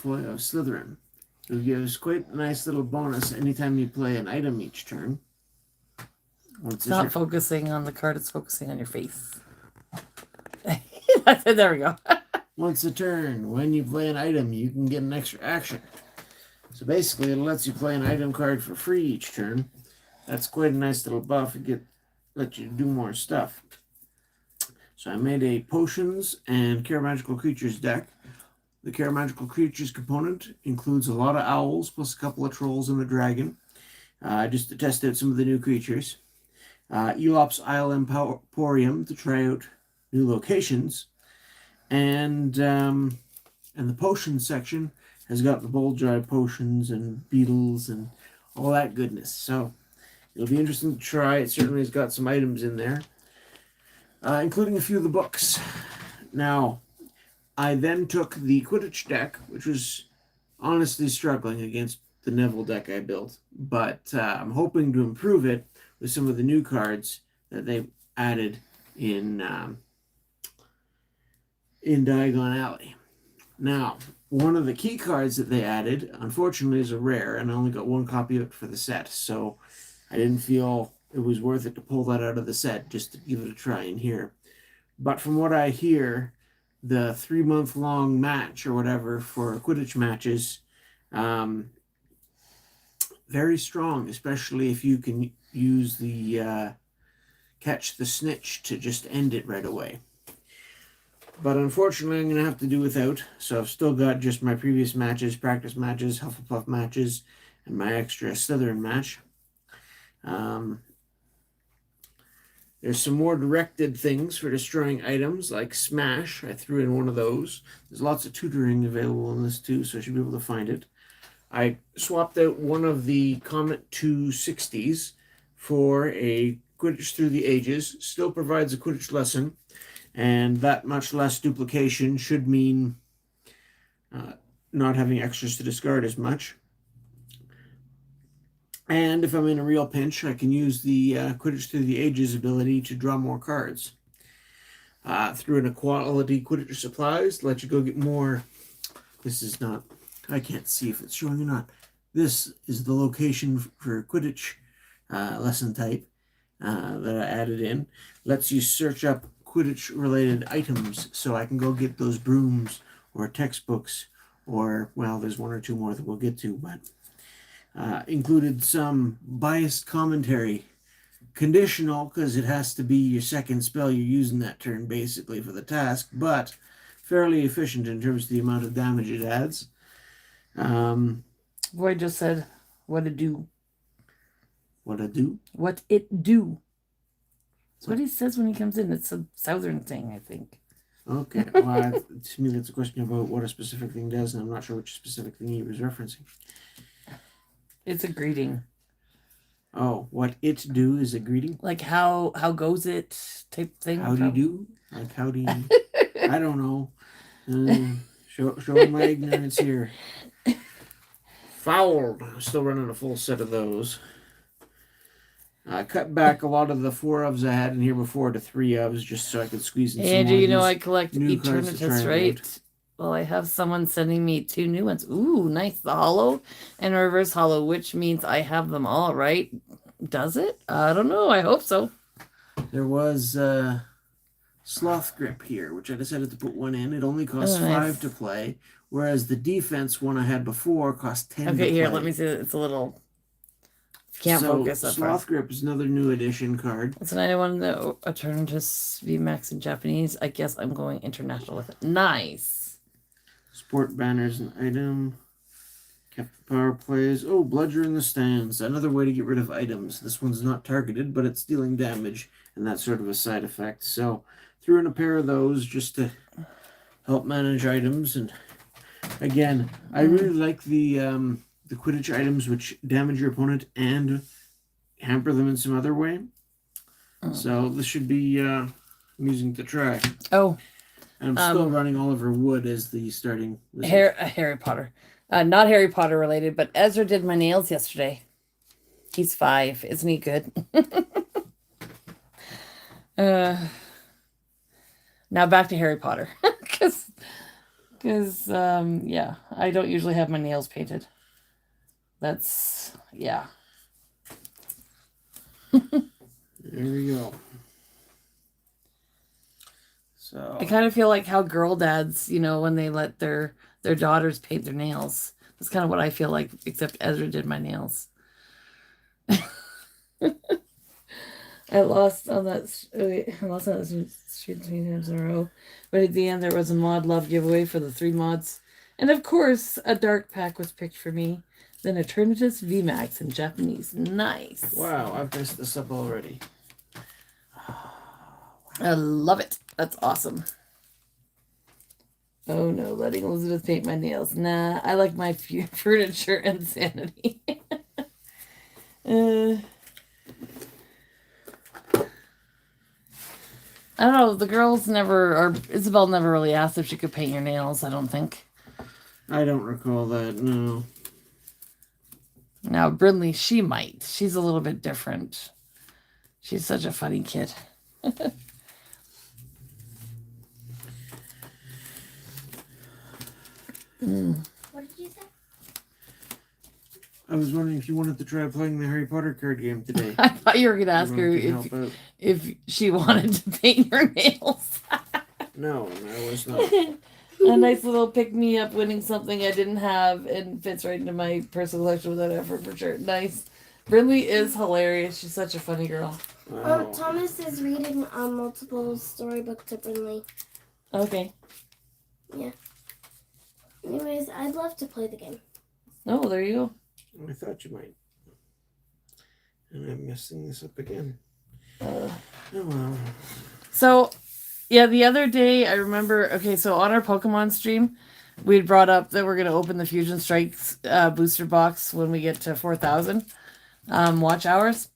Malfoy of Slytherin, who gives quite a nice little bonus anytime you play an item each turn. It's not focusing on the card, it's focusing on your face. There we go. Once a turn, when you play an item, you can get an extra action. So basically, it lets you play an item card for free each turn. That's quite a nice little buff. It lets you do more stuff. So I made a potions and Care Magical Creatures deck. The Care Magical Creatures component includes a lot of owls, plus a couple of trolls and a dragon, just to test out some of the new creatures. Elop's Isle Emporium to try out new locations. And the potions section has got the bowl dry potions and beetles and all that goodness. So it'll be interesting to try. It certainly has got some items in there, including a few of the books. Now, I then took the Quidditch deck, which was honestly struggling against the Neville deck I built, but I'm hoping to improve it with some of the new cards that they added in Diagon Alley. Now, one of the key cards that they added, unfortunately, is a rare, and I only got one copy of it for the set, so I didn't feel it was worth it to pull that out of the set just to give it a try in here. But from what I hear, the 3-month-long match or whatever for Quidditch matches, very strong, especially if you can use the catch the snitch to just end it right away. But unfortunately, I'm going to have to do without. So I've still got just my previous matches, practice matches, Hufflepuff matches, and my extra Slytherin match. There's some more directed things for destroying items, like Smash. I threw in one of those. There's lots of tutoring available in this too, so I should be able to find it. I swapped out one of the Comet 260s for a Quidditch Through the Ages. Still provides a Quidditch lesson, and that much less duplication should mean not having extras to discard as much. And if I'm in a real pinch, I can use the Quidditch Through the Ages ability to draw more cards. Through an Equality Quidditch Supplies, let you go get more. This is not, I can't see if it's showing or not. This is the location for Quidditch lesson type that I added in. Lets you search up Quidditch related items, so I can go get those brooms or textbooks, or, well, there's one or two more that we'll get to, but included some biased commentary, conditional because it has to be your second spell you're using that turn basically for the task, but fairly efficient in terms of the amount of damage it adds. Boy just said, what it do? What it do? What it do? That's what he says when he comes in. It's a southern thing, I think. Okay. Well, to me, that's a question about what a specific thing does, and I'm not sure which specific thing he was referencing. It's a greeting. Oh, what it do is a greeting? Like how goes it type thing? How do you do? Like how do you... I don't know. Showing my ignorance here. Fouled. I'm still running a full set of those. I cut back a lot of the 4 ofs I had in here before to 3 ofs just so I could squeeze in some Andrew, more. you know I collect Eternatus, right? Well, I have someone sending me 2 new ones. Ooh, nice. The hollow and reverse hollow, which means I have them all, right? Does it? I don't know. I hope so. There was Sloth Grip here, which I decided to put 1 in. It only costs 5 to play, whereas the defense one I had before cost 10 to play. Okay, here, let me see. It's a little... Can't focus up. Sloth Grip is another new edition card. It's an item that Eternatus VMAX in Japanese. I guess I'm going international with it. Nice. Sport banners and item. Captain Power plays. Oh, Bludger in the Stands. Another way to get rid of items. This one's not targeted, but it's dealing damage, and that's sort of a side effect. So, threw in a pair of those just to help manage items. And again, I really like the Quidditch items which damage your opponent and hamper them in some other way. So this should be amusing to try. Oh. And I'm still running Oliver Wood as the starting Harry Potter. Not Harry Potter related, but Ezra did my nails yesterday. He's 5. Isn't he good? Now back to Harry Potter. Because Because, yeah, I don't usually have my nails painted. That's, yeah. There we go. So I kind of feel like how girl dads, when they let their daughters paint their nails. That's kind of what I feel like, except Ezra did my nails. I lost on that street 3 times in a row. But at the end, there was a mod love giveaway for the 3 mods. And of course, a dark pack was picked for me. Then Eternatus VMAX in Japanese. Nice. wow, I've messed this up already. I love it. That's awesome. Oh no, letting Elizabeth paint my nails. Nah, I like my furniture and sanity. I don't know. The girls never, or Isabel never really asked if she could paint your nails, I don't think. I don't recall that, no. Now, Brindley, she might. She's a little bit different. She's such a funny kid. What did you say? I was wondering if you wanted to try playing the Harry Potter card game today. I thought you were going to ask her Everyone can help out. if she wanted to paint her nails. No, I was not. A nice little pick-me-up winning something I didn't have and fits right into my personal collection without effort for sure. Nice. Brindley is hilarious. She's such a funny girl. Wow. Thomas is reading multiple storybooks to Brinley. Okay. Yeah. Anyways, I'd love to play the game. Oh, there you go. I thought you might. And I'm messing this up again. Uh, Oh well. So, yeah, the other day I remember, okay, so on our Pokemon stream, we'd brought up that we're going to open the Fusion Strikes booster box when we get to 4,000 watch hours.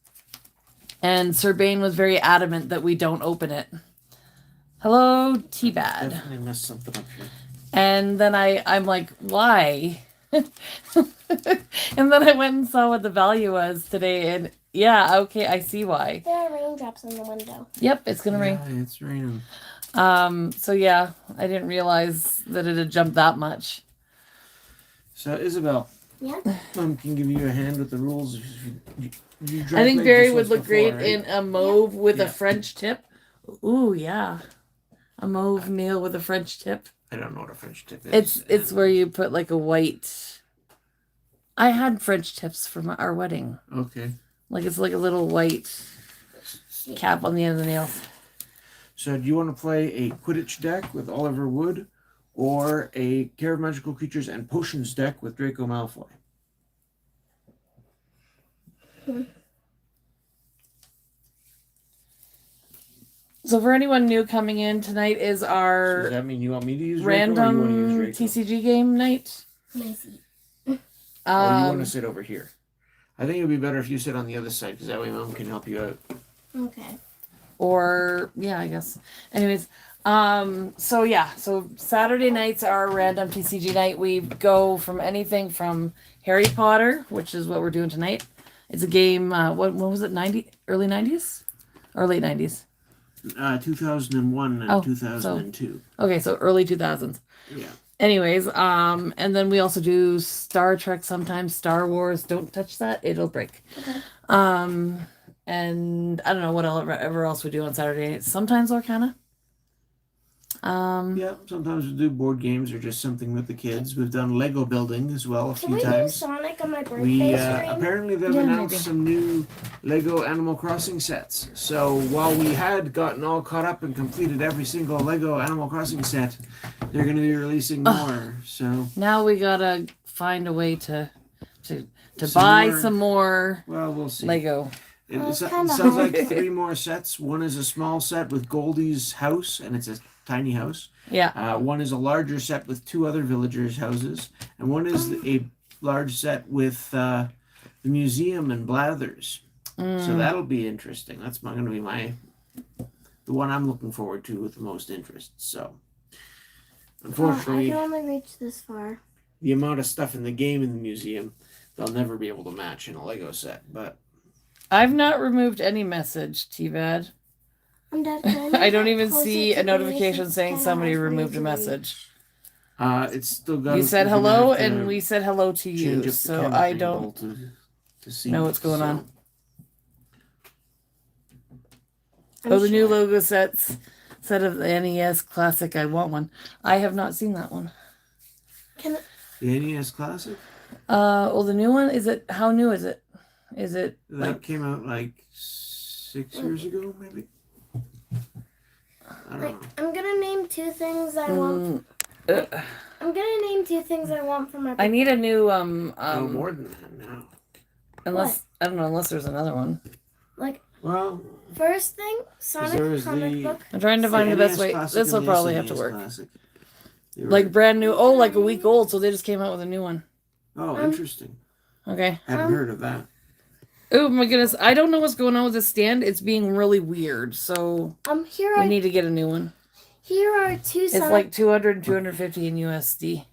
And Sir Bane was very adamant that we don't open it. Hello, T-Bad. Definitely messed something up here. And then I'm like, why? And then I went and saw what the value was today, and yeah, okay, I see why. There are raindrops on the window. Yep, it's gonna rain. Yeah, it's raining. So yeah, I didn't realize that it had jumped that much. So Isabel, Yeah. Mom can give you a hand with the rules. I think Barry would look great right? in a mauve with Yeah. a French tip. Ooh, yeah, a mauve nail with a French tip. I don't know what a French tip is. It's where you put like a white. I had French tips for our wedding. Okay. Like it's like a little white cap on the end of the nail. So do you want to play a Quidditch deck with Oliver Wood or a Care of Magical Creatures and Potions deck with Draco Malfoy? So for anyone new coming in, tonight is So our does that mean you want me to use Draco or you want to random use Draco? TCG game night. Nice. Or you want to sit over here? I think it would be better if you sit on the other side because that way Mom can help you out. Okay. Or yeah, I guess. Anyways, so Saturday nights are random TCG night. We go from anything from Harry Potter, which is what we're doing tonight. It's a game. When was it? Early 90s or late 90s? 2001 and Oh, 2002. Okay, so early 2000s. Yeah. Anyways, and then we also do Star Trek sometimes, Star Wars. Don't touch that; it'll break. Okay. And I don't know what ever else we do on Saturday nights. Sometimes Arcana. Yeah, sometimes we do board games or just something with the kids. We've done Lego building as well a Can few we do times. Sonic on my birthday We stream? apparently they've Yeah, announced maybe. some new Lego Animal Crossing sets. So while we had gotten all caught up and completed every single Lego Animal Crossing set, they're going to be releasing more. So Now we gotta find a way to Some buy more- some more well, we'll see. Lego. It, Well, it it's so- kinda sounds hard. like 3 more sets. One is a small set with Goldie's house, and it's a tiny house. Yeah. One is a larger set with 2 other villagers' houses, and one is a large set with the museum and Blathers. So that'll be interesting. That's going to be the one I'm looking forward to with the most interest. So, I unfortunately, can only reach this far. the amount of stuff in the game in the museum, they'll never be able to match in a Lego set. But I've not removed any message, T-Bad. I'm dead. I don't even see a notification saying somebody removed a message. It's still got. You said hello, and we said hello to you. So I don't know what's going on. The new logo set of the NES Classic. I want one. I have not seen that one. The NES Classic? The new one, is it, how new is it? Is it that came out like 6 years ago, maybe? I don't know. I'm gonna name two things I want. I'm gonna name two things I want for my birthday. I need a new more than that now. Unless I don't know, unless there's another one. First thing, Sonic comic book. I'm trying to find the best way. This will probably have to work. Like brand new. Oh, like a week old. So they just came out with a new one. Oh, interesting. Okay. Haven't heard of that. Oh my goodness! I don't know what's going on with this stand. It's being really weird. So we need to get a new one. Here are two. It's like 200 and 250 in USD.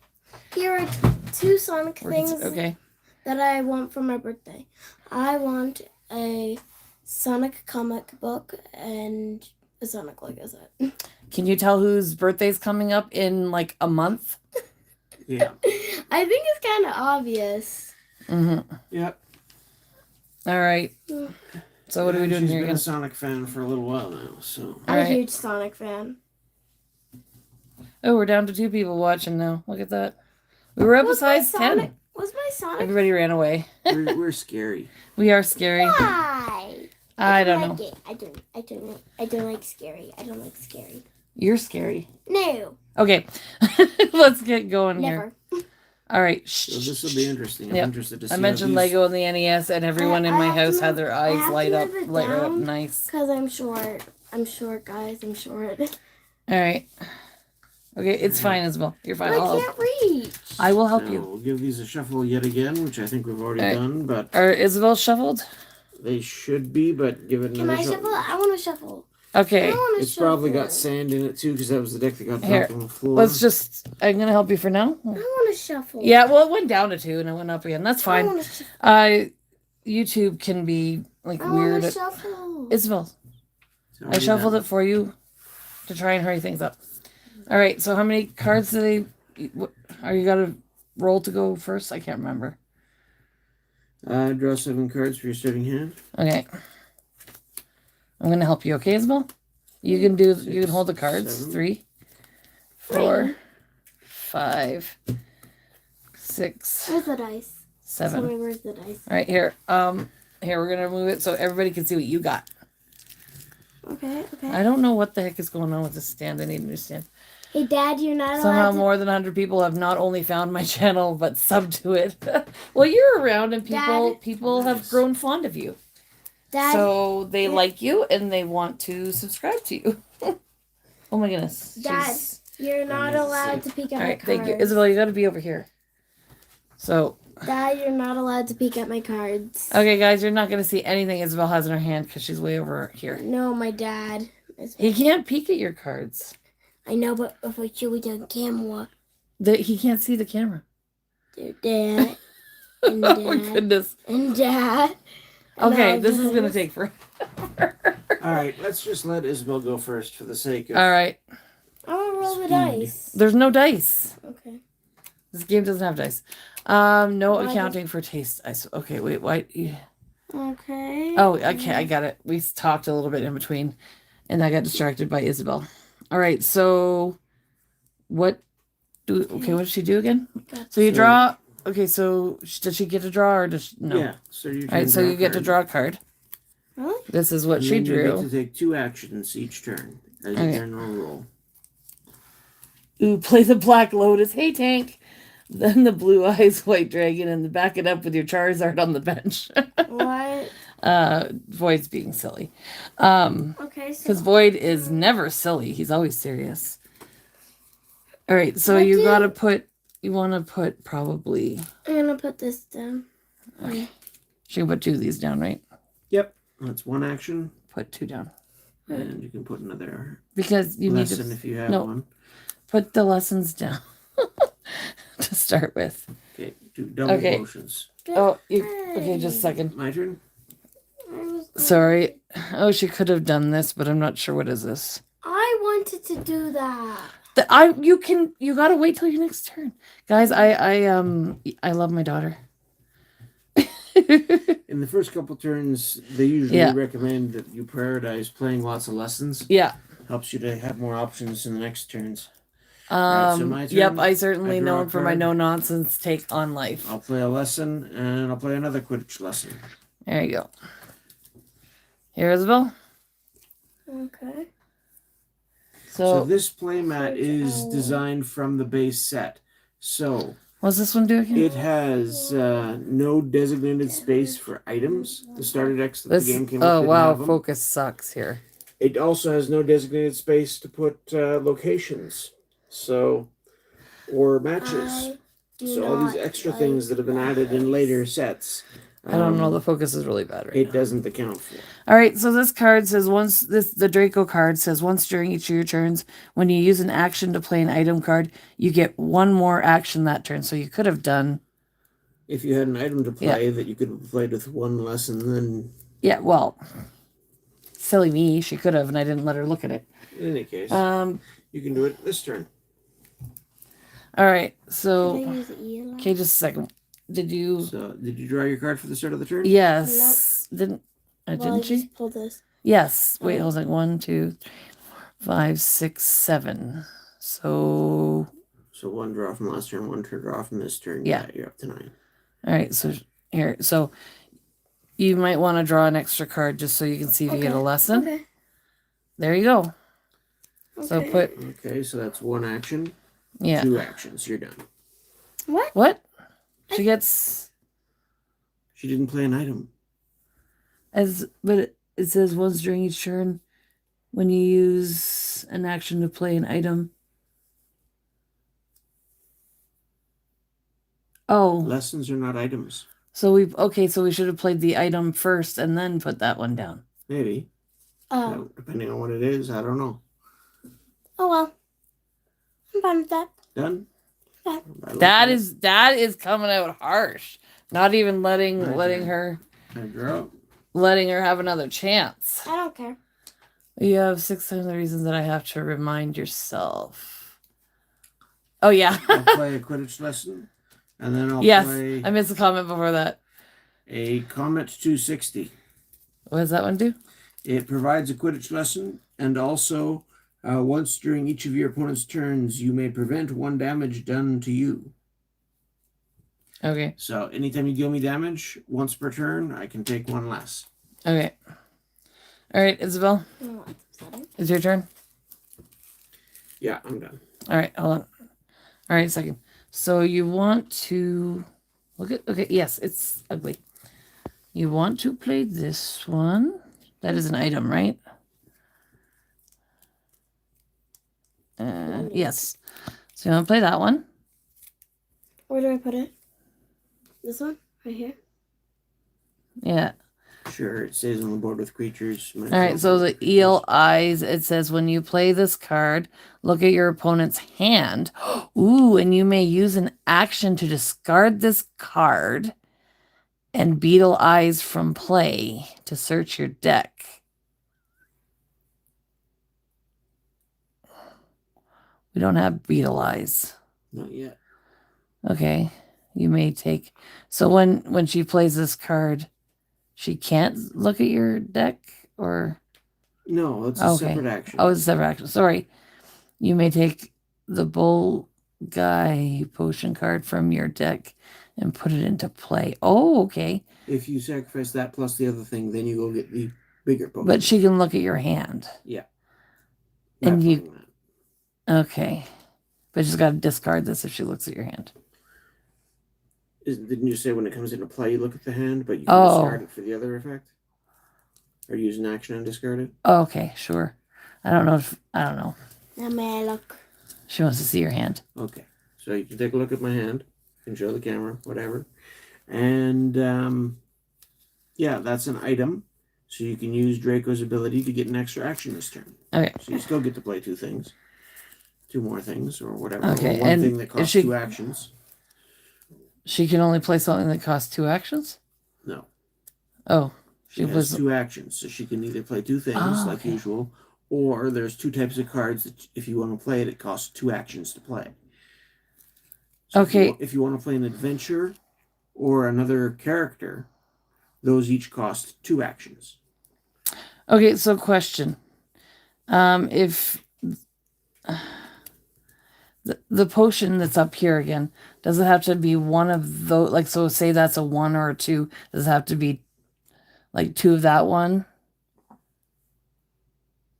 Here are two Sonic things. Okay. That I want for my birthday. I want a Sonic comic book and a Sonic Lego set. Can you tell whose birthday's coming up in like a month? Yeah. I think it's kind of obvious. Mm-hmm. Yep. All right. So what are we doing here? She's been a Sonic fan for a little while now, so. I'm a huge Sonic fan. Oh, we're down to 2 people watching now. Look at that. We were up to size 10. Was my Sonic? Everybody ran away. We're scary. We are scary. Why? I don't know. I don't like scary. I don't like scary. You're scary. No. Okay. Let's get going Never. here. All right. So this will be interesting. I'm interested to see. I mentioned Lego and the NES, and everyone in my house had their eyes light up nice. Because I'm short. I'm short, guys. I'm short. All right. Okay, it's fine, Isabel. You're fine. I can't reach. I will help you. We'll give these a shuffle yet again, which I think we've already done. But are Isabel shuffled? They should be, but give it another shuffle. Can I shuffle? I want to shuffle. Okay. It's probably got sand in it too, because that was the deck that got dropped on the floor. Let's just. I'm gonna help you for now. I want to shuffle. Yeah, well, it went down to 2 and it went up again. That's fine. YouTube can be like weird. Isabel, I shuffled it for you to try and hurry things up. All right. So how many cards do they? Are you gotta roll to go first? I can't remember. Draw 7 cards for your starting hand. Okay. I'm gonna help you, okay, Isabel? You can do. 6, you can hold the cards. 7. 3, 4, 5, 6. Where's the dice? 7. Sorry, where's the dice? All right, here. Here we're gonna move it so everybody can see what you got. Okay. I don't know what the heck is going on with this stand. I need a new stand. Hey, Dad, you're not allowed. Somehow more than 100 people have not only found my channel but subbed to it. Well, you're around, and people have grown fond of you. Dad, so they like you and they want to subscribe to you. Oh my goodness. Dad, you're not allowed to peek at my cards. Thank you. Isabel, you got to be over here. So. Dad, you're not allowed to peek at my cards. Okay, guys, you're not going to see anything Isabel has in her hand because she's way over here. No, my dad. He can't peek at your cards. I know, but if I show it on camera. He can't see the camera. Dad. And Dad. Oh my goodness. And Dad. Okay, this is going to take forever. All right, let's just let Isabel go first for the sake of... All right. I want to roll the dice. There's no dice. Okay. This game doesn't have dice. No accounting for taste. Okay, wait, what? Okay. Oh, okay, I got it. We talked a little bit in between, and I got distracted by Isabel. All right, so what did she do again? So you draw. Okay, so did she get to draw or does no? Yeah. So you. All right, so you get to draw a card. Really? This is what she drew. You get to take 2 actions each turn as your general rule. Ooh, play the Black Lotus. Hey, Tank. Then the Blue Eyes White Dragon, and back it up with your Charizard on the bench. What? Void's being silly. Okay. Because Void is never silly. He's always serious. All right, so you gotta put. You want to put probably. I'm gonna put this down. Okay. She can put 2 of these down, right? Yep. That's 1 action. Put 2 down. And you can put another. Because you need to. If you have one. Put the lessons down. To start with. Okay, do double motions. Oh, okay, just a second. My turn? Sorry. Oh, she could have done this, but I'm not sure what is this. I wanted to do that. You gotta wait till your next turn. Guys, I love my daughter. In the first couple turns, they usually recommend that you prioritize playing lots of lessons. Yeah. Helps you to have more options in the next turns. Right, so my turn, yep, I certainly known for my no-nonsense take on life. I'll play a lesson, and I'll play another Quidditch lesson. There you go. Here, Isabel. Okay. So this playmat is designed from the base set. So what's this one do again? It has no designated space for items. The starter decks that the game came with didn't have them. Focus sucks here. It also has no designated space to put locations, or matches. So all these extra things that have been added in later sets. I don't know. The focus is really bad right now. It doesn't account for. All right. So this card says the Draco card says once during each of your turns, when you use an action to play an item card, you get one more action that turn. So you could have done. If you had an item to play that you could have played with one lesson, then. Yeah. Well. Silly me, she could have, and I didn't let her look at it. In any case, you can do it this turn. All right, so okay, just a second. Did you draw your card for the start of the turn? Yes. Nope. Didn't she? Just pull this. Yes. Wait, hold on. 1, 2, 3, 4, 5, 6, 7. So one draw from last turn, one draw from this turn. Yeah, you're up to 9. All right, so here, so. You might want to draw an extra card just so you can see if you get a lesson. Okay. There you go. Okay. So put. Okay, so that's one action. Yeah. 2 actions. You're done. What? She gets. She didn't play an item. But it says once during each turn, when you use an action to play an item. Oh. Lessons are not items. So we should have played the item first and then put that one down. Maybe. Depending on what it is, I don't know. Oh well. I'm fine with that. Done? Yeah. That is coming out harsh. Not even letting her have another chance. I don't care. You have 6 times the reasons that I have to remind yourself. Oh yeah. I'll play a Quidditch lesson. And then I'll play... I missed the comment before that. A Comet 260. What does that one do? It provides a Quidditch lesson, and also, once during each of your opponent's turns, you may prevent 1 damage done to you. Okay. So, anytime you deal me damage, once per turn, I can take 1 less. Okay. All right, Isabel. It's your turn? Yeah, I'm done. All right, hold on. All right, second. So you want to look at, okay, yes, it's ugly. You want to play this one. That is an item, right? Yes. So you want to play that one? Where do I put it? This one? Right here? Yeah. Sure, it says on the board with creatures. All right, so the eel eyes, it says when you play this card, look at your opponent's hand. Ooh, and you may use an action to discard this card and beetle eyes from play to search your deck. We don't have beetle eyes. Not yet. Okay, you may take... So when she plays this card... She can't look at your deck, or no, it's a separate action. Oh, it's a separate action. Sorry. You may take the bull guy potion card from your deck and put it into play. Oh, okay. If you sacrifice that plus the other thing, then you go get the bigger potion. But she can look at your hand. Yeah. And you... Okay. But she's got to discard this if she looks at your hand. Didn't you say when it comes into play, you look at the hand, but you can discard it for the other effect? Or use an action and discard it? Oh, okay, sure. I don't know. Now may I look? She wants to see your hand. Okay. So you can take a look at my hand. You can show the camera, whatever. And, yeah, that's an item. So you can use Draco's ability to get an extra action this turn. Okay. So you still get to play 2 things. 2 more things, or whatever. Okay. Or 1 thing that costs 2 actions. She can only play something that costs 2 actions? No. Oh. She has 2 actions, so she can either play 2 things like usual, Or there's 2 types of cards that if you want to play it costs 2 actions to play. So okay. If you want to play an adventure or another character, those each cost 2 actions. Okay, so question. If the potion that's up here again, does it have to be one of those? Like, so say that's a 1 or a 2. Does it have to be like 2 of that one?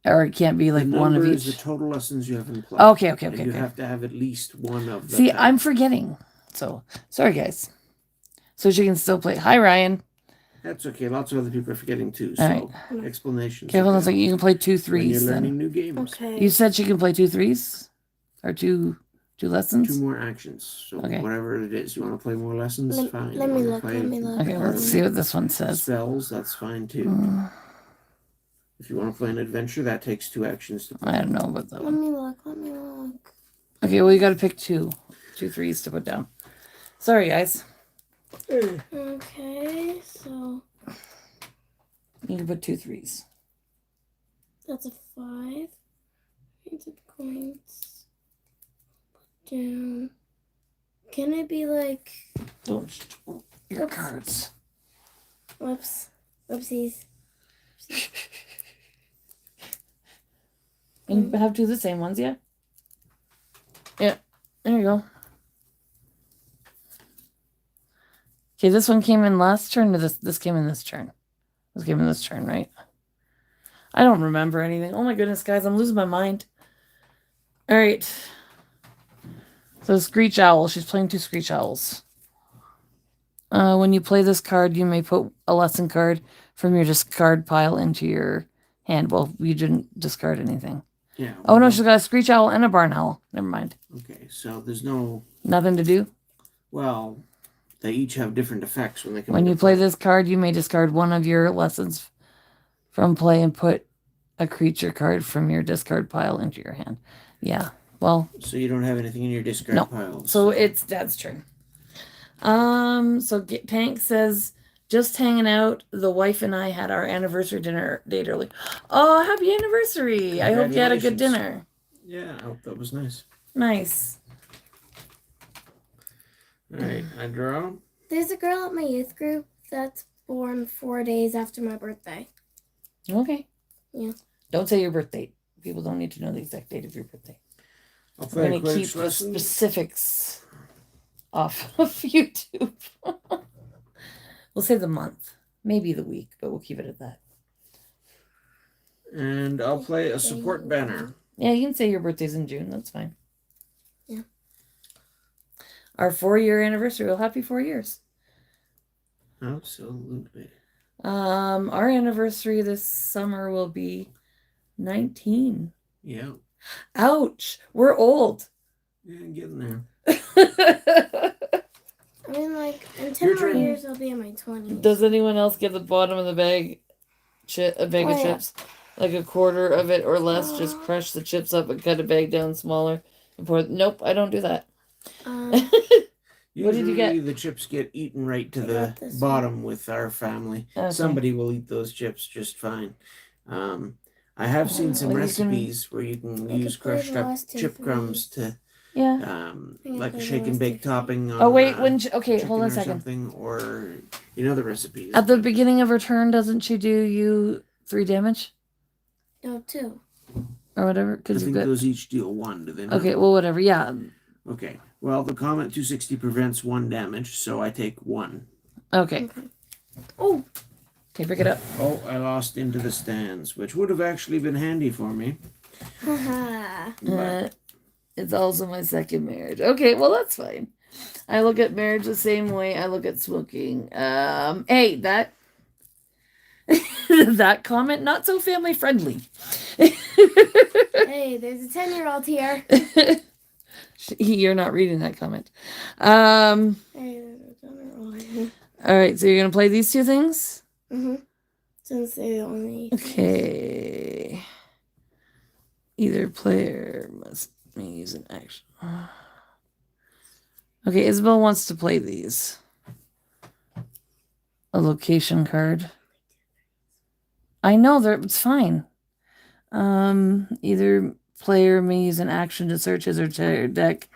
Or it can't be like one of each? Is the total lessons you have in play. Okay. And you have to have at least one of the See, type. I'm forgetting. So, sorry, guys. So she can still play. Hi, Ryan. That's okay. Lots of other people are forgetting too. All So, right. explanations. Okay, hold on a second. You can play 2 threes. When you're learning then. new games. Okay. You said she can play 2 threes? Or two lessons? 2 more actions. So, whatever it is. You want to play more lessons? Fine. Let me look. Okay, let's see what this one says. Spells, that's fine too. If you want to play an adventure, that takes 2 actions to play. I don't know about that one. Let me look. Okay, well, you got to pick 2 threes to put down. Sorry, guys. Okay, so You can put 2 threes. that's a 5. It's a points. Put down. Can it be like? Don't your cards. Whoops. Whoopsies. And you have 2 of the same ones, yeah? Yeah. There you go. Okay, this one came in last turn, or this came in this turn? This came in this turn, right? I don't remember anything. Oh my goodness, guys, I'm losing my mind. All right. So Screech Owl. She's playing 2 Screech Owls. When you play this card, you may put a lesson card from your discard pile into your hand. Well, you didn't discard anything. Yeah. Oh, no, she's got a Screech Owl and a Barn Owl. Never mind. Okay, so there's no... Nothing to do? Well, they each have different effects when they come When you into play this card, you may discard one of your lessons from play and put a creature card from your discard pile into your hand. Yeah, well... So you don't have anything in your discard pile. So it's Dad's turn. So Tank says, just hanging out. The wife and I had our anniversary dinner date early. Oh, happy anniversary. I hope you had a good dinner. Yeah, I hope that was nice. Nice. All right, I draw. There's a girl at my youth group that's born 4 days after my birthday. Okay. Yeah. Don't say your birth date. People don't need to know the exact date of your birthday. I'll play We're going to keep the specifics off of YouTube. We'll say the month, maybe the week, but we'll keep it at that. And I'll play a support banner. Yeah, you can say your birthday's in June. That's fine. Yeah. Our 4-year anniversary. Well, happy 4 years. Absolutely. Our anniversary this summer will be 19. Yeah. Ouch. We're old. Yeah, getting there. I mean, like, in 10 more years, I'll be in my 20s. Does anyone else get the bottom of the bag, a bag of chips? Like a quarter of it or less, just crush the chips up and cut a bag down smaller. And pour. Nope, I don't do that. What did you get? The chips get eaten right to the bottom with our family. Okay. Somebody will eat those chips just fine. I have seen some recipes where you can use crushed up chip crumbs to... Yeah. Like a shake and bake topping on. Oh wait, okay, hold on a second. Something, or the recipes. At the beginning of her turn, doesn't she do you 3 damage? No, 2. Or whatever. I think those each deal 1, do they not? Okay, well whatever, yeah. Okay. Well, the Comet 260 prevents 1 damage, so I take 1. Okay. Oh. Okay, pick it up. Oh, I lost into the stands, which would have actually been handy for me. Haha. It's also my second marriage. Okay, well that's fine. I look at marriage the same way I look at smoking. Hey, that that comment not so family friendly. Hey, there's a 10-year-old here. You're not reading that comment. Hey, there's a 10-year-old. All right, so you're gonna play these 2 things. Since they're the only. Okay. Either player must use an action. Okay, Isabel wants to play these. A location card. I know, it's fine. Either player may use an action to search his or her deck.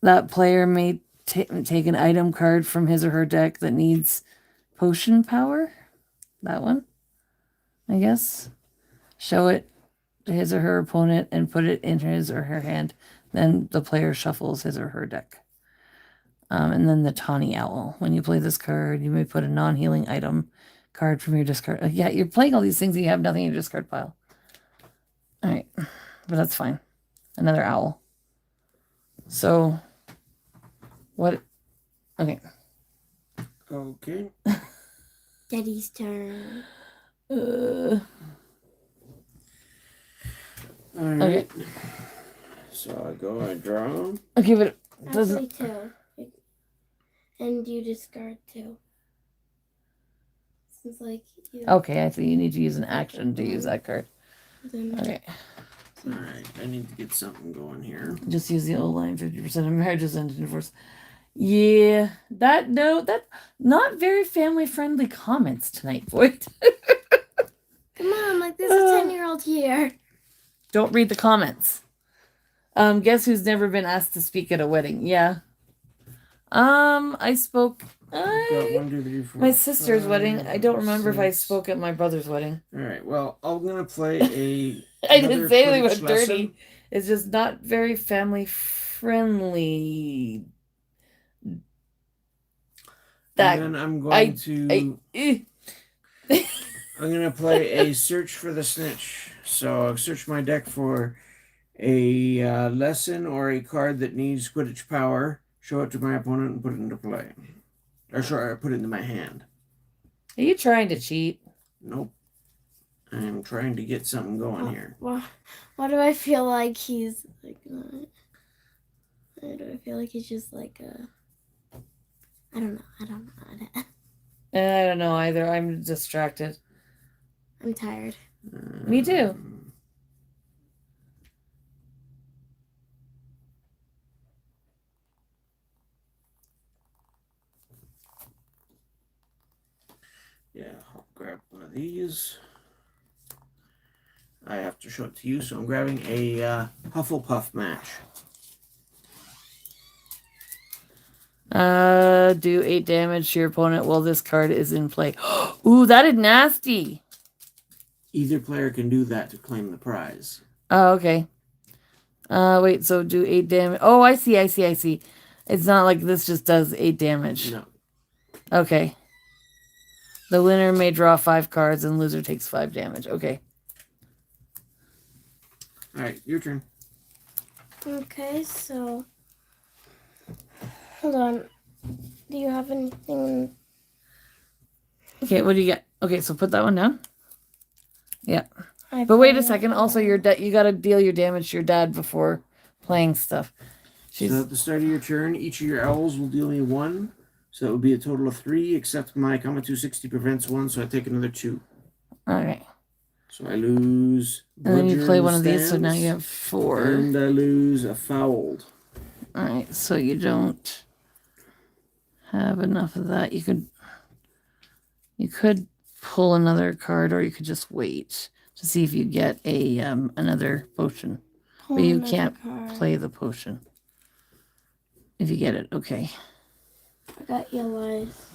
That player may take an item card from his or her deck that needs potion power. That one, I guess. Show it to his or her opponent and put it in his or her hand. Then the player shuffles his or her deck. And then the Tawny Owl. When you play this card, you may put a non-healing item card from your discard. Yeah, you're playing all these things and you have nothing in your discard pile. All right, but that's fine. Another owl. So, what? Okay. Okay. Daddy's turn. All right. Okay. So I draw. Okay, but it Actually, doesn't. 2. And you discard 2. Seems like you. Okay, I see. You need to use an action to use that card. Okay. All right. I need to get something going here. Just use the old line. 50% of marriages end in divorce. Yeah, that's not very family friendly comments tonight, Boyd. Come on, like there's a 10-year-old here. Don't read the comments. Guess who's never been asked to speak at a wedding? Yeah. I spoke. Got 1, 2, 3, 4, My sister's 5, wedding. I don't remember if I 6. spoke at my brother's wedding. All right. Well, I'm gonna play a. I didn't say they were Quidditch dirty. lesson. It's just not very family friendly. That And then I'm going to. I'm gonna play a search for the snitch. So I'll search my deck for a lesson or a card that needs Quidditch power. Show it to my opponent and put it into play. Or sorry, put it into my hand. Are you trying to cheat? Nope. I'm trying to get something going here. Why do I feel like he's like? Why do I feel like he's just like I don't know. I don't know either. I'm distracted. I'm tired. Me too. Yeah, I'll grab one of these. I have to show it to you, so I'm grabbing a Hufflepuff match. Do 8 damage to your opponent while this card is in play. Ooh, that is nasty. Either player can do that to claim the prize. Oh, okay. Wait, so do 8 damage. Oh, I see. It's not like this just does 8 damage. No. Okay. The winner may draw 5 cards and loser takes 5 damage. Okay. All right, your turn. Okay, so hold on. Do you have anything? Okay, what do you get? Okay, so put that one down. Yeah. But wait a second. Also, you got to deal your damage to your dad before playing stuff. So at the start of your turn, each of your owls will deal me 1. So that would be a total of 3, except my Comma 260 prevents 1, so I take another 2. All right. So I lose. And then you play one of stands, these, so now you have 4. And I lose a fouled. All right, so you don't have enough of that. You could pull another card, or you could just wait to see if you get a another potion. But you can't play the potion if you get it. Okay. I got yellow eyes.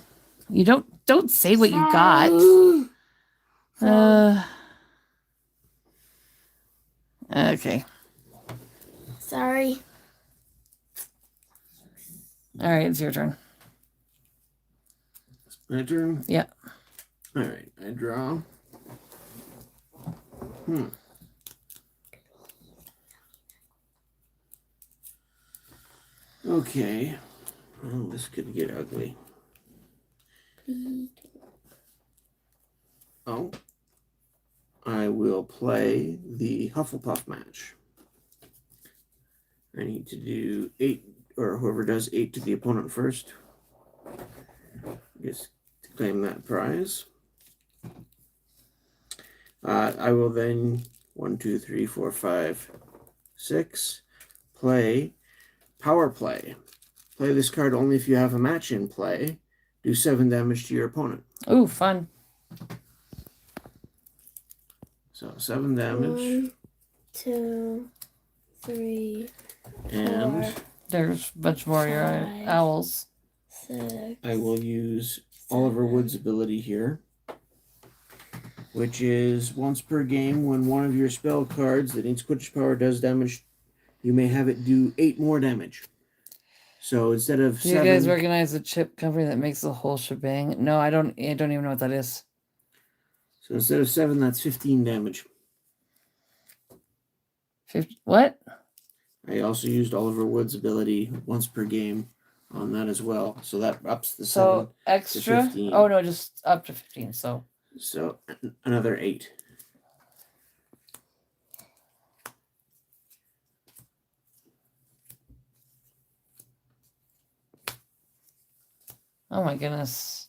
You don't say what you got. Okay. Sorry. All right, it's your turn. My turn? Yeah. All right, I draw. Okay. Well, this could get ugly. Oh. I will play the Hufflepuff match. I need to do 8, or whoever does 8 to the opponent first. Gets to claim that prize. I will then 1, 2, 3, 4, 5, 6 play Power Play. Play this card only if you have a match in play. Do 7 damage to your opponent. Ooh, fun. So 7 damage. 1, 2, 3, And 4, There's much more your 5, owls. 6. I will use Oliver Wood's ability here, which is once per game when one of your spell cards that needs Quidditch power does damage, you may have it do 8 more damage. So instead of Do 7, you guys recognize the chip company that makes the whole shebang? No, I don't even know what that is. so instead of 7, that's 15 damage. 50, what? I also used Oliver Wood's ability once per game on that as well. So that ups the 7 So extra? 15. Oh no, just up to 15. So another 8. oh my goodness.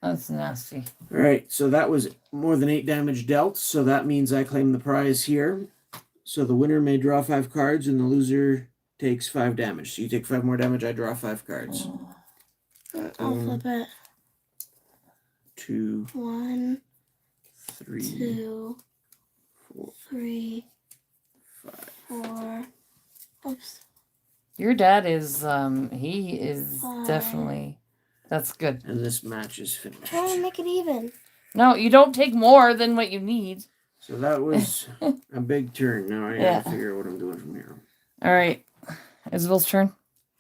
That's nasty. All right, so that was more than 8 damage dealt. So that means I claim the prize here. So the winner may draw 5 cards and the loser takes 5 damage. So you take 5 more damage, I draw 5 cards. I'll flip it. 2, 1, 3, 2, 4, 3, 5. 4. Oops. Your dad is he is 5. definitely, that's good. And this match is finished. Try to make it even. No, you don't take more than what you need. So that was a big turn. Now I have to figure out what I'm doing from here. All right. Isabel's turn.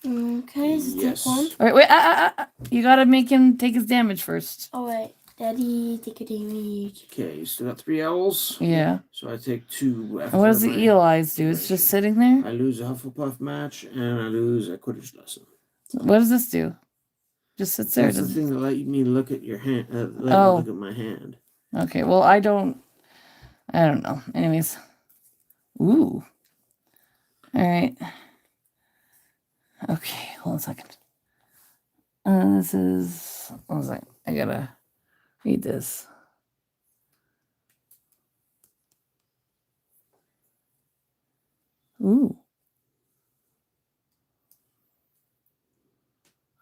Okay, is it Yes. take 1? All right, wait. You gotta make him take his damage first. Oh, wait. Daddy, take a damage. Okay, you still got 3 owls. Yeah. So I take 2 after And what does the my eel eyes do? It's just sitting there? I lose a Hufflepuff match and I lose a Quidditch lesson. What does this do? Just sits there? That's the thing that let me look at your hand. Let me look at my hand. Okay, well, I don't know. Anyways. Ooh. All right. Okay, hold on a second. This is... One second. I gotta read this. Ooh.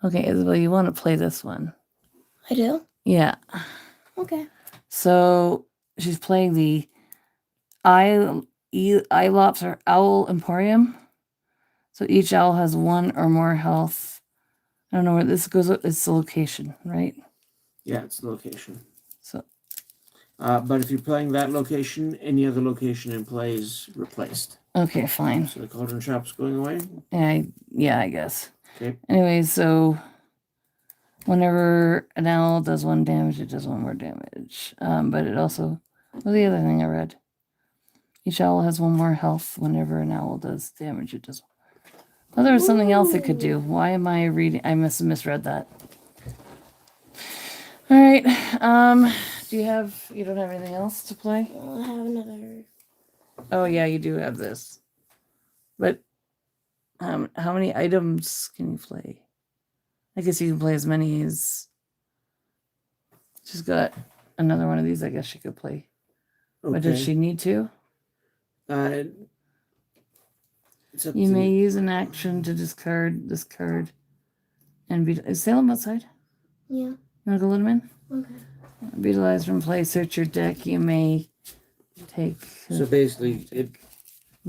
Okay, Isabel, you want to play this one? I do? Yeah. Okay. So she's playing the Ilops or Owl Emporium. So each owl has 1 or more health. I don't know where this goes. It's the location, right? Yeah, it's the location. So, but if you're playing that location, any other location in play is replaced. okay, fine. So the cauldron shop's going away? Yeah, I guess. Okay. Anyway, so whenever an owl does 1 damage, it does 1 more damage. But it also, well, the other thing I read, each owl has 1 more health. Whenever an owl does damage, it does. Well, there was something else it could do. Why am I reading? I must have misread that. All right. You don't have anything else to play? I have another. Oh yeah, you do have this. But how many items can you play? I guess you can play as many as. She's got another one of these. I guess she could play. Okay. But does she need to? It's up You to may use an action to discard this card. And is Salem outside? Yeah. You want to go let him in? Okay. Beetleize from play. Search your deck. You may take. So basically,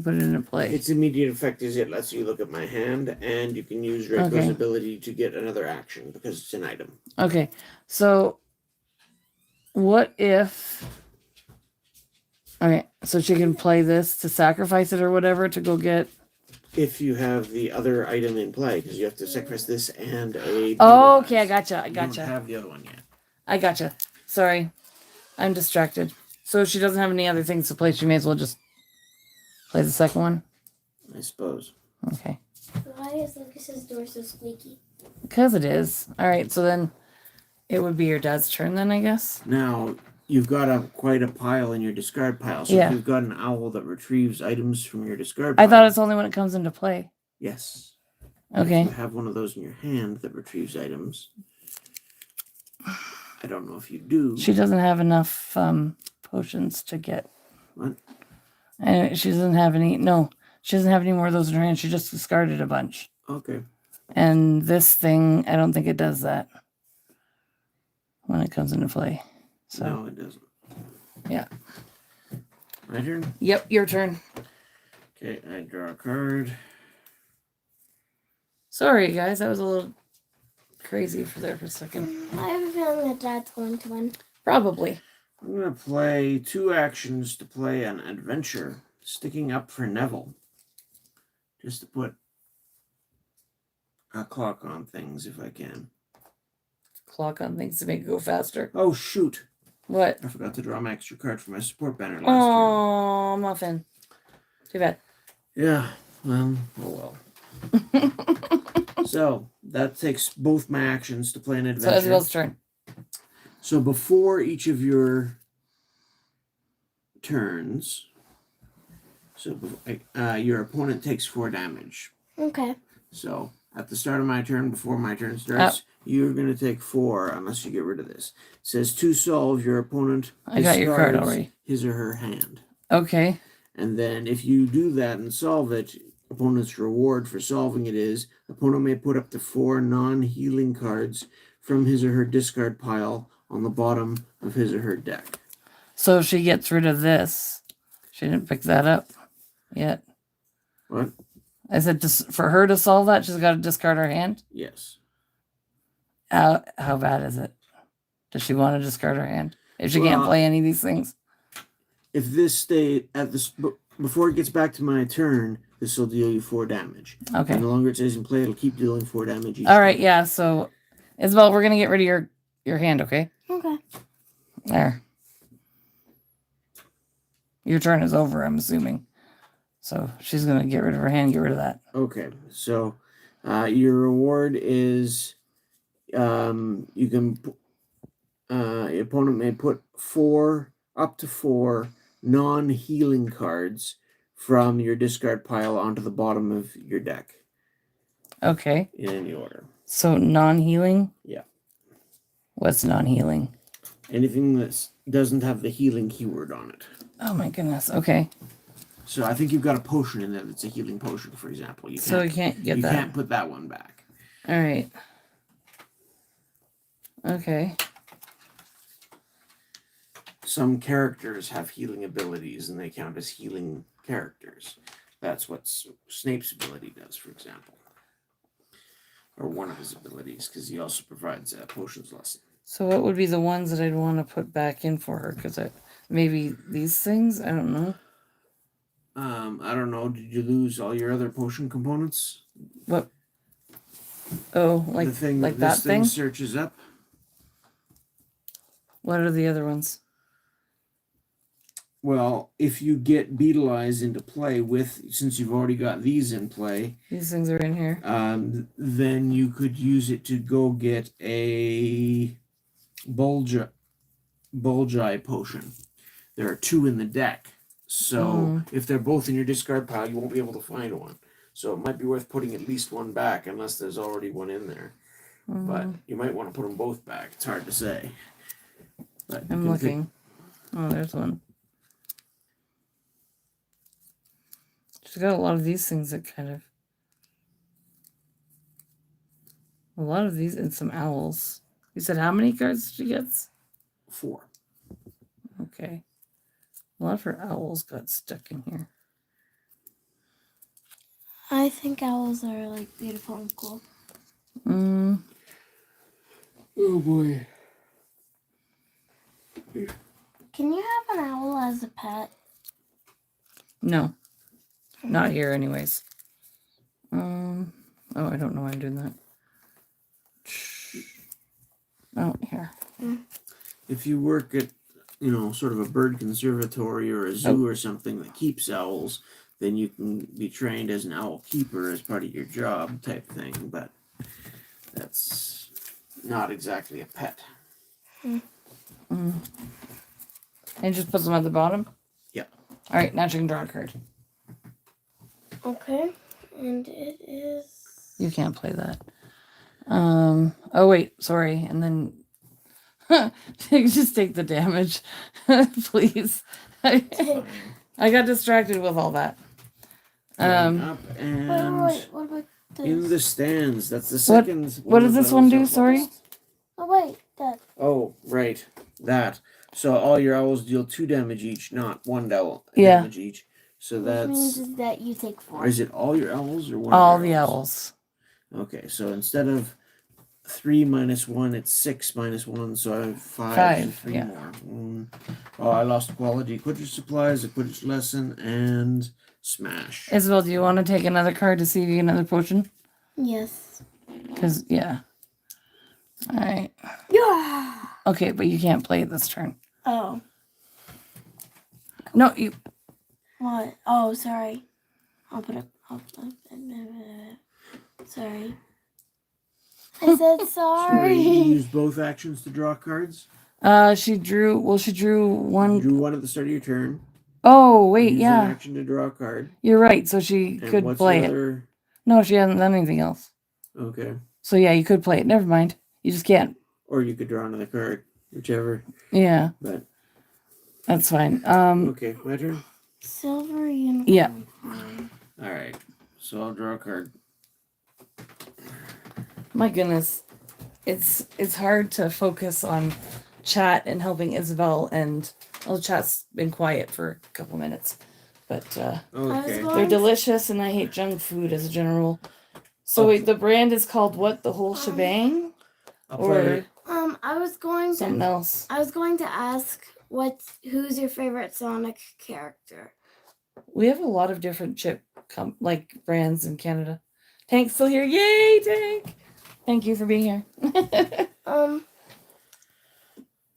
Put it into play. its immediate effect is it lets you look at my hand, and you can use Draco's ability to get another action because it's an item. Okay, so what if? Okay, so she can play this to sacrifice it or whatever to go get. If you have the other item in play, because you have to sacrifice this and a. Oh, okay, I gotcha. You don't have the other one yet. I gotcha. Sorry, I'm distracted. So if she doesn't have any other things to play, she may as well just play the second one. I suppose. Okay. Why is Lucas's door so squeaky? Because it is. All right, so then it would be your dad's turn then, I guess. Now, you've got quite a pile in your discard pile. So if you've got an owl that retrieves items from your discard pile. I thought it's only when it comes into play. Yes. Okay. If you have one of those in your hand that retrieves items. I don't know if you do. She doesn't have enough potions to get. What? Anyway, she doesn't have any. No, she doesn't have any more of those in her hand. She just discarded a bunch. Okay. And this thing, I don't think it does that when it comes into play. So. No, it doesn't. Yeah. My turn? Yep, your turn. Okay, I draw a card. Sorry, guys. That was a little crazy for a second. I have a feeling that Dad's going to win. Probably. I'm going to play 2 actions to play an adventure. Sticking up for Neville. Just to put a clock on things if I can. Clock on things to make it go faster. Oh, shoot. What? I forgot to draw my extra card for my support banner last Oh, Muffin. Too bad. Yeah, well, oh well. So, that takes both my actions to play an adventure. So, Isabel's turn. So, before each of your turns, your opponent takes 4 damage. Okay. So, at the start of my turn, before my turn starts, you're going to take 4 unless you get rid of this. It says to solve, your opponent I got your card already. His or her hand. Okay. And then if you do that and solve it, opponent's reward for solving it is opponent may put up to 4 non-healing cards from his or her discard pile on the bottom of his or her deck. So if she gets rid of this, she didn't pick that up yet. What? I said for her to solve that, she's got to discard her hand? Yes. How bad is it? Does she want to discard her hand? If she can't play any of these things? If this stay at this before it gets back to my turn, this will deal you 4 damage. Okay. And the longer it stays in play, it'll keep dealing 4 damage each All right, time. yeah. So, Isabel, we're gonna get rid of your hand, okay? Okay. There. Your turn is over, I'm assuming. So she's gonna get rid of her hand. Get rid of that. Okay. So, your reward is you can. Your opponent may put up to 4 non-healing cards from your discard pile onto the bottom of your deck. Okay. In any order. So non-healing? Yeah. What's non-healing? Anything that doesn't have the healing keyword on it. Oh my goodness. Okay. So I think you've got a potion in there that's a healing potion, for example. You can't get that. You can't put that one back. All right. Okay. Some characters have healing abilities, and they count as healing characters. That's what Snape's ability does, for example. Or one of his abilities, because he also provides a potions lesson. So what would be the ones that I'd want to put back in for her? Because maybe these things? I don't know. I don't know. Did you lose all your other potion components? What? Oh, like the thing like that that thing searches up? What are the other ones? Well, if you get Beetle Eyes into play since you've already got these in play, these things are in here. Then you could use it to go get a Bulge Eye potion. There are 2 in the deck, so if they're both in your discard pile, you won't be able to find one. So it might be worth putting at least one back, unless there's already one in there. But you might want to put them both back. It's hard to say. But I'm looking. Oh, there's one. She's got a lot of these things that kind of... A lot of these and some owls. You said how many cards she gets? 4. Okay. A lot of her owls got stuck in here. I think owls are like beautiful and cool. Oh boy. Can you have an owl as a pet? No. Not here anyways. Oh, I don't know why I'm doing that. Oh, here. If you work at, sort of a bird conservatory or a zoo or something that keeps owls, then you can be trained as an owl keeper as part of your job type thing, but that's not exactly a pet. And just put them at the bottom? Yeah. All right, now you can draw a card. Okay, and it is... You can't play that. Oh, wait, sorry. And then just take the damage, please. I got distracted with all that. Up and wait, what about this? in the stands. That's the second. What does this one do? Sorry. Oh, wait, that. Oh, right. That. So all your owls deal 2 damage each, not 1 damage each. So Which means that you take 4. Or is it all your owls or one? All of the your owls. Okay, so instead of 3 minus 1, it's 6 minus 1, so I have 5. 5, so 3 yeah. more. Oh, I lost quality Quidditch supplies, a Quidditch lesson, and smash. Isabel, do you want to take another card to see if you get another potion? Yes. Because, yeah. All right. Yeah. Okay, but you can't play this turn. Oh. No, you. What? Oh, sorry. Sorry. I said sorry. You use both actions to draw cards? She drew one. You drew one at the start of your turn. Oh, wait, yeah. An action to draw a card. You're right, so she could play it. No, she hasn't done anything else. Okay. So, yeah, you could play it. Never mind. You just can't. Or you could draw another card. Whichever. Yeah. But that's fine. Okay, my turn? Silver unicorn. Yeah. All right. So I'll draw a card. My goodness. It's hard to focus on chat and helping Isabel, and the chat's been quiet for a couple minutes. But okay. They're delicious, and I hate junk food as a general. So wait, the brand is called what? The whole shebang? I was going something else. I was going to ask who's your favorite Sonic character? We have a lot of different brands in Canada. Tank's still here. Yay, Tank! Thank you for being here.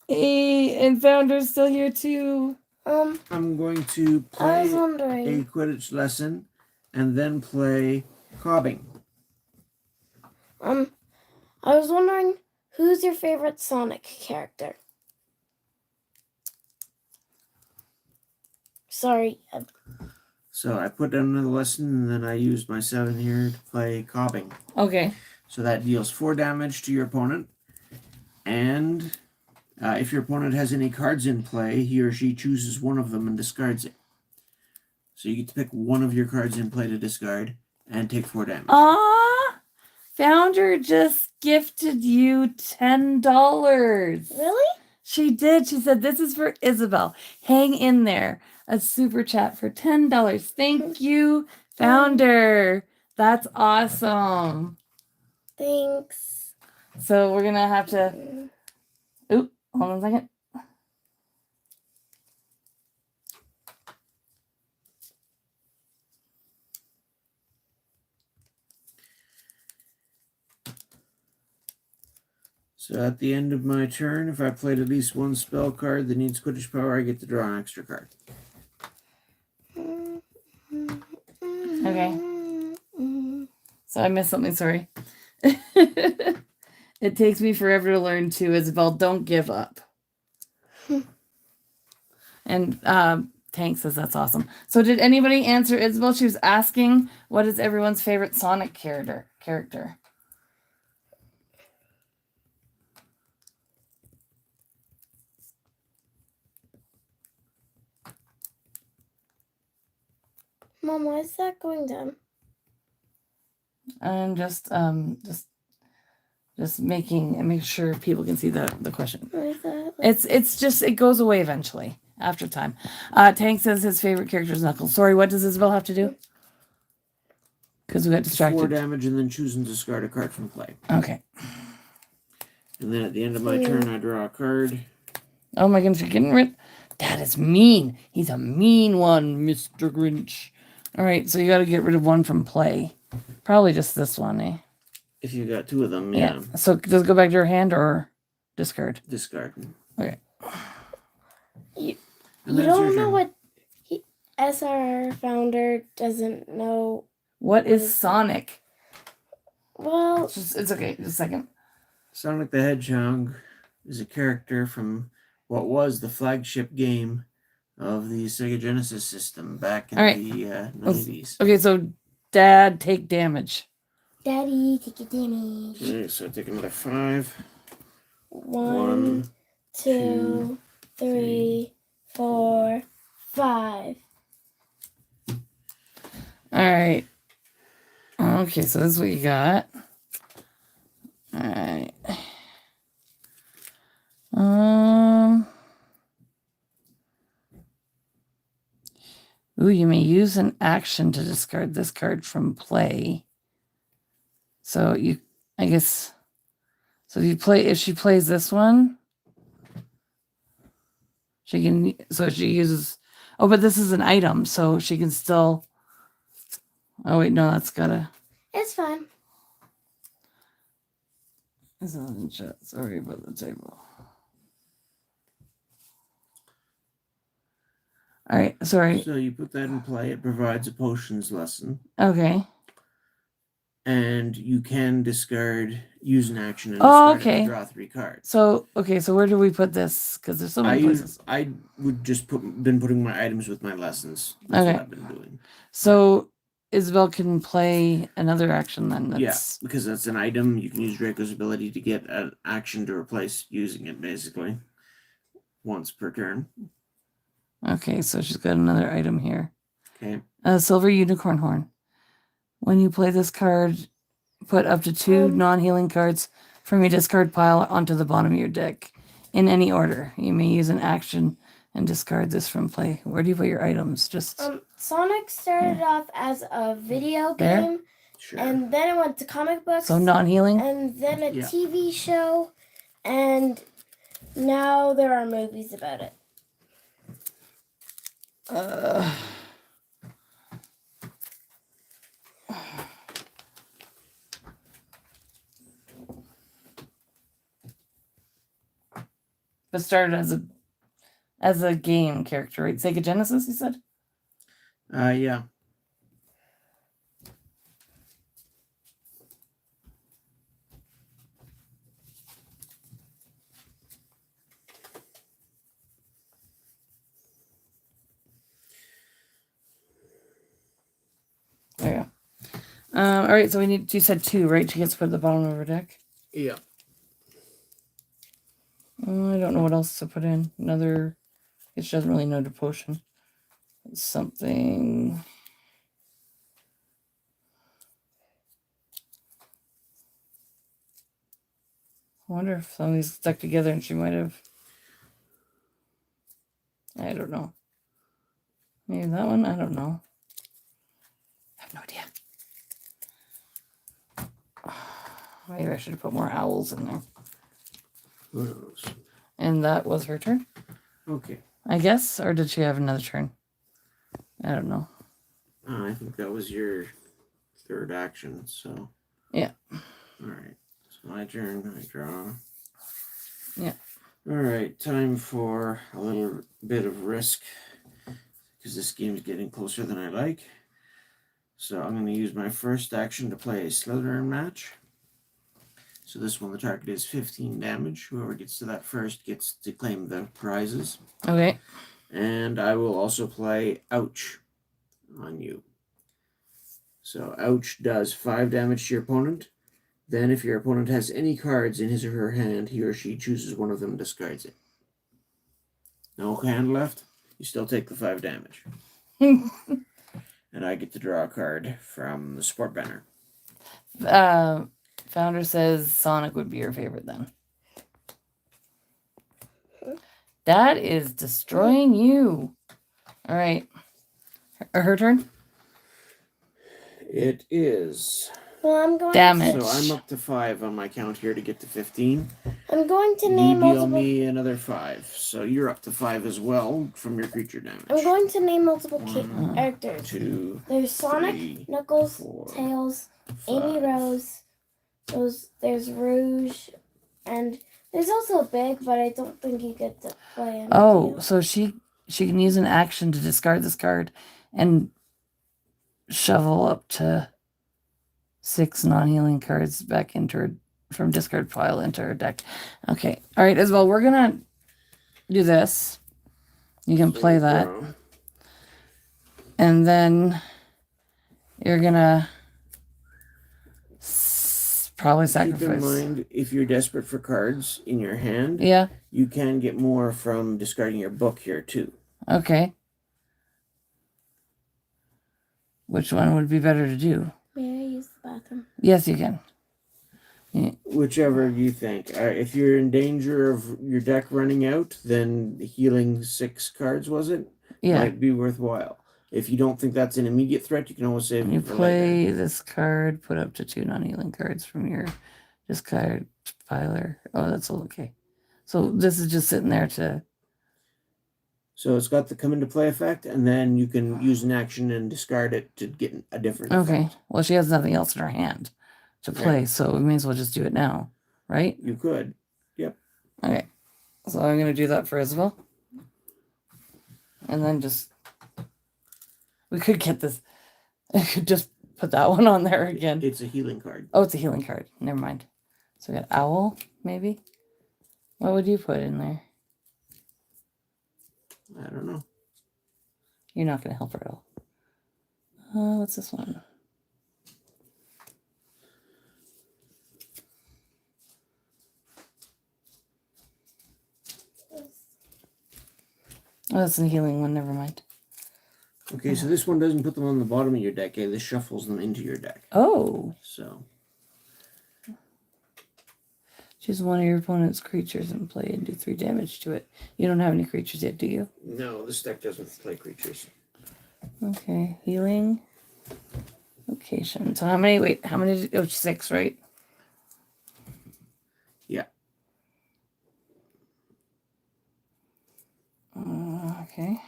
Hey, and Founder's still here too. I'm going to play a Quidditch lesson and then play cobbing. I was wondering, who's your favorite Sonic character? Sorry. So I put down another lesson, and then I used my 7 here to play cobbing. Okay. So that deals 4 damage to your opponent, and if your opponent has any cards in play, he or she chooses one of them and discards it. So you get to pick one of your cards in play to discard and take 4 damage. Ah, Founder just gifted you $10. Really? She did. She said, this is for Isabel. Hang in there. A super chat for $10. Thank you, Founder. That's awesome. Thanks. So we're going to have to... Oop, hold on a second. So at the end of my turn, if I played at least one spell card that needs Quidditch power, I get to draw an extra card. Okay. So I missed something, sorry. It takes me forever to learn too, Isabel. Don't give up. And Tank says that's awesome. So did anybody answer Isabel? She was asking, what is everyone's favorite Sonic character? Mom, why is that going down? I'm just make sure people can see the question. Why is that? It's just, it goes away eventually after time. Tank says his favorite character is Knuckles. Sorry, what does Isabel have to do? Because we got distracted. 4 damage and then choose and discard a card from play. Okay. And then at the end of my turn, I draw a card. Oh my goodness, you're getting rid. That is mean. He's a mean one, Mr. Grinch. All right, so you got to get rid of one from play. Probably just this one, eh? If you got 2 of them, yeah. So does it go back to your hand or discard? Discard. Okay. You don't know what SR Founder doesn't know. What is Sonic? Well, it's okay. Just a second. Sonic the Hedgehog is a character from what was the flagship game of the Sega Genesis system back in the 90s. Okay, so Dad, take damage. Daddy, take your damage. Okay, so I take another 5. 1, 2, 3, 4, 5. All right. Okay, so this is what you got. All right. Ooh, you may use an action to discard this card from play. So I guess, so if she plays this one, she uses, oh, but this is an item, so she can still, oh wait, no, that's gotta. It's fine. It's not in chat. Sorry about the table. All right, sorry. So you put that in play. It provides a potions lesson. Okay. And you can use an action and Oh, discard it okay. to draw 3 cards. So where do we put this? Because there's so many places. I would just been putting my items with my lessons. That's what I've been doing. So Isabel can play another action then. Yeah, because that's an item. You can use Draco's ability to get an action to replace using it, basically, once per turn. Okay, so she's got another item here. Okay. Silver Unicorn Horn. When you play this card, put up to 2 non-healing cards from your discard pile onto the bottom of your deck in any order. You may use an action and discard this from play. Where do you put your items? Just Sonic started off as a video game, Sure. and then it went to comic books. So non-healing? And then a TV show, and now there are movies about it. But started as a game character, right? Sega Genesis, you said? Yeah. There you go. All right, so you said 2, right? She gets put at the bottom of her deck? Yeah. I don't know what else to put in. Another, she doesn't really know the potion. Something. I wonder if some of these stuck together and she might have. I don't know. Maybe that one? I don't know. I have no idea. Maybe I should have put more owls in there. Who knows? And that was her turn? Okay. I guess? Or did she have another turn? I don't know. I think that was your 3rd action, so. Yeah. Alright. It's my turn. I draw. Yeah. Alright, time for a little bit of risk. Because this game's getting closer than I like. So I'm going to use my first action to play a Slytherin match. So this one, the target is 15 damage. Whoever gets to that first gets to claim the prizes. Okay. And I will also play Ouch on you. So Ouch does 5 damage to your opponent. Then if your opponent has any cards in his or her hand, he or she chooses one of them and discards it. No hand left, you still take the 5 damage. And I get to draw a card from the support banner. Founder says Sonic would be your favorite then. That is destroying you. All right. Her turn? It is. Well, I'm going Damage. So I'm up to 5 on my count here to get to 15. I'm going to name You deal multiple. me another 5. So you're up to 5 as well from your creature damage. I'm going to name multiple 1, characters. 2, There's Sonic, 3, Knuckles, 4, Tails, 5. Amy Rose. There's Rouge, and there's also Big, but I don't think you get to play him. Oh, so she can use an action to discard this card and shovel up to 6 non-healing cards back into her from discard pile into her deck. Okay. All right, Isabel, we're gonna do this. You can play that. And then you're gonna probably sacrifice. Keep in mind, if you're desperate for cards in your hand, Yeah. you can get more from discarding your book here too. Okay. Which one would be better to do? May I use the bathroom? Yes, you can. Yeah. Whichever you think. If you're in danger of your deck running out, then healing 6 cards, was it? Yeah. Might be worthwhile. If you don't think that's an immediate threat, you can always save You it for play later. this card, put up to 2 non-healing cards from your discard piler. Oh, that's all okay. So this is just sitting there to... So it's got the come into play effect, and then you can use an action and discard it to get a different Okay. effect. Well, she has nothing else in her hand to play, Right. so we may as well just do it now, right? You could. Yep. Okay. So I'm going to do that for Isabel. And then just... We could get this... I could just put that one on there again. It's a healing card. Oh, it's a healing card. Never mind. So we got Owl, maybe? What would you put in there? I don't know. You're not going to help her at all. What's this one? Oh, that's a healing one. Never mind. Okay, so this one doesn't put them on the bottom of your deck. This shuffles them into your deck. Oh. So. Choose one of your opponent's creatures and play and do 3 damage to it. You don't have any creatures yet, do you? No, this deck doesn't play creatures. Okay, healing. Location. So how many? Wait, how many? Oh, 6, right? Yeah. Okay.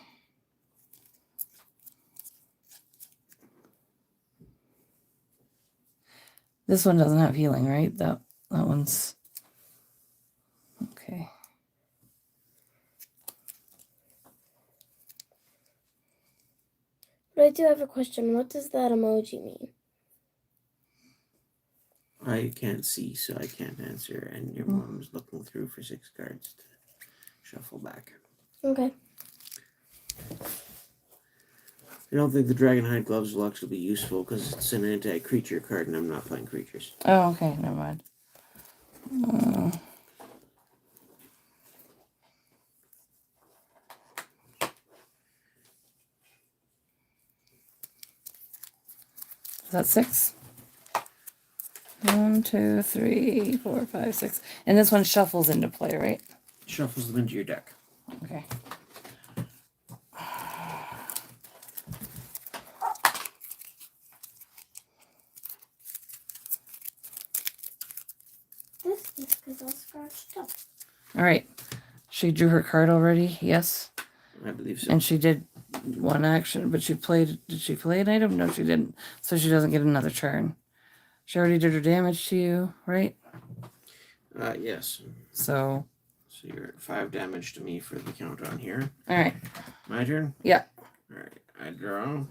This one doesn't have healing, right? That one's okay. But I do have a question. What does that emoji mean? I can't see, so I can't answer. And your mom's looking through for 6 cards to shuffle back. Okay. I don't think the Dragonhide Gloves will actually be useful because it's an anti-creature card and I'm not playing creatures. Oh, okay. Never mind. Is that 6? 1, 2, 3, 4, 5, 6. And this one shuffles into play, right? Shuffles them into your deck. Okay. This disc is all scratched up. All right. She drew her card already. Yes. I believe so. And she did one action, but did she play an item? No, she didn't. So she doesn't get another turn. She already did her damage to you, right? Yes. So you're at 5 damage to me for the count on here. All right. My turn? Yeah. All right. I draw.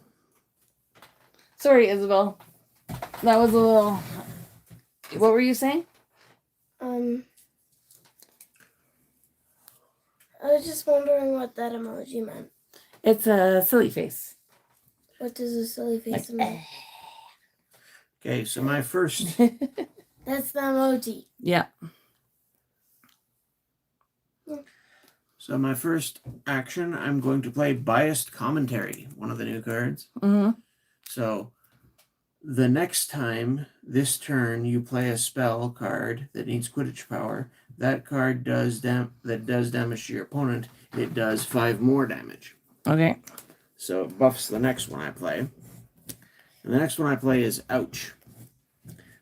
Sorry, Isabel. That was a little... What were you saying? I was just wondering what that emoji meant. It's a silly face. What does a silly face mean? Okay, so my first... That's the emoji. Yeah. So my first action, I'm going to play Biased Commentary, one of the new cards. Mm-hmm. So the next time this turn you play a spell card that needs Quidditch power, that card does damage to your opponent. It does 5 more damage. Okay. So it buffs the next one I play. And the next one I play is Ouch.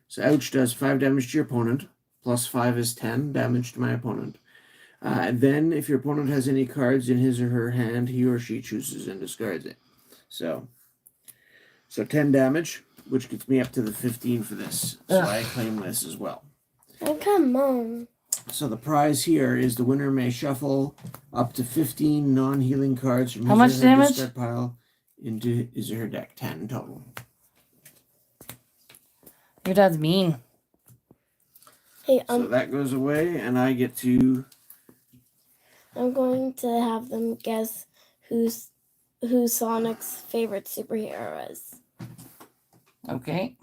So Ouch does 5 damage to your opponent, plus 5 is 10 damage to my opponent. And then if your opponent has any cards in his or her hand, he or she chooses and discards it. So 10 damage, which gets me up to the 15 for this. So I claim this as well. Oh, come on. So the prize here is the winner may shuffle up to 15 non-healing cards from How his much or her damage? discard pile into his or her deck. 10 total. Your dad's mean. Hey, So that goes away, and I get to... I'm going to have them guess who Sonic's favorite superhero is. Okay.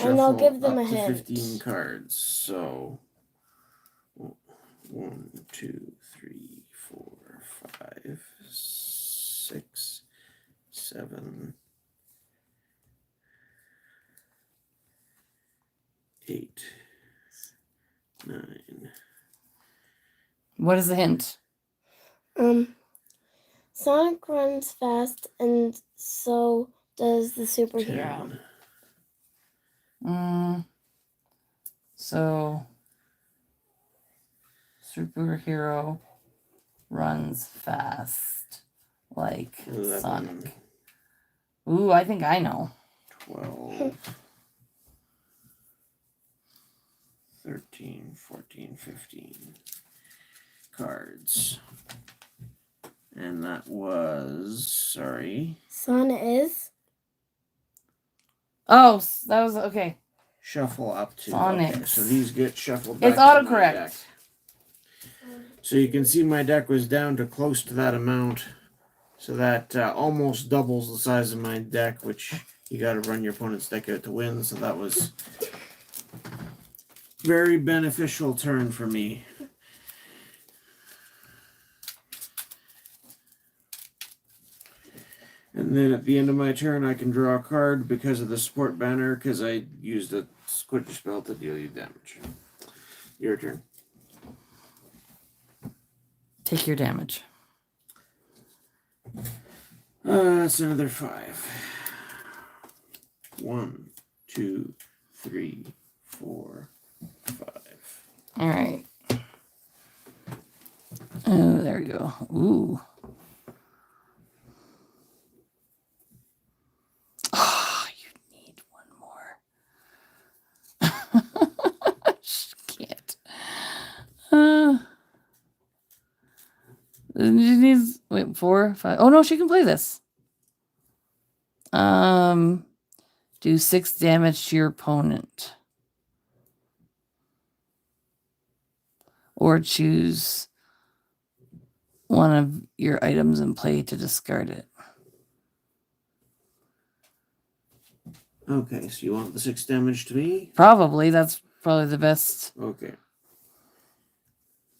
And I'll give them up a to hint. 15 cards. So 1, 2, 3, 4, 5, 6, 7, 8, 9. What is the hint? Sonic runs fast, and so does the superhero. 10. So, superhero runs fast like 11. Sonic. Ooh, I think I know. 12. 13, 14, 15 cards. And that was, sorry. Son is. Oh, that was okay. Shuffle up to. Sonic. Okay, so these get shuffled back. It's autocorrect. So you can see my deck was down to close to that amount. So that almost doubles the size of my deck, which you got to run your opponent's deck out to win. So that was very beneficial turn for me. And then at the end of my turn, I can draw a card because of the support banner, because I used a squidger spell to deal you damage. Your turn. Take your damage. That's another 5. 1, 2, 3, 4, 5. All right. Oh, there we go. Ooh. Oh, you need one more. Can't. She needs, wait, 4, 5. Oh no, she can play this. Do 6 damage to your opponent. Or choose one of your items in play to discard it. Okay, so you want the 6 damage to me? Probably. That's probably the best. Okay.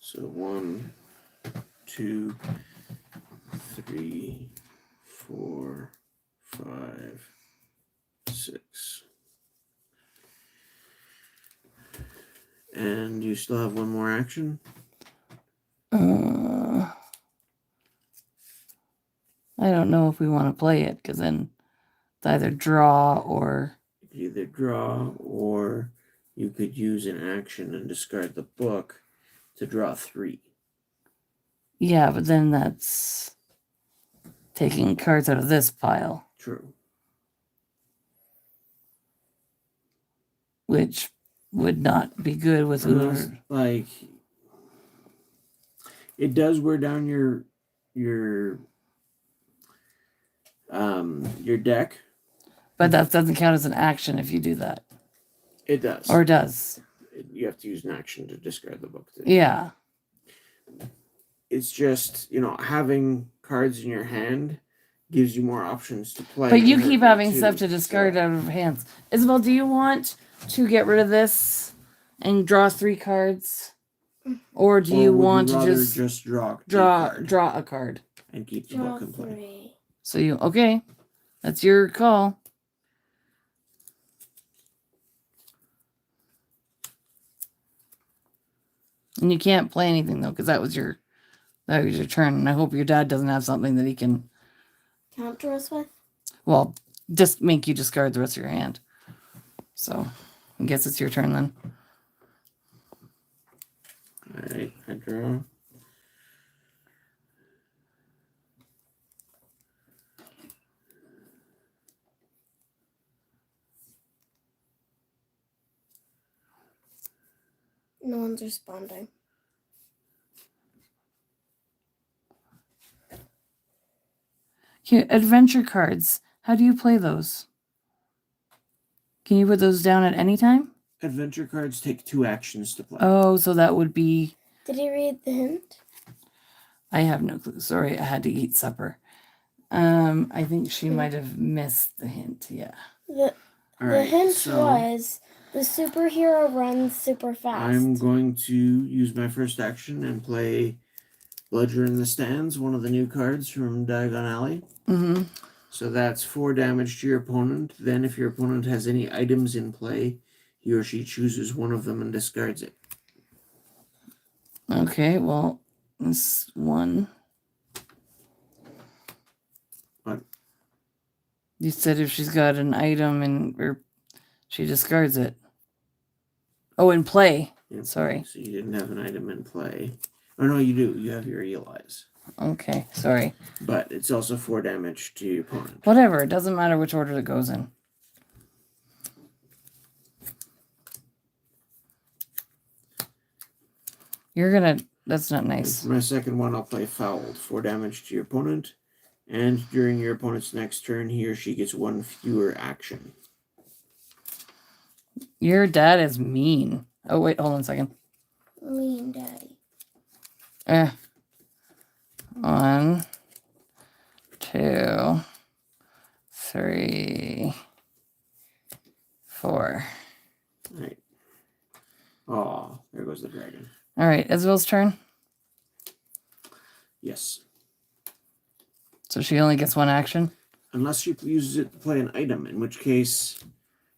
So 1, 2, 3, 4, 5, 6. And you still have one more action? I don't know if we want to play it, because then it's either draw or... You could either draw, or you could use an action and discard the book to draw 3. Yeah, but then that's taking cards out of this pile. True. Which would not be good with whoever. Like, it does wear down your deck. But that doesn't count as an action if you do that. It does. Or it does. You have to use an action to discard the book. Yeah. It's just, having cards in your hand gives you more options to play. But you keep having stuff to discard out of hands. Isabel, do you want to get rid of this and draw 3 cards? Or do you want to just draw a card and keep the book in play? So okay. That's your call. And you can't play anything though, because that was your turn. And I hope your dad doesn't have something that he can counter us with. Well, just make you discard the rest of your hand. So I guess it's your turn then. Alright, I draw. No one's responding. Here, adventure cards. How do you play those? Can you put those down at any time? Adventure cards take 2 actions to play. Oh, so that would be... Did he read the hint? I have no clue. Sorry, I had to eat supper. I think she might have missed the hint, yeah. The hint was the superhero runs super fast. I'm going to use my first action and play Bludger in the Stands, one of the new cards from Diagon Alley. Mm-hmm. So that's 4 damage to your opponent. Then if your opponent has any items in play, he or she chooses one of them and discards it. Okay, well, this one. You said if she's got an item or she discards it. Oh, in play. Yeah, sorry. So you didn't have an item in play. Oh, no, you do. You have your Eli's. Okay, sorry. But it's also 4 damage to your opponent. Whatever. It doesn't matter which order it goes in. You're gonna... That's not nice. For my second one, I'll play Fouled. 4 damage to your opponent. And during your opponent's next turn, he or she gets 1 fewer action. Your dad is mean. Oh, wait. Hold on a second. Mean daddy. 1, 2, 3, 4. All right. Oh, there goes the dragon. All right. Isabel's turn. Yes. So she only gets 1 action? Unless she uses it to play an item, in which case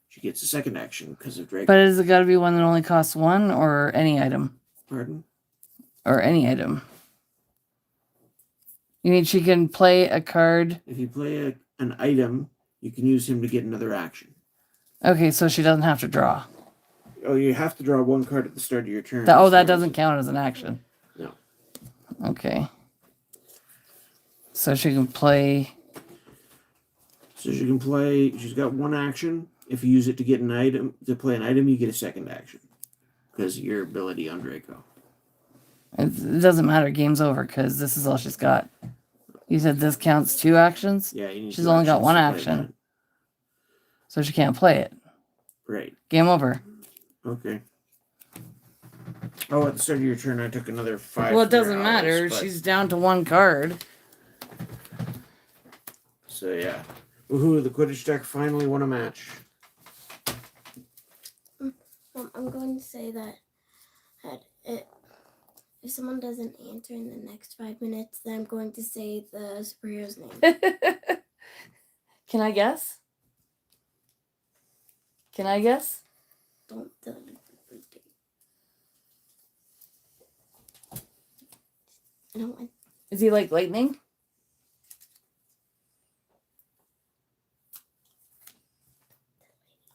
she gets a second action because of dragon. But has it got to be one that only costs 1 or any item? Pardon? Or any item? You mean she can play a card? If you play an item, you can use him to get another action. Okay, so she doesn't have to draw. Oh, you have to draw 1 card at the start of your turn. That doesn't count as an action. No. Okay. So she can play... So she can play... She's got 1 action. If you use it to get an item, to play an item, you get a second action. Because of your ability on Draco. It doesn't matter. Game's over because this is all she's got. You said this counts 2 actions? Yeah, you need She's 2 only got actions 1 to play action. that. So she can't play it. Right. Game over. Okay. Oh, at the start of your turn, I took another 5. Well, it doesn't hours, matter. but- She's down to 1 card. So, yeah. Woohoo, the Quidditch deck finally won a match. I'm going to say that if someone doesn't answer in the next 5 minutes, then I'm going to say the superhero's name. Can I guess? Can I guess? Don't tell me the birthday. I don't want. Is he like lightning?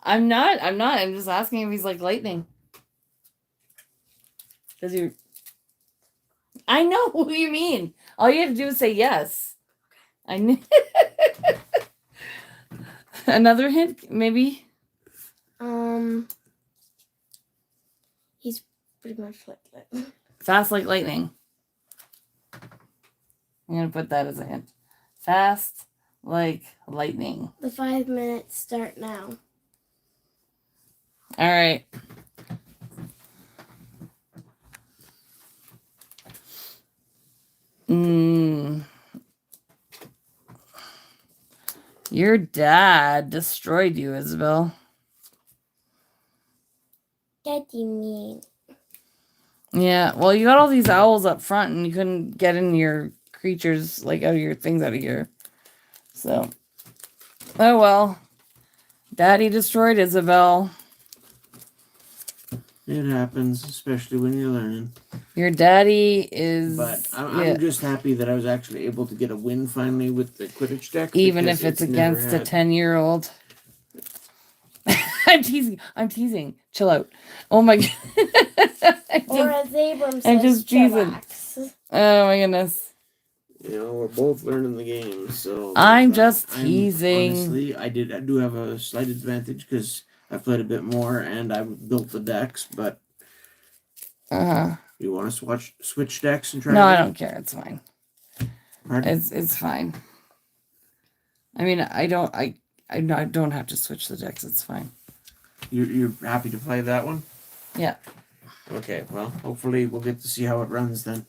I'm not. I'm just asking if he's like lightning. Does he? I know who you mean. All you have to do is say yes. I knew. Another hint, maybe. He's pretty much like that. Fast like lightning. I'm gonna put that as a hint. Fast like lightning. The 5 minutes start now. All right. Your dad destroyed you, Isabel. What do you mean? Yeah, well, you got all these owls up front and you couldn't get in your creatures, like out of your things out of here. So, oh well. Daddy destroyed Isabel. It happens, especially when you're learning. Your daddy is... But I'm just happy that I was actually able to get a win finally with the Quidditch deck. Even if it's against a 10-year-old. I'm teasing. Chill out. Oh my god. Or as Abram says, I'm just teasing. chillax. Oh my goodness. You know, we're both learning the game, so... I'm just teasing. Honestly, I do have a slight advantage because I've played a bit more and I've built the decks, but... You want to switch decks and try No, it? I don't care. It's fine. Pardon? It's fine. I mean, I don't have to switch the decks. It's fine. You're happy to play that one? Yeah. Okay, well, hopefully we'll get to see how it runs then.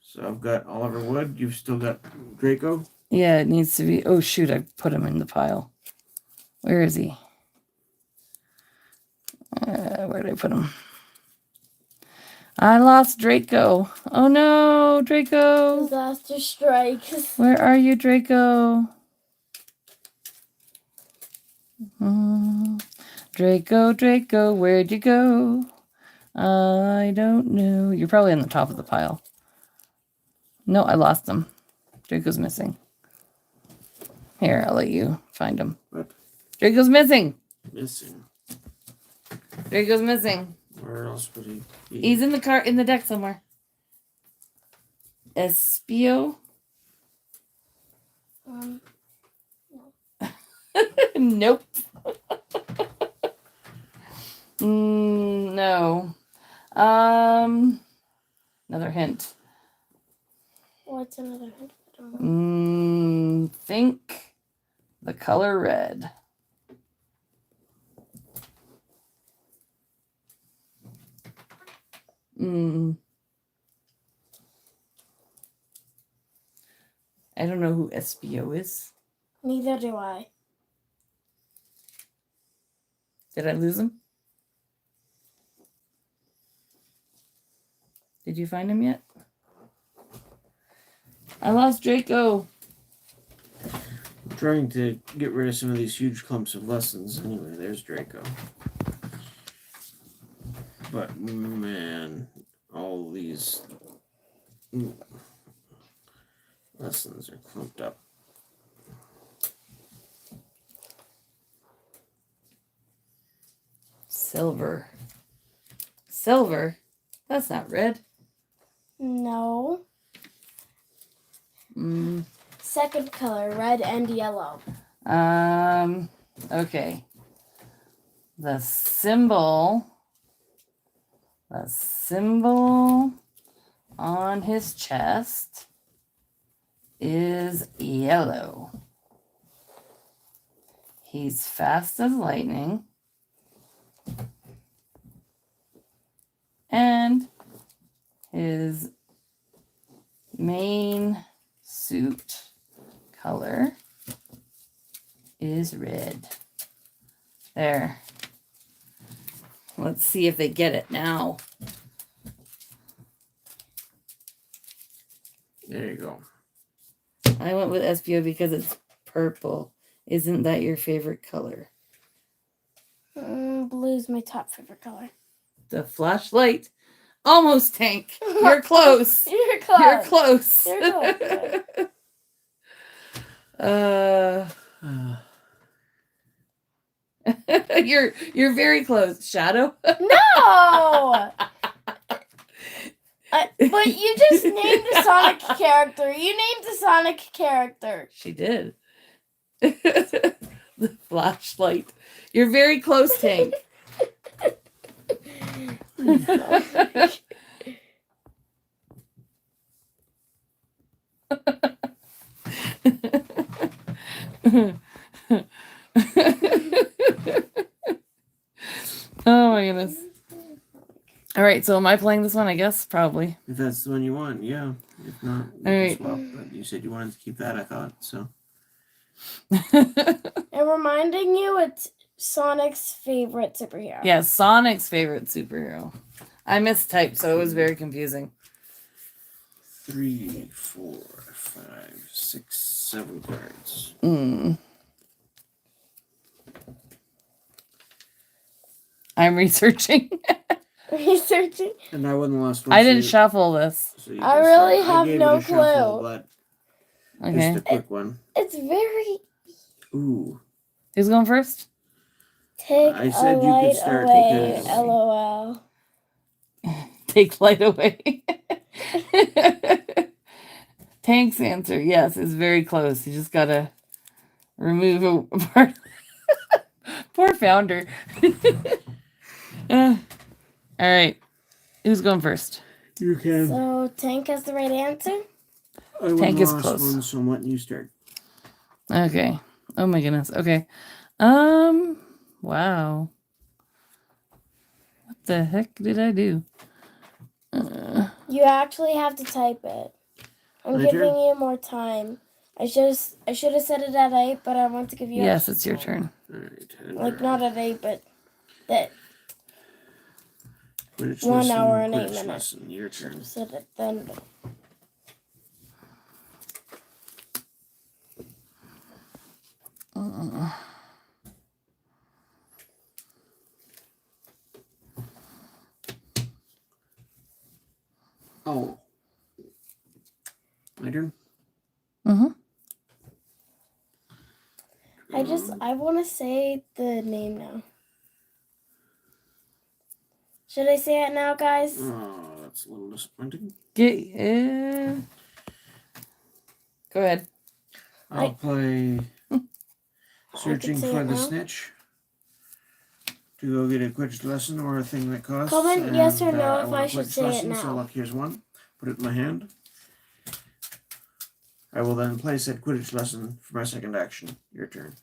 So I've got Oliver Wood. You've still got Draco? Yeah, it needs to be... Oh, shoot. I put him in the pile. Where is he? Where did I put him? I lost Draco. Oh, no, Draco. Disaster strike. Where are you, Draco? Draco, where'd you go? I don't know. You're probably on the top of the pile. No, I lost him. Draco's missing. Here, I'll let you find him. What? Draco's missing. Missing. Draco's missing. Where else would he be? He's in the deck somewhere. Espio? Nope. No. Another hint. What's another hint? I don't know. Think the color red. I don't know who Espio is. Neither do I. Did I lose him? Did you find him yet? I lost Draco. I'm trying to get rid of some of these huge clumps of lessons. Anyway, there's Draco. But, man, all these lessons are clumped up. Silver. Silver? That's not red. No. Second color, red and yellow. Okay. The symbol on his chest is yellow. He's fast as lightning. And his main suit color is red. There. Let's see if they get it now. There you go. I went with Espio because it's purple. Isn't that your favorite color? Blue's my top favorite color. The flashlight. Almost, Tank. You're close. You're close. You're close. You're close. You're very close. Shadow? No! But you just named a Sonic character. You named a Sonic character. She did. The flashlight. You're very close, Tank. Oh my goodness. All right, so am I playing this one? I guess probably. If that's the one you want, yeah. If not, all right. swap. But you said you wanted to keep that, I thought, so. And reminding you, it's Sonic's favorite superhero. Yeah, Sonic's favorite superhero. I mistyped, so it was very confusing. 3, 4, 5, 6, 7 cards. I'm researching. Researching? And I wasn't the last one. I didn't shuffle this. So I really have gave no it a shuffle, clue. but Okay. just a quick one. It's very... Ooh. Who's going first? Take I said a you could light start away, because- LOL. Take light away. Tank's answer, yes, is very close. You just gotta remove a part. Poor founder. All right. Who's going first? You can. So, Tank has the right answer? Tank is close. One, so I'm letting you start. Okay. Oh my goodness. Okay. Wow. What the heck did I do? You actually have to type it. I'm My giving turn? you more time. I should have said it at 8, but I want to give you Yes, it's your turn. All right. like not at 8, but that Quidditch 1 lesson, hour and 8 Quidditch minutes. lesson. Your turn. said it then. Oh. My turn? Mm-hmm. I want to say the name now. Should I say it now, guys? Oh, that's a little disappointing. Go ahead. I'll play Searching for the Snitch to go get a Quidditch lesson or a thing that costs. Comment yes or no if I should say lesson, it now. So look, here's one. Put it in my hand. I will then play said Quidditch lesson for my second action. Your turn.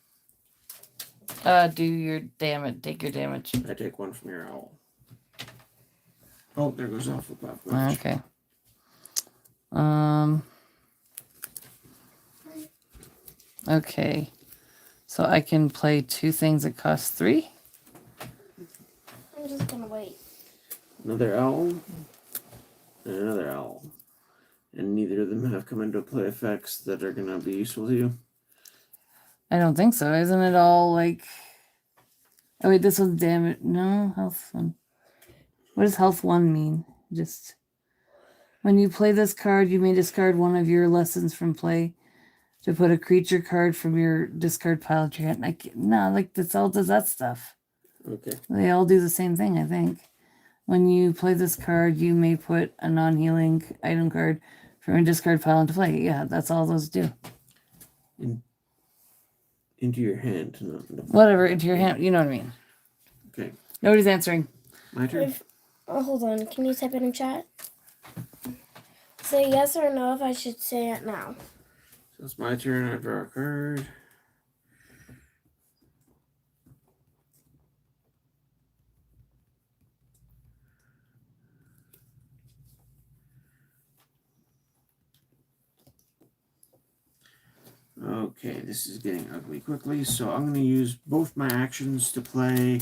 Do your damage. Take your damage. I take one from your owl. Oh, there goes Hufflepuff. Okay. Okay. So I can play 2 things that cost 3. I'm just gonna wait. Another owl and another owl. And neither of them have come into play effects that are gonna be useful to you. I don't think so. Isn't it all like... Oh wait, this one's damage. No, health 1. What does health 1 mean? Just... When you play this card, you may discard one of your lessons from play to put a creature card from your discard pile into your hand. No, like this all does that stuff. Okay. They all do the same thing, I think. When you play this card, you may put a non-healing item card from a discard pile into play. Yeah, that's all those do. Into your hand. No. Whatever, into your hand. You know what I mean. Okay. Nobody's answering. My turn. Hold on. Can you type it in chat? Say yes or no if I should say it now. So it's my turn. I draw a card. Okay, this is getting ugly quickly, so I'm going to use both my actions to play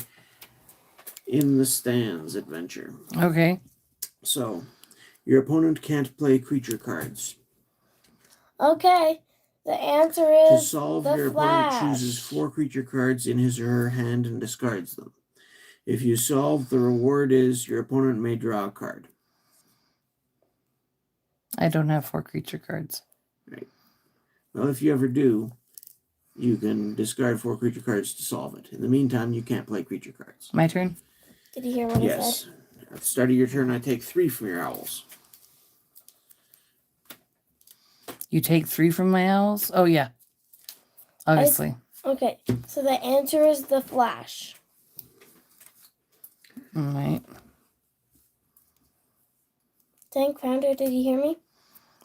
In the Stands adventure. Okay. So, your opponent can't play creature cards. Okay, the answer is to solve, the your Flash. Opponent chooses 4 creature cards in his or her hand and discards them. If you solve, the reward is your opponent may draw a card. I don't have 4 creature cards. Right. Well, if you ever do, you can discard 4 creature cards to solve it. In the meantime, you can't play creature cards. My turn? Did you hear what I said? At the start of your turn, I take 3 from your owls. You take 3 from my owls? Oh, yeah. Obviously. Okay, so the answer is the Flash. All right. Tank Founder, did you hear me?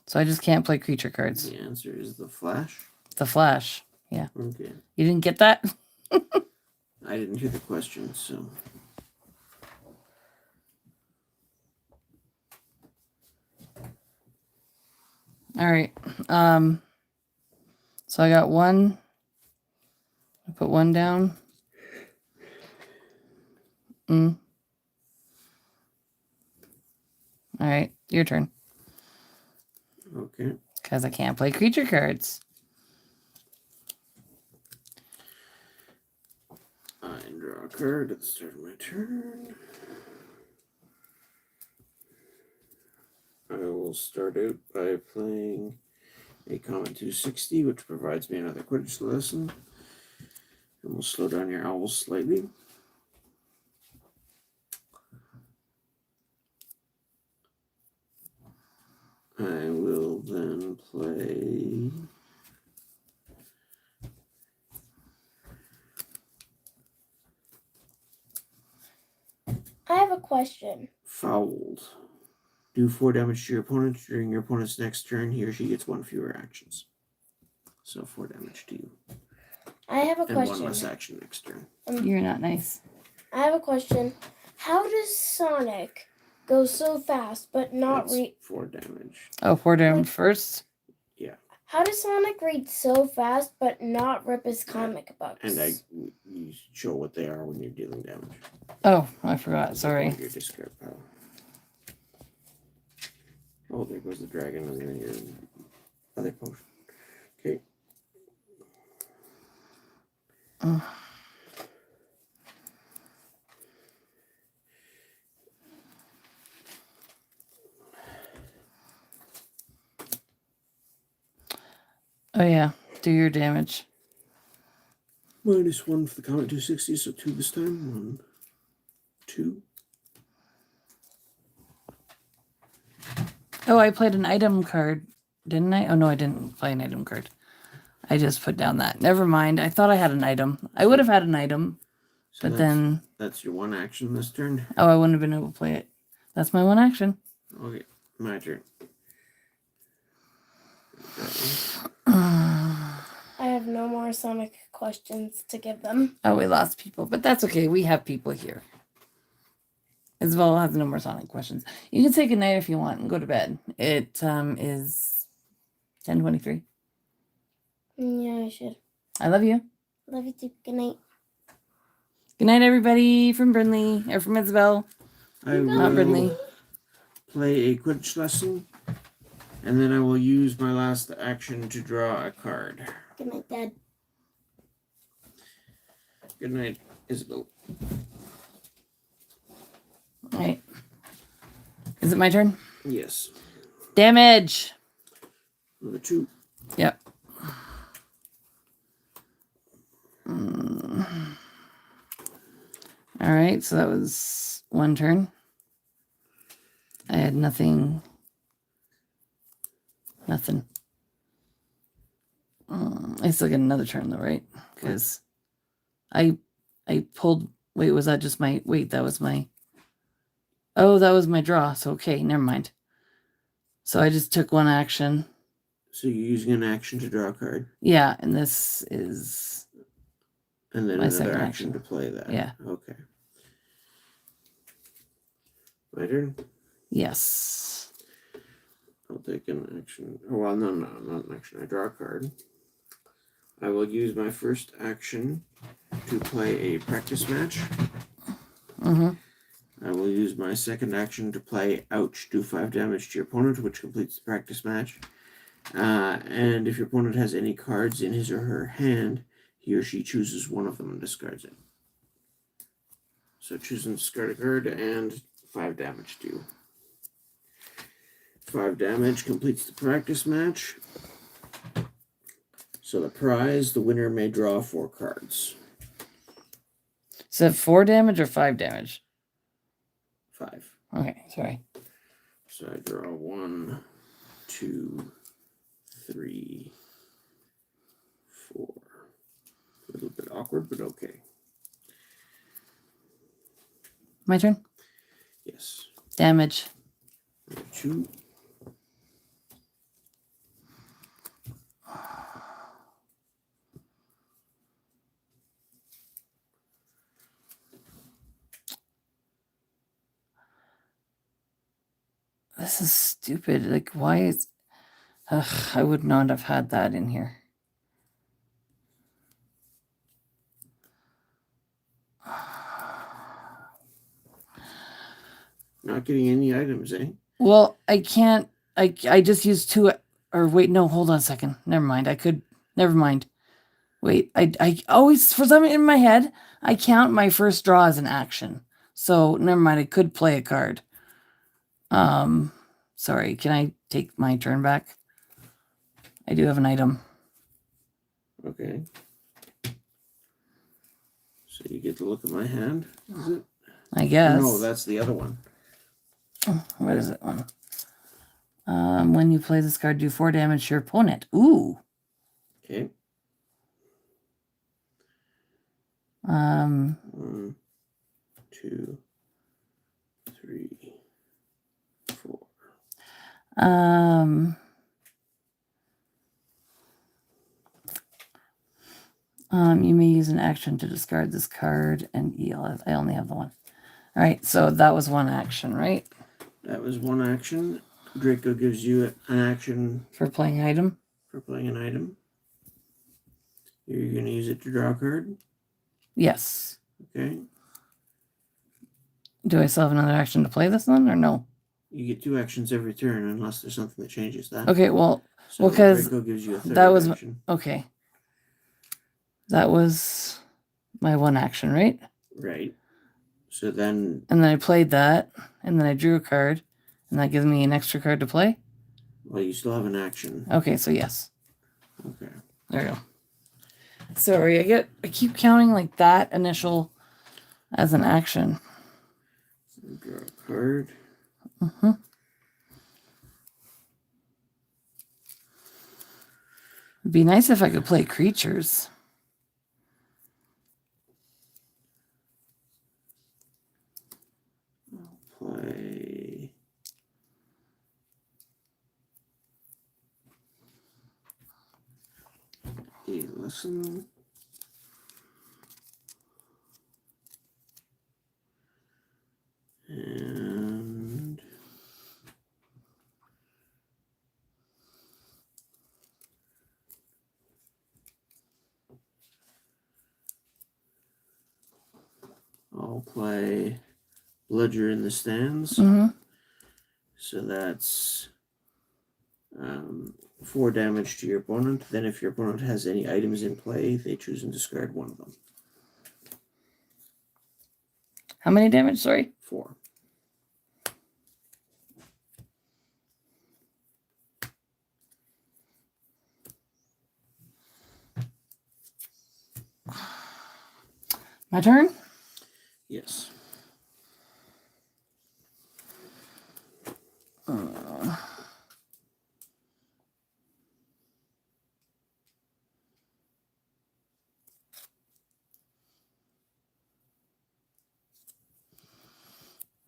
So I just can't play creature cards. The answer is the Flash. The Flash. Yeah. Okay. You didn't get that? I didn't hear the question, so... All right. So I got 1. I put 1 down. All right. Your turn. Okay. Because I can't play creature cards. I draw a card at the start of my turn. I will start out by playing a Comet 260, which provides me another Quidditch lesson. And we'll slow down your owls slightly. I will then play I have a question. Fouled. Do 4 damage to your opponent. During your opponent's next turn, he or she gets 1 fewer actions. So 4 damage to you. I have a question. And 1 less action next turn. You're not nice. I have a question. How does Sonic go so fast but not read 4 damage? Oh, 4 damage first? Yeah. How does Sonic read so fast but not rip his comic books? And you show what they are when you're dealing damage. Oh, I forgot. Sorry. Your discard pile. Oh, there goes the dragon and then your other potion. Okay. Oh, yeah. Do your damage. -1 for the Comet 260, so 2 this time. 1, 2. Oh, I played an item card, didn't I? Oh, no, I didn't play an item card. I just put down that. Never mind. I thought I had an item. I would have had an item, So but then... That's your one action this turn? Oh, I wouldn't have been able to play it. That's my one action. Okay, my turn. I have no more Sonic questions to give them. Oh, we lost people, but that's okay. We have people here. Isabel has no more Sonic questions. You can say goodnight if you want and go to bed. It is 10:23. Yeah, I should. I love you. Love you too. Good night. Good night, everybody from Brindley, or from Isabel. Not Brindley. Play a Quidditch lesson, and then I will use my last action to draw a card. Good night, Dad. Good night, Isabel. All right. Is it my turn? Yes. Damage. Number 2. Yep. All right, so that was one turn. I had nothing. Nothing. I still get another turn though, right? Because I pulled. Wait, was that just my? Wait, that was my. Oh, that was my draw. So okay, never mind. So I just took one action. So you're using an action to draw a card. Yeah, and this is. And then my another second action to play that. Yeah. Okay. My turn? Yes. I'll take an action. Oh, well, no, not an action. I draw a card. I will use my first action to play a practice match. Mm-hmm. I will use my second action to play Ouch, do 5 damage to your opponent, which completes the practice match. And if your opponent has any cards in his or her hand, he or she chooses one of them and discards it. So choose and discard a card, and 5 damage to you. 5 damage completes the practice match. So the prize, the winner may draw 4 cards. Is that 4 damage or 5 damage? 5. Okay, sorry. So I draw 1, 2, 3, 4. A little bit awkward, but okay. My turn? Yes. Damage. 2. This is stupid. Like, why is... Ugh, I would not have had that in here. Not getting any items, eh? Well, I can't... I just used 2... Or wait, no, hold on a second. Never mind. I could... Never mind. Wait, I always... For some in my head, I count my first draw as an action. So, never mind. I could play a card. Sorry. Can I take my turn back? I do have an item. Okay. So you get to look at my hand, is it? I guess. No, that's the other one. What is it one? When you play this card, do 4 damage to your opponent. Ooh. Okay. 1, 2, 3, 4. You may use an action to discard this card and I only have the one. All right, so that was one action, right? That was one action. Draco gives you an action for playing an item. You're going to use it to draw a card? Yes. Okay. Do I still have another action to play this one or no? You get 2 actions every turn unless there's something that changes that. Okay, well, so because Draco gives you a third that was action. Okay. That was my one action, right? Right. So then... And then I played that, and then I drew a card, and that gives me an extra card to play? Well, you still have an action. Okay, so yes. Okay. There you go. Sorry, I keep counting like that initial as an action. Draw a card. It'd be nice if I could play creatures. Play a lesson. And I'll play Ledger in the Stands. So that's 4 damage to your opponent. Then if your opponent has any items in play, they choose and discard one of them. How many damage? Sorry? 4. My turn? Yes.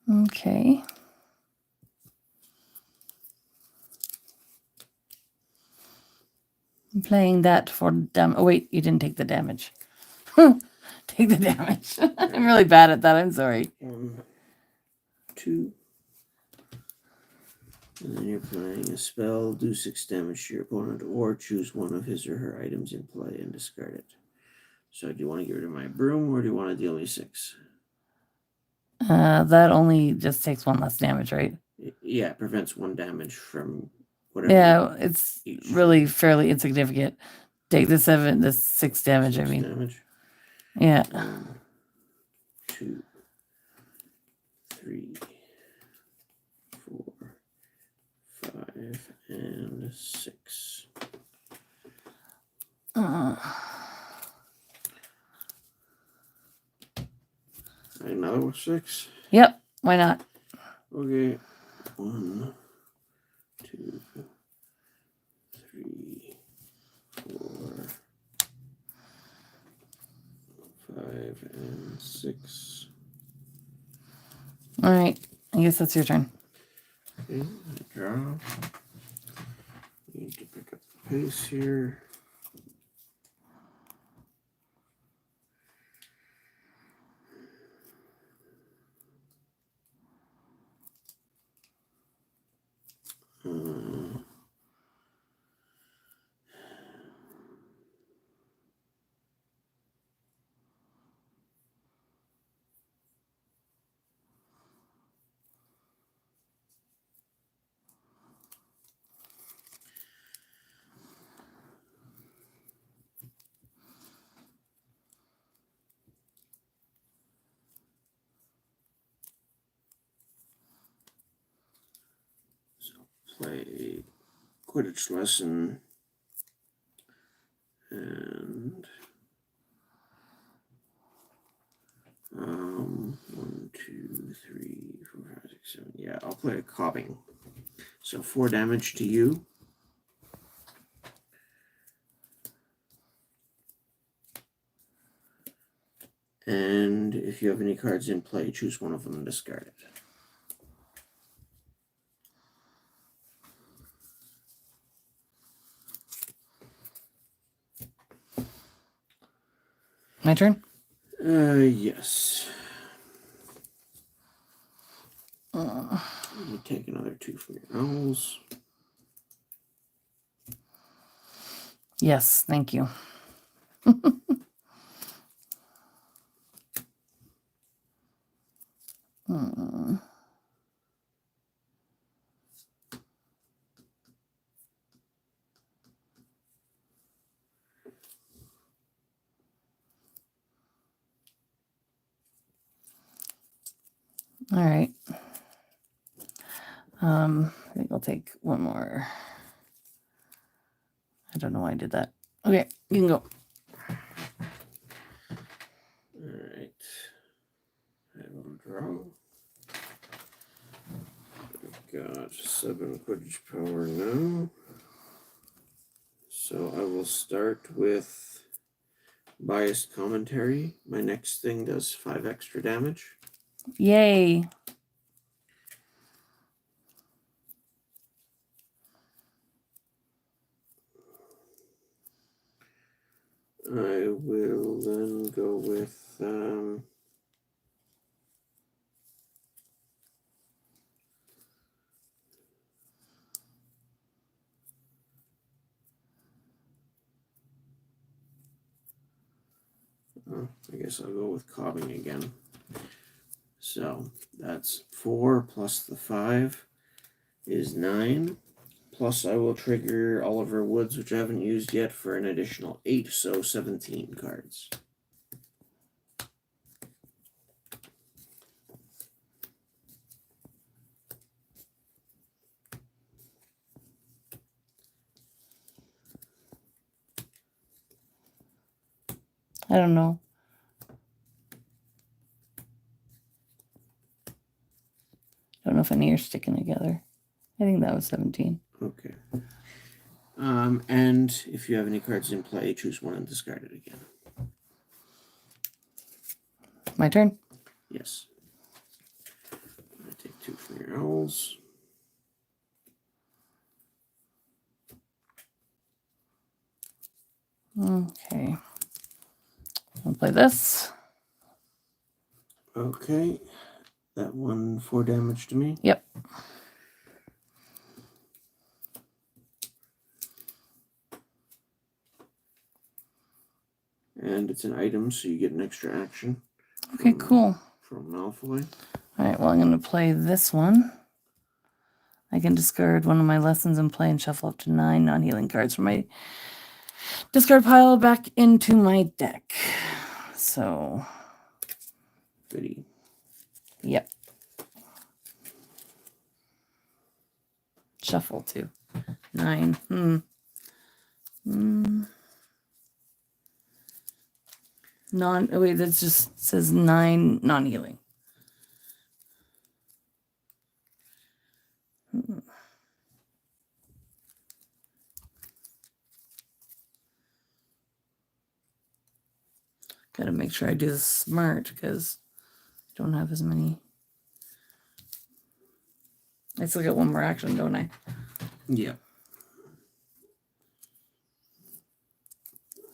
Okay. I'm playing that for damage. Oh, wait, you didn't take the damage. Take the damage. I'm really bad at that. I'm sorry. 1, 2. And then you're playing a spell, do 6 damage to your opponent, or choose one of his or her items in play and discard it. So do you want to get rid of my broom, or do you want to deal me 6? That only just takes 1 less damage, right? Yeah, it prevents 1 damage from whatever. Yeah, it's really fairly insignificant. Take the 6 damage, 6 I mean. damage. Yeah. 1, 2, 3, 4, 5, and 6. Another 6? Yep, why not? Okay. 1, 2, 3, 4, 5, and 6. All right, I guess that's your turn. Okay, I draw. Need to pick up the pace here. Play Quidditch lesson and 1, 2, 3, 4, 5, 6, 7. Yeah, I'll play a cobbing. So 4 damage to you. And if you have any cards in play, choose one of them and discard it. My turn? Yes. Let me take another 2 from your owls. Yes, thank you. All right. I think I'll take one more. I don't know why I did that. Okay, you can go. draw. I've got 7 Quidditch power now. So I will start with biased commentary. My next thing does 5 extra damage. Yay. I will then go with I guess I'll go with cobbing again. So that's 4 plus the 5 is 9. Plus I will trigger Oliver Woods, which I haven't used yet, for an additional 8, so 17 cards. I don't know. I don't know if any are sticking together. I think that was 17. Okay. And if you have any cards in play, choose one and discard it again. My turn? Yes. I take 2 from your owls. Okay. I'll play this. Okay. That one 4 damage to me. Yep. And it's an item, so you get an extra action. Okay, cool. From Malfoy. All right, well, I'm going to play this one. I can discard one of my lessons and play and shuffle up to 9 non-healing cards from my discard pile back into my deck. So, Goody. Yep. Shuffle too. 9. Wait, that just says 9 non-healing. Got to make sure I do this smart because I don't have as many. I still get one more action, don't I? Yeah.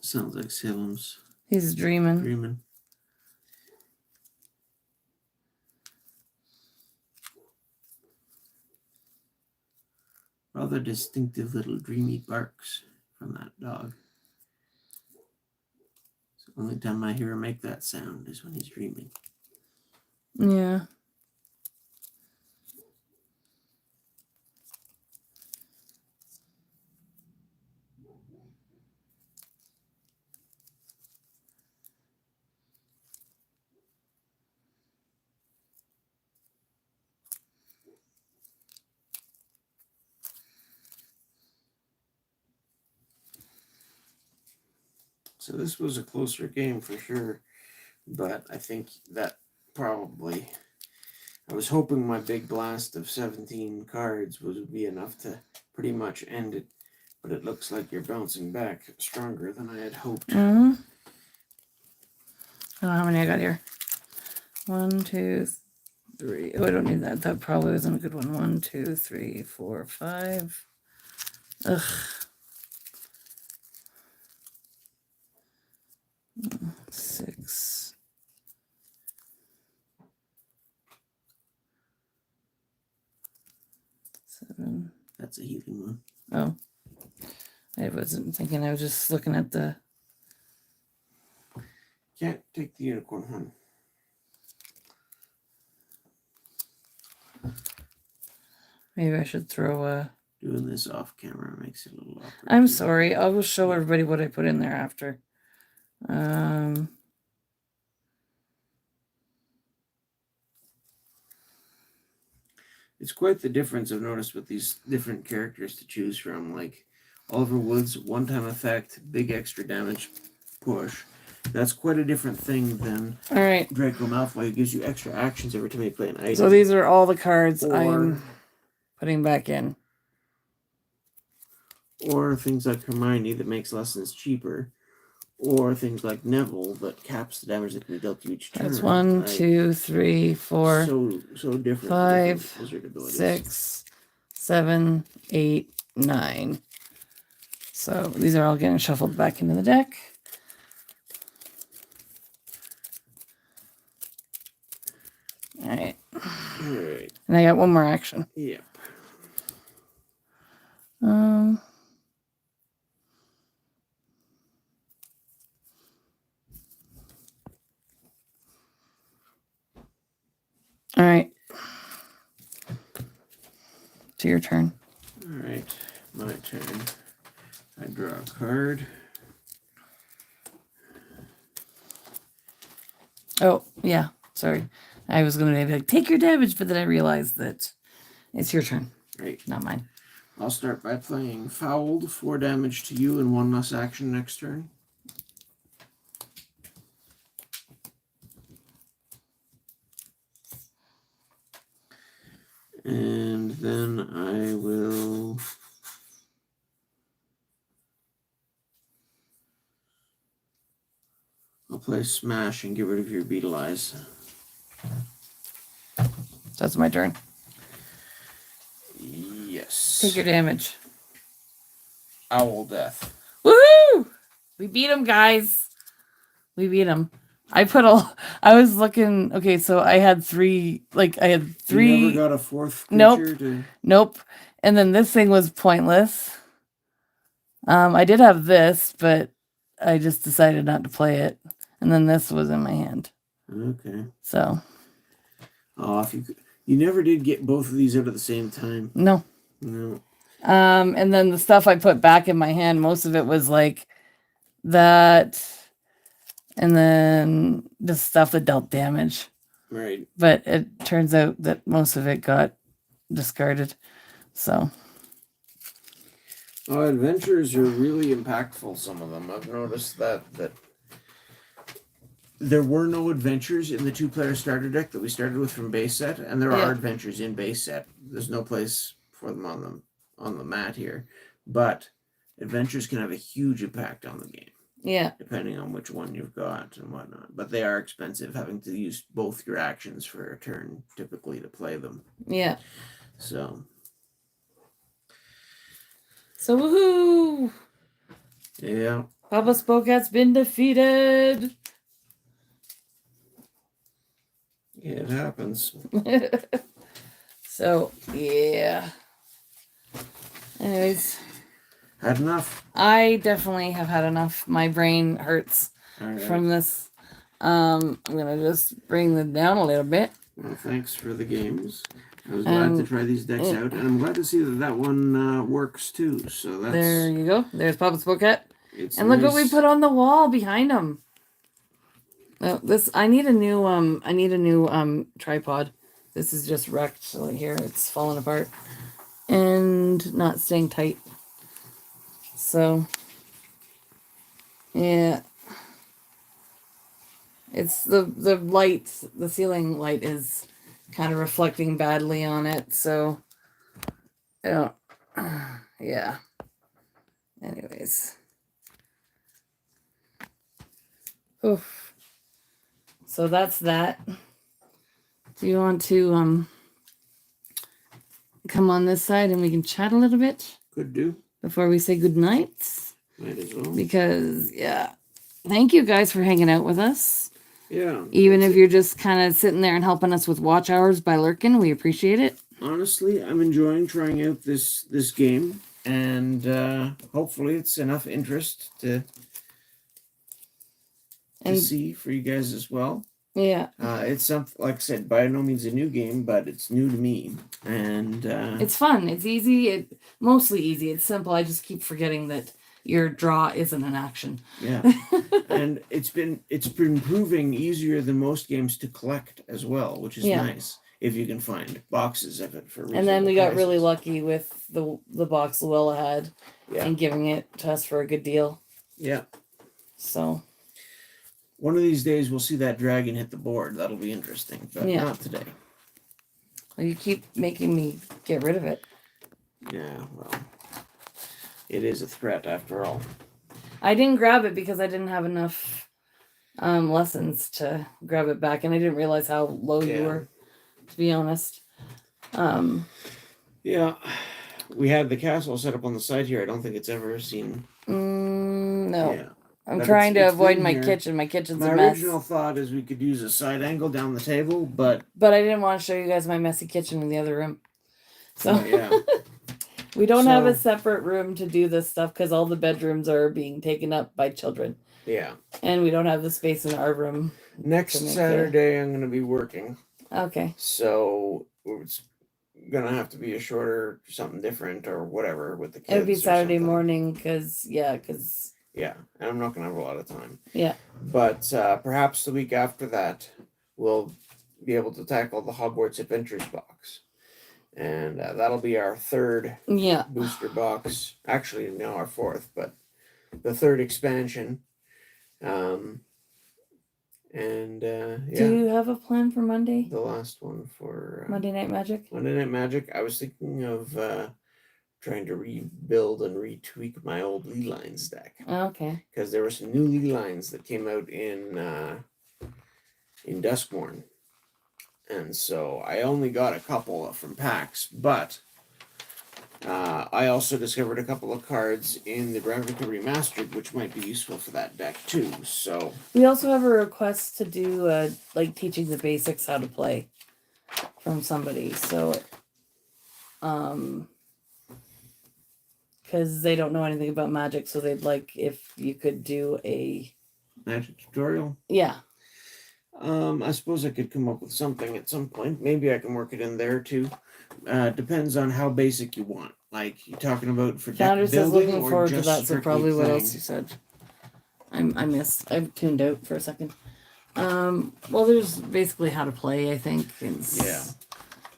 Sounds like Salem's. He's dreaming. Dreaming. Rather distinctive little dreamy barks from that dog. It's the only time I hear him make that sound is when he's dreaming. Yeah. So this was a closer game for sure, but I think that probably, I was hoping my big blast of 17 cards would be enough to pretty much end it, but it looks like you're bouncing back stronger than I had hoped. Mm-hmm. I don't know how many I got here. 1, 2, 3. Oh, I don't need that. That probably wasn't a good one. 1, 2, 3, 4, 5. Ugh. 6. 7. That's a healing one. Oh. I wasn't thinking. I was just looking at the... Can't take the unicorn one. Maybe I should throw a... Doing this off camera makes it a little awkward. I'm sorry. I will show everybody what I put in there after. It's quite the difference I've noticed with these different characters to choose from. Like Oliver Woods, one-time effect, big extra damage push. That's quite a different thing than All right. Draco Malfoy, who gives you extra actions every time you play an item. So these are all the cards Or- I'm putting back in. Or things like Hermione that makes lessons cheaper. Or things like Neville that caps the damage that can be dealt to each turn. That's 1, 2, 3, 4, so different. 5, wizard abilities. 6, 7, 8, 9. So these are all getting shuffled back into the deck. All right. And I got one more action. Yep. All right. To your turn. All right. My turn. I draw a card. Oh, yeah. Sorry. I was going to be like, take your damage, but then I realized that it's your turn. Right. Not mine. I'll start by playing Fouled, 4 damage to you and 1 less action next turn. And then I will... I'll play Smash and get rid of your Beetle Eyes. That's my turn. Yes. Take your damage. Owl Death. Woohoo! We beat him, guys. We beat him. I was looking. Okay, so I had 3. Like I had 3. You never got a 4th creature? Nope. And then this thing was pointless. I did have this, but I just decided not to play it. And then this was in my hand. Okay. So. Oh, if you never did get both of these out at the same time. No. No. And then the stuff I put back in my hand, most of it was like that, and then the stuff that dealt damage. Right. But it turns out that most of it got discarded. So. Oh, adventures are really impactful, some of them. I've noticed that there were no adventures in the 2-player starter deck that we started with from base set, and there are adventures in base set. There's no place for them on the mat here, but adventures can have a huge impact on the game. Yeah. Depending on which one you've got and whatnot. But they are expensive, having to use both your actions for a turn typically to play them. Yeah. So woohoo! Yeah. Papa Spokat's been defeated. Yeah, it happens. So, yeah. Anyways. Had enough? I definitely have had enough. My brain hurts from this. I'm going to just bring them down a little bit. Well, thanks for the games. I was glad to try these decks out, and I'm glad to see that one works too. So that's... There you go. There's Papa Spokat. And nice. Look what we put on the wall behind him. I need a new tripod. This is just wrecked. So here it's falling apart and not staying tight. So yeah, it's the light. The ceiling light is kind of reflecting badly on it. So yeah. Anyways. Oof. So that's that. Do you want to come on this side and we can chat a little bit? Could do. Before we say good nights? Might as well. Because, thank you guys for hanging out with us. Yeah. Even if you're just kind of sitting there and helping us with watch hours by lurking, we appreciate it. Honestly, I'm enjoying trying out this game, and hopefully it's enough interest to see for you guys as well. Yeah. It's something, like I said, by no means a new game, but it's new to me, and it's fun. It's easy. Mostly easy. It's simple. I just keep forgetting that your draw isn't an action. Yeah. And it's been proving easier than most games to collect as well, which is nice if you can find boxes of it for reasonable And then we got prices. really lucky with the box Luella had and giving it to us for a good deal. Yeah. So One of these days we'll see that dragon hit the board. That'll be interesting, but not today. Well, you keep making me get rid of it. Yeah, well, it is a threat after all. I didn't grab it because I didn't have enough lessons to grab it back, and I didn't realize how low you were, to be honest. Yeah, we had the castle set up on the side here. I don't think it's ever seen. No. Yeah. I'm trying to avoid my kitchen. My kitchen's a mess. My original thought is we could use a side angle down the table, but I didn't want to show you guys my messy kitchen in the other room. So yeah. We don't have a separate room to do this stuff because all the bedrooms are being taken up by children. Yeah. And we don't have the space in our room. Next Saturday, I'm going to be working. Okay. So it's going to have to be a shorter, something different or whatever with the kids. It would be Saturday morning because. Yeah, and I'm not going to have a lot of time. Yeah. But perhaps the week after that, we'll be able to tackle the Hogwarts Adventures box. And that'll be our third booster box. Actually, now our fourth, but the third expansion. Do you have a plan for Monday? The last one for Monday Night Magic? Monday Night Magic. I was thinking of trying to rebuild and retweak my old Lee Lines deck. Okay. Because there were some new Lee Lines that came out in Duskmorn. And so I only got a couple from packs, but I also discovered a couple of cards in the Ravnica Remastered, which might be useful for that deck too. So we also have a request to do like teaching the basics how to play from somebody. So, because they don't know anything about Magic, so they'd like if you could do a Magic tutorial. Yeah. I suppose I could come up with something at some point. Maybe I can work it in there too. Depends on how basic you want. Like you talking about for deck Founder says building looking or forward to just that. So probably playing? what else you said. I missed. I tuned out for a second. Well, there's basically how to play. I think. Yeah.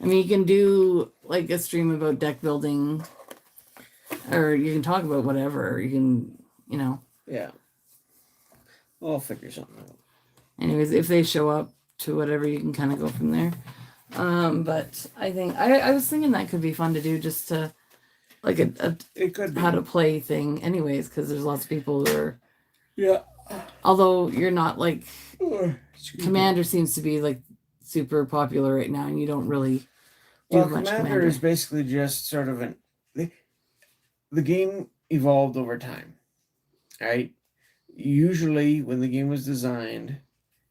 I mean, you can do like a stream about deck building, or you can talk about whatever. You can, Yeah. I'll figure something out. Anyways, if they show up to whatever, you can kind of go from there. But I think I was thinking that could be fun to do, just to like it could be. How to play thing. Anyways, because there's lots of people who are. Yeah. Although you're not like Commander seems to be like super popular right now, and you don't really do much. Commander is basically just sort of the game evolved over time, right? Usually, when the game was designed,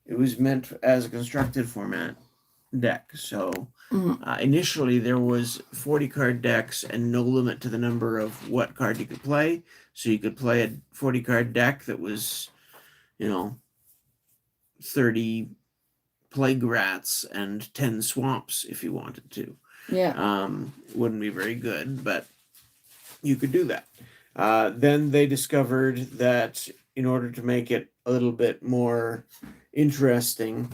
it was meant as a constructed format deck. So initially, there was 40 card decks and no limit to the number of what card you could play. So you could play a 40 card deck that was, 30 plague rats and 10 swamps if you wanted to. Yeah. Wouldn't be very good, but you could do that. Then they discovered that in order to make it a little bit more interesting,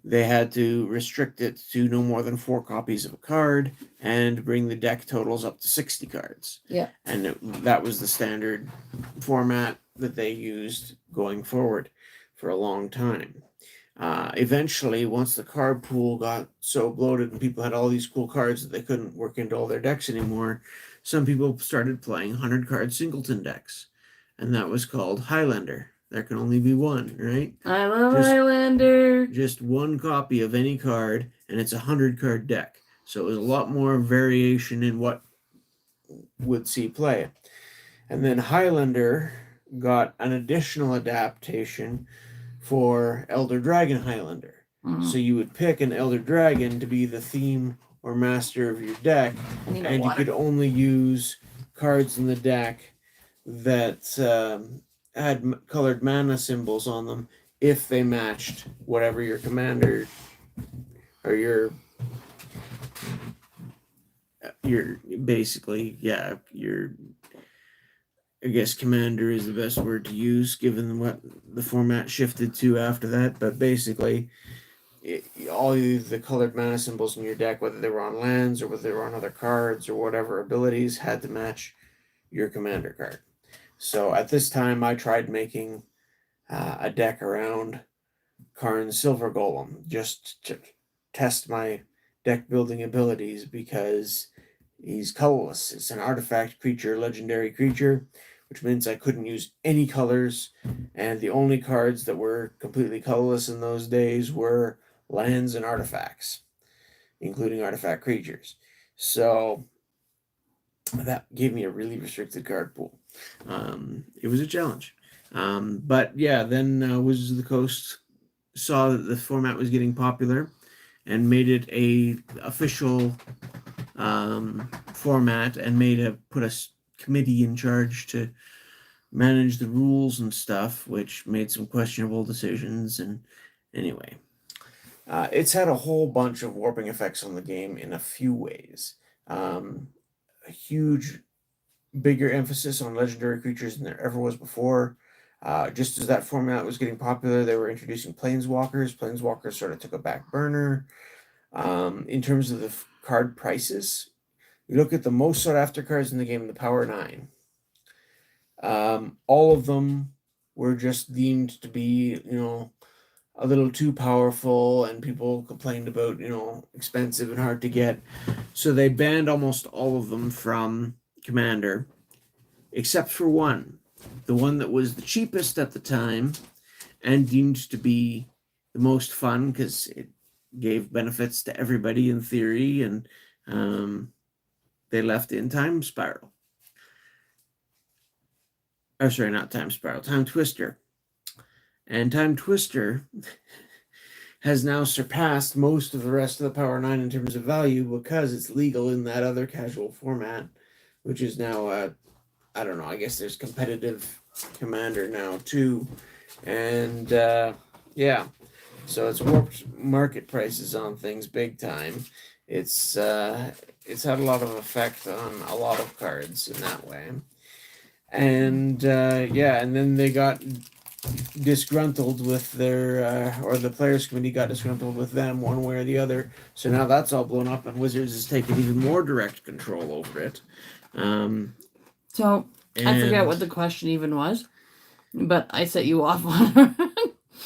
they had to restrict it to no more than 4 copies of a card and bring the deck totals up to 60 cards. Yeah. And that was the standard format that they used going forward for a long time. Eventually, once the card pool got so bloated and people had all these cool cards that they couldn't work into all their decks anymore, some people started playing 100 card singleton decks. And that was called Highlander. There can only be one, right? I love Highlander. Just one copy of any card, and it's a 100 card deck. So it was a lot more variation in what would see play. And then Highlander got an additional adaptation for Elder Dragon Highlander. So you would pick an Elder Dragon to be the theme or master of your deck, and you could only use cards in the deck that had colored mana symbols on them if they matched whatever your commander or your basically, your I guess commander is the best word to use given what the format shifted to after that, but basically all the colored mana symbols in your deck, whether they were on lands or whether they were on other cards or whatever abilities, had to match your commander card. So at this time, I tried making a deck around Karn Silver Golem just to test my deck building abilities because he's colorless. It's an artifact creature, legendary creature, which means I couldn't use any colors, and the only cards that were completely colorless in those days were lands and artifacts, including artifact creatures. So that gave me a really restricted card pool. It was a challenge. But yeah, then Wizards of the Coast saw that the format was getting popular and made it a official format and put a committee in charge to manage the rules and stuff, which made some questionable decisions. And anyway, it's had a whole bunch of warping effects on the game in a few ways. A huge, bigger emphasis on legendary creatures than there ever was before. Just as that format was getting popular, they were introducing planeswalkers. Planeswalkers sort of took a back burner. In terms of the card prices, you look at the most sought after cards in the game, the Power 9. All of them were just deemed to be, a little too powerful, and people complained about, expensive and hard to get. So they banned almost all of them from Commander, except for one. The one that was the cheapest at the time and deemed to be the most fun because it gave benefits to everybody in theory, and they left in Time Spiral. Oh, sorry, not Time Spiral, Time Twister. And Time Twister has now surpassed most of the rest of the Power 9 in terms of value because it's legal in that other casual format, which is now, I don't know, I guess there's competitive Commander now too. And yeah, so it's warped market prices on things big time. It's had a lot of effect on a lot of cards in that way. And yeah, and then they got disgruntled with their, or the players committee got disgruntled with them one way or the other. So now that's all blown up, and Wizards has taken even more direct control over it. So I forget what the question even was, but I set you off on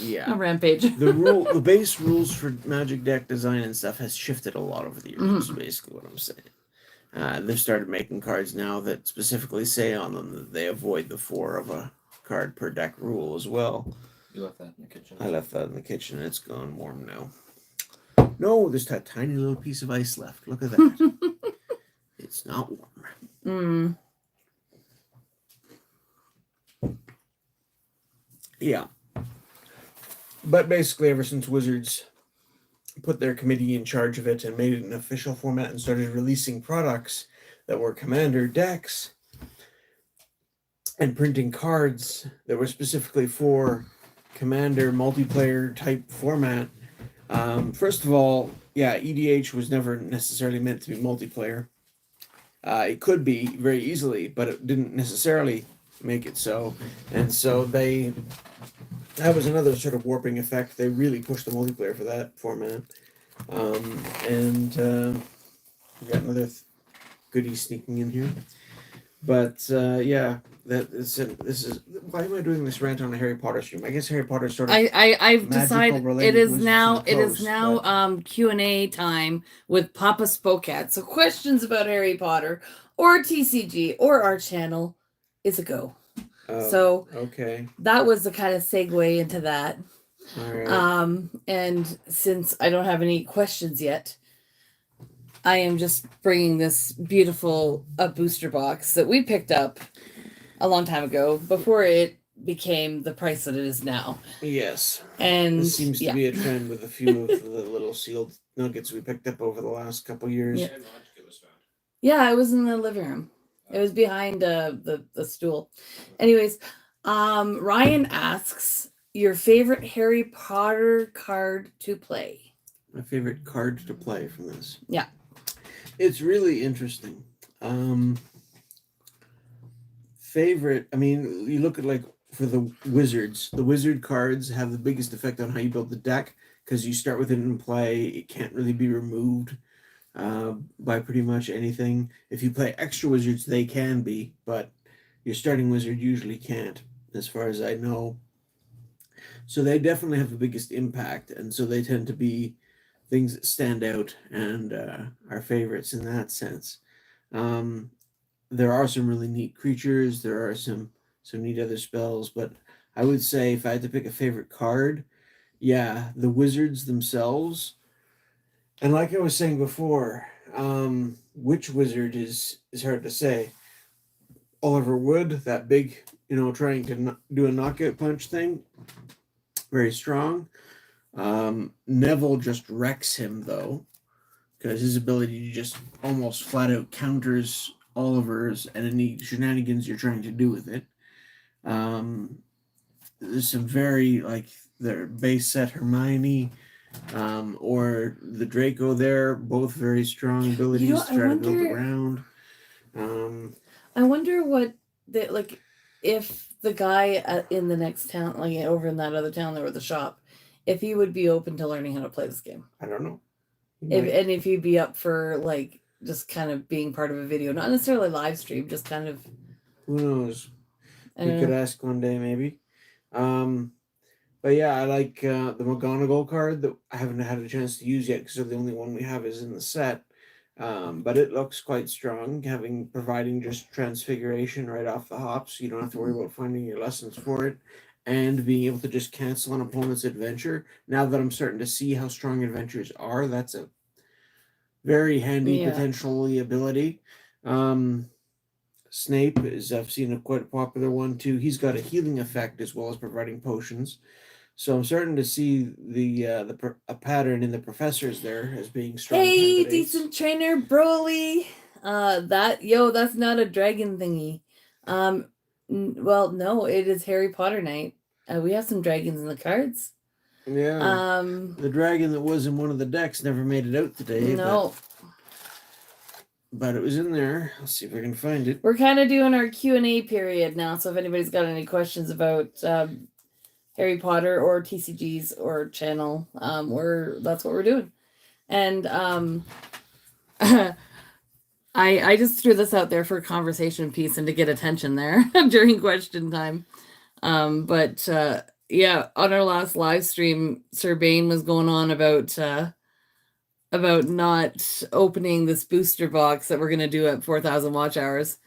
a rampage. The base rules for Magic deck design and stuff has shifted a lot over the years. Is basically what I'm saying. They've started making cards now that specifically say on them that they avoid the 4 of a card per deck rule as well. You left that in the kitchen. I left that in the kitchen, and it's gone warm now. No, there's that tiny little piece of ice left. Look at that. It's not warm. Yeah. But basically, ever since Wizards put their committee in charge of it and made it an official format and started releasing products that were Commander decks and printing cards that were specifically for Commander multiplayer type format. First of all, yeah, EDH was never necessarily meant to be multiplayer. It could be very easily, but it didn't necessarily make it so. And so that was another sort of warping effect. They really pushed the multiplayer for that format. We got another goodie sneaking in here. But yeah, this is why am I doing this rant on a Harry Potter stream? I guess Harry Potter sort of I've decided it is now Q&A time with Papa Spokat. So questions about Harry Potter or TCG or our channel is a go. So okay, that was the kind of segue into that. All right. And since I don't have any questions yet, I am just bringing this beautiful booster box that we picked up a long time ago before it became the price that it is now. Yes. And this seems to be a trend with a few of the little sealed nuggets we picked up over the last couple years. Yeah, it was in the living room. It was behind the stool. Anyways, Ryan asks, your favorite Harry Potter card to play? My favorite card to play from this? Yeah. It's really interesting. Favorite, I mean, you look at like for the Wizards, the Wizard cards have the biggest effect on how you build the deck because you start with it in play. It can't really be removed by pretty much anything. If you play extra Wizards, they can be, but your starting Wizard usually can't, as far as I know. So they definitely have the biggest impact, and so they tend to be things that stand out and are favorites in that sense. Um, there are some really neat creatures. There are some neat other spells, but I would say if I had to pick a favorite card, yeah, the wizards themselves. And like I was saying before, which wizard is hard to say. Oliver Wood, that big, trying to do a knockout punch thing, very strong. Neville just wrecks him though, because his ability to just almost flat out counters Oliver's and any shenanigans you're trying to do with it. There's some very their base set Hermione, or the Draco there, both very strong abilities to try to build around. I wonder what if the guy in the next town, like over in that other town there with the shop, if he would be open to learning how to play this game. I don't know. If he'd be up for just kind of being part of a video, not necessarily live stream, just kind of. Who knows? We could ask one day maybe. But yeah, I like the McGonagall card that I haven't had a chance to use yet because the only one we have is in the set. But it looks quite strong, providing just transfiguration right off the hop, so you don't have to worry about finding your lessons for it, and being able to just cancel an opponent's adventure. Now that I'm starting to see how strong adventures are, that's a very handy potentially ability. Snape is, I've seen a quite popular one too. He's got a healing effect as well as providing potions. So I'm starting to see a pattern in the professors there as being strong. Hey, candidates. Decent trainer Broly. That's not a dragon thingy. Well, no, it is Harry Potter night. We have some dragons in the cards. Yeah. The dragon that was in one of the decks never made it out today. No. But it was in there. Let's see if I can find it. We're kind of doing our Q&A period now, so if anybody's got any questions about Harry Potter or TCGs or channel, that's what we're doing. And I just threw this out there for a conversation piece and to get attention there during question time. But on our last live stream, Sir Bane was going on about not opening this booster box that we're going to do at 4,000 watch hours.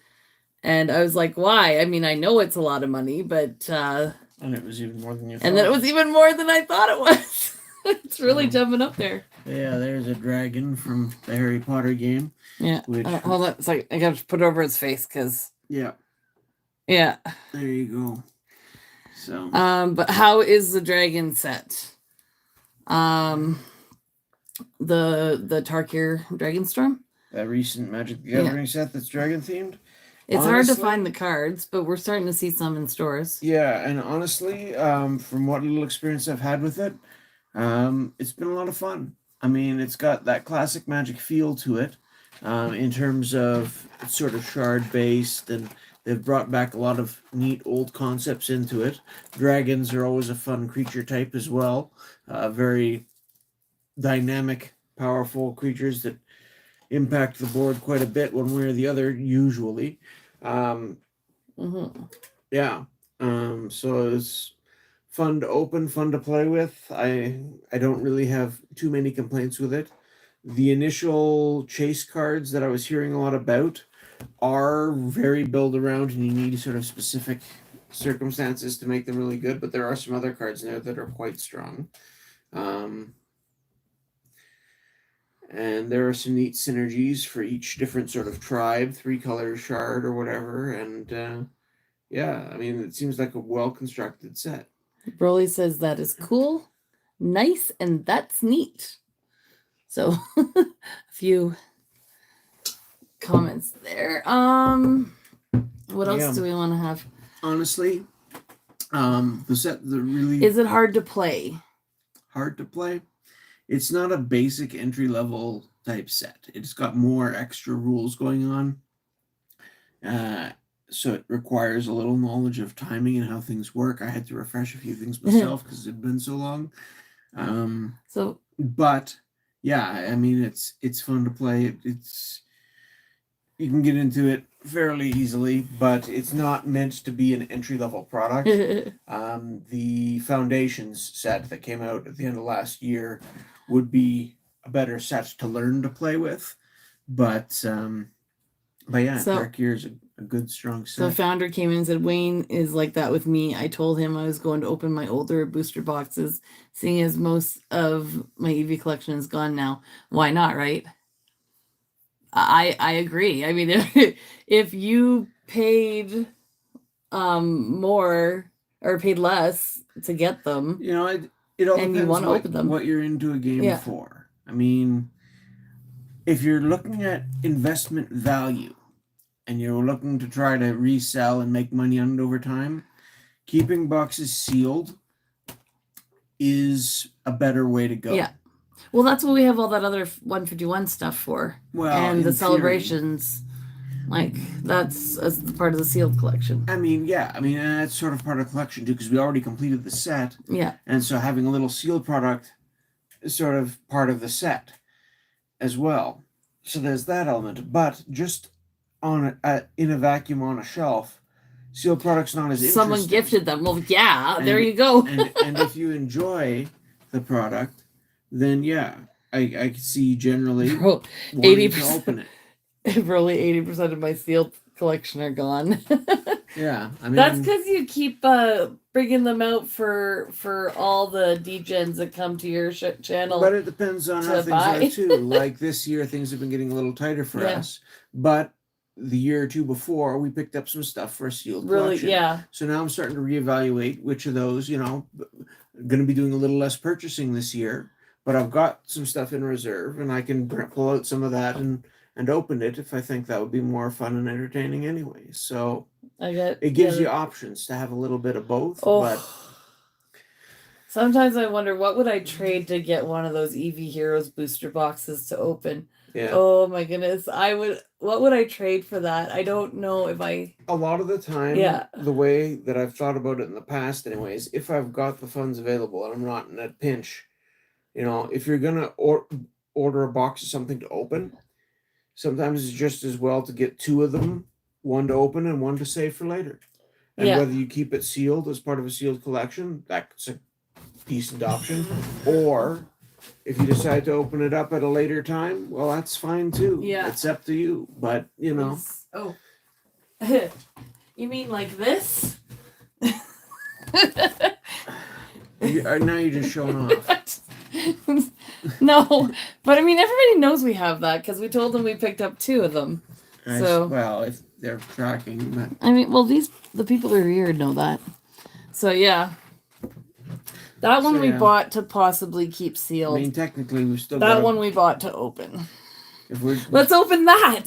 And I was like, why? I mean, I know it's a lot of money, but... and it was even more than you thought. And then it was even more than I thought it was. It's really jumping up there. Yeah, there's a dragon from the Harry Potter game. Yeah. Hold on. Sorry, I got to put it over its face because... Yeah. Yeah. There you go. So... but how is the dragon set? The Tarkir Dragonstorm, that recent Magic the Gathering set that's dragon themed. It's hard to find the cards, but we're starting to see some in stores. Yeah, and honestly, from what little experience I've had with it, it's been a lot of fun. I mean, it's got that classic Magic feel to it, in terms of it's sort of shard based, and they've brought back a lot of neat old concepts into it. Dragons are always a fun creature type as well. Very dynamic, powerful creatures that impact the board quite a bit one way or the other, usually. So it's fun to open, fun to play with. I don't really have too many complaints with it. The initial chase cards that I was hearing a lot about are very build around, and you need sort of specific circumstances to make them really good, but there are some other cards in there that are quite strong. And there are some neat synergies for each different sort of tribe, 3-color shard or whatever. And I mean, it seems like a well-constructed set. Broly says that is cool, nice, and that's neat. So a few comments there. What else do we want to have? Honestly, the set that really... Is it hard to play? Hard to play? It's not a basic entry-level type set. It's got more extra rules going on. So it requires a little knowledge of timing and how things work. I had to refresh a few things myself because it had been so long. But yeah, I mean, it's fun to play. You can get into it fairly easily, but it's not meant to be an entry-level product. The Foundations set that came out at the end of last year would be a better set to learn to play with, but yeah, So- Dark Year is a good strong So set. founder came in and said, Wayne is like that with me. I told him I was going to open my older booster boxes, seeing as most of my EV collection is gone now. Why not, right? I agree. I mean, if you paid more or paid less to get them, You know, it all And you depends wanna what, open them. what you're into a game Yeah. for. I mean, if you're looking at investment value and you're looking to try to resell and make money on it over time, keeping boxes sealed is a better way to go. Yeah. Well, that's what we have all that other 151 stuff for. Well, And in the theory, celebrations, like that's as part of the sealed collection. I mean, yeah. I mean, that's sort of part of the collection too, because we already completed the set. Yeah. And so having a little sealed product is sort of part of the set as well. So there's that element. But just on in a vacuum on a shelf, sealed product's not as interesting. Someone gifted them. Well, yeah, there you go. and if you enjoy the product, then yeah, I see generally Bro, wanting 80%. to open it. Probably 80% of my sealed collection are gone. Yeah, I mean That's because you keep bringing them out for all the degens that come to your channel. But it depends on how to things buy. are too. Like this year, things have been getting a little tighter for Yeah. us. But the year or two before, we picked up some stuff for a sealed Really, collection. yeah. So now I'm starting to reevaluate which of those, going to be doing a little less purchasing this year. But I've got some stuff in reserve, and I can pull out some of that and open it if I think that would be more fun and entertaining anyway. So it gives you options to have a little bit of both. Oh. But Sometimes I wonder what would I trade to get one of those EV Heroes booster boxes to open. yeah, Oh my goodness. What would I trade for that? I don't know if I a lot of the time, Yeah. the way that I've thought about it in the past, anyways, if I've got the funds available and I'm not in a pinch, if you're gonna order a box of something to open, sometimes it's just as well to get two of them, one to open and one to save for later. And Yeah. whether you keep it sealed as part of a sealed collection, that's a decent option. Or if you decide to open it up at a later time, well, that's fine too. Yeah. It's up to you. But Oh. You mean like this? now you're just showing off. No, but I mean everybody knows we have that because we told them we picked up 2 of them. So well, if they're tracking, but I mean, well, the people who are here know that. So yeah, that one So, we yeah. bought to possibly keep I sealed. mean, technically, we've still That got one we bought to open. If we're, Let's open that.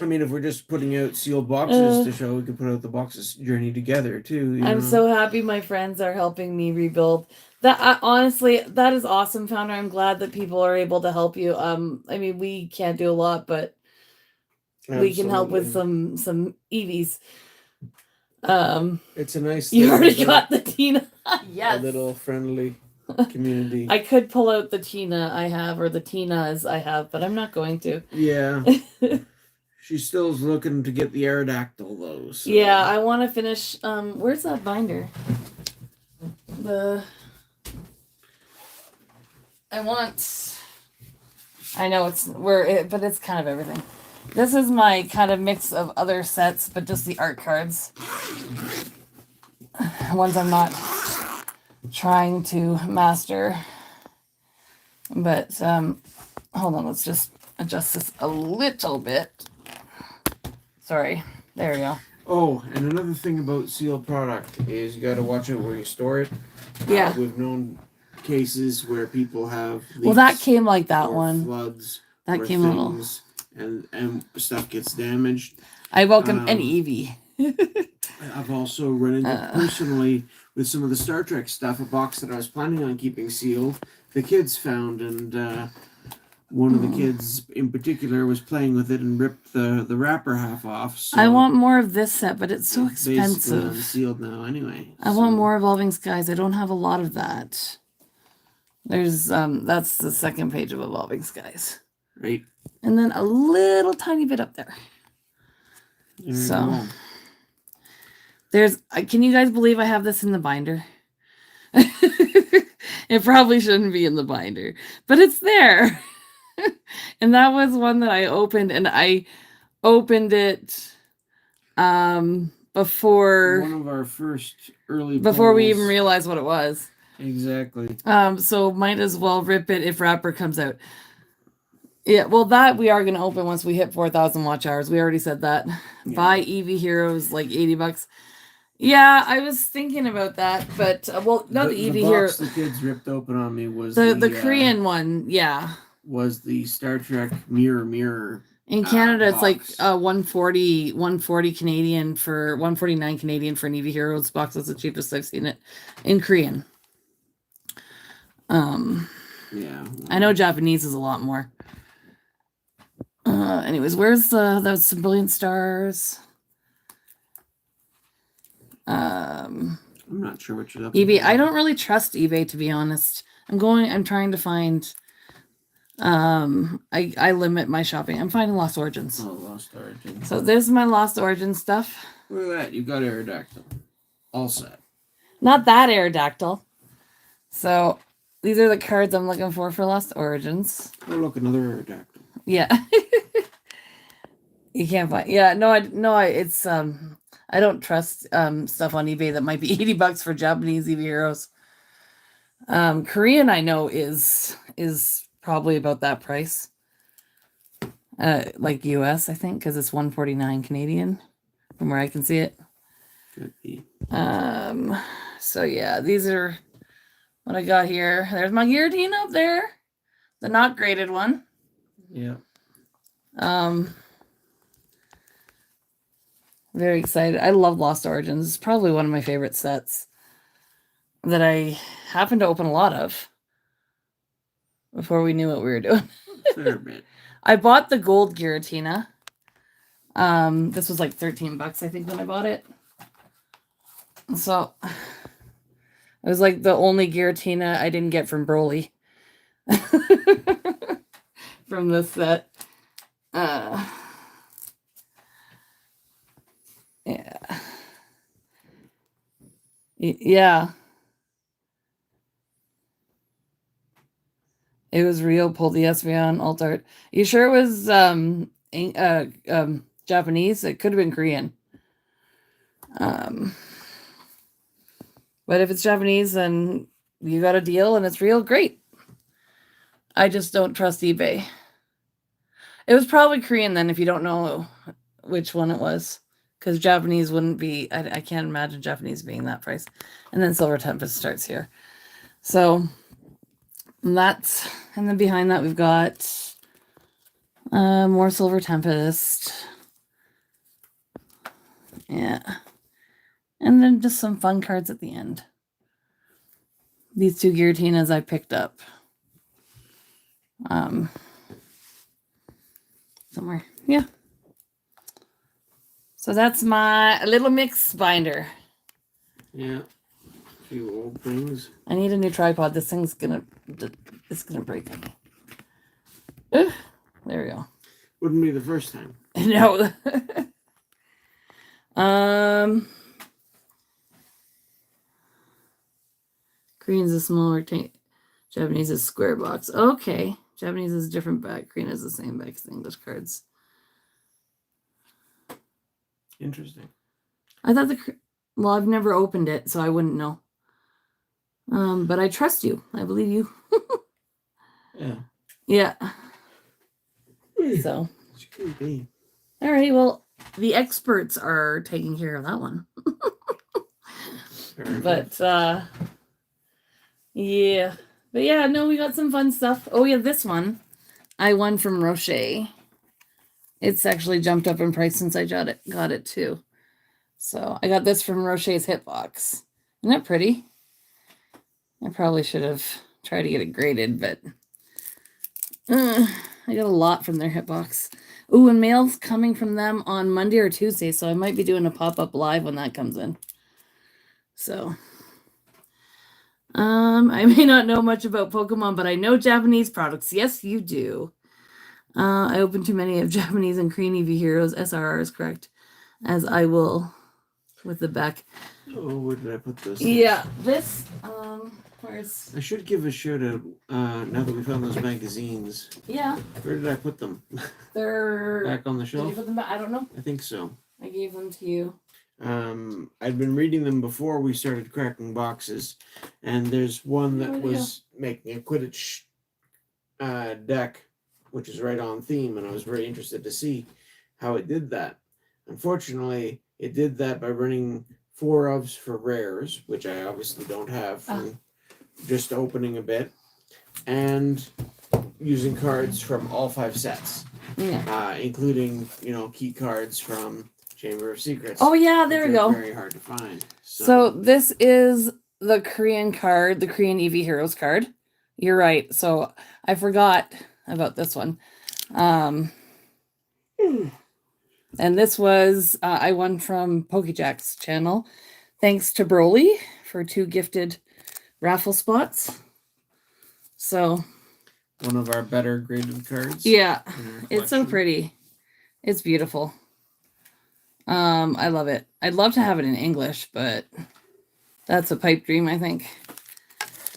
I mean, if we're just putting out sealed boxes to show, we could put out the boxes journey together too. I'm so happy my friends are helping me rebuild. That honestly, that is awesome, Founder. I'm glad that people are able to help you. I mean, we can't do a lot, but we can help with some EVs. It's a nice. You already little- got the Tina. a Yes. little friendly community. I could pull out the Tina I have or the Tinas I have, but I'm not going to. Yeah. She still's looking to get the Aerodactyl though. So. Yeah, I want to finish. Where's that binder? I know but it's kind of everything. This is my kind of mix of other sets, but just the art cards. Ones I'm not trying to master. But hold on, let's just adjust this a little bit. Sorry. There we go. Oh, and another thing about sealed product is you got to watch out where you store it. Yeah. We've known cases where people have Well, that leaks came like that or one. floods. That or came a little. things, and stuff gets damaged. I welcome any Eevee. I've also run into personally with some of the Star Trek stuff, a box that I was planning on keeping sealed. The kids found, and one of the kids in particular was playing with it and ripped the wrapper half off. So I want more of this set, but it's so basically expensive. unsealed now anyway. I want more Evolving Skies. I don't have a lot of that. There's that's the second page of Evolving Skies. Right. And then a little tiny bit up there. So can you guys believe I have this in the binder? It probably shouldn't be in the binder, but it's there. And that was one that I opened, and I opened it before one of our first early before polls. we even realized what it was. Exactly. So might as well rip it if Wrapper comes out. Yeah, well, that we are going to open once we hit 4,000 watch hours. We already said that. Yeah. Buy EV Heroes, like $80. Yeah, I was thinking about that, but not the EV Hero. The kids ripped open on me was the Korean one. Yeah, was the Star Trek mirror. In Canada, it's like 140 Canadian for 149 Canadian for an EV Heroes box. That's the cheapest I've seen it in Korean. Yeah, I know Japanese is a lot more. Anyways, where's those Brilliant Stars? I'm not sure what you're looking eBay. For. I don't really trust eBay, to be honest. I'm trying to find. I limit my shopping. I'm finding Lost Origins. Oh, Lost Origins. So there's my Lost Origins stuff. Look at that. You got Aerodactyl. All set. Not that Aerodactyl. So these are the cards I'm looking for Lost Origins. Oh, look, another Aerodactyl. Yeah. You can't find. Yeah, it's I don't trust stuff on eBay that might be $80 for Japanese EV Heroes. Korean I know is probably about that price. Like US, I think, because it's 149 Canadian from where I can see it. Could be. So yeah, these are what I got here. There's my Giratina up there. The not graded one. Yeah. Very excited. I love Lost Origins. It's probably one of my favorite sets that I happen to open a lot of before we knew what we were doing. Fair bit. I bought the gold Giratina. This was like $13, I think, when I bought it. So it was like the only Giratina I didn't get from Broly. From this set. Yeah. It was real. Pulled the Espeon alt art. You sure it was Japanese? It could have been Korean. But if it's Japanese, then you got a deal and it's real, great. I just don't trust eBay. It was probably Korean then, if you don't know which one it was. Because Japanese wouldn't be, I can't imagine Japanese being that price. And then Silver Tempest starts here. So that's, and then behind that we've got more Silver Tempest. Yeah. And then just some fun cards at the end. These two Giratinas I picked up. Somewhere. Yeah. So that's my little mix binder. Yeah. A few old things. I need a new tripod. This thing's gonna break on me. Ugh, there we go. Wouldn't be the first time. No. Korean's a smaller tank. Japanese is square box. Okay. Japanese is different back. Korean is the same back as English cards. Interesting. I thought well, I've never opened it, so I wouldn't know. But I trust you. I believe you. Yeah. Yeah. So. All right. Well, the experts are taking care of that one. But yeah. But yeah, no, we got some fun stuff. Oh yeah, this one I won from Rocher. It's actually jumped up in price since I got it too. So I got this from Rocher's Hitbox. Isn't that pretty? I probably should have tried to get it graded, but I got a lot from their Hitbox. Ooh, and mail's coming from them on Monday or Tuesday, so I might be doing a pop-up live when that comes in. So I may not know much about Pokemon, but I know Japanese products. Yes, you do. I opened too many of Japanese and Korean EV Heroes. SRR is correct. as I will with the back. Oh, where did I put this? Yeah, this, where's... I should give a shout out, now that we found those magazines. Yeah. Where did I put them? They're... Back on the shelf? Did you put them back? I don't know. I think so. I gave them to you. I'd been reading them before we started cracking boxes, and there's one that was making a Quidditch deck, which is right on theme, and I was very interested to see how it did that. Unfortunately, it did that by running 4 ofs for rares, which I obviously don't have from just opening a bit, and using cards from all 5 sets, including, key cards from Chamber of Secrets. Oh yeah, there we go. Very hard to find. So this is the Korean card, the Korean EV Heroes card. You're right. So I forgot about this one. And this was I won from PokeJack's channel. Thanks to Broly for 2 gifted raffle spots. So one of our better graded cards. Yeah, it's so pretty. It's beautiful. I love it. I'd love to have it in English, but that's a pipe dream, I think.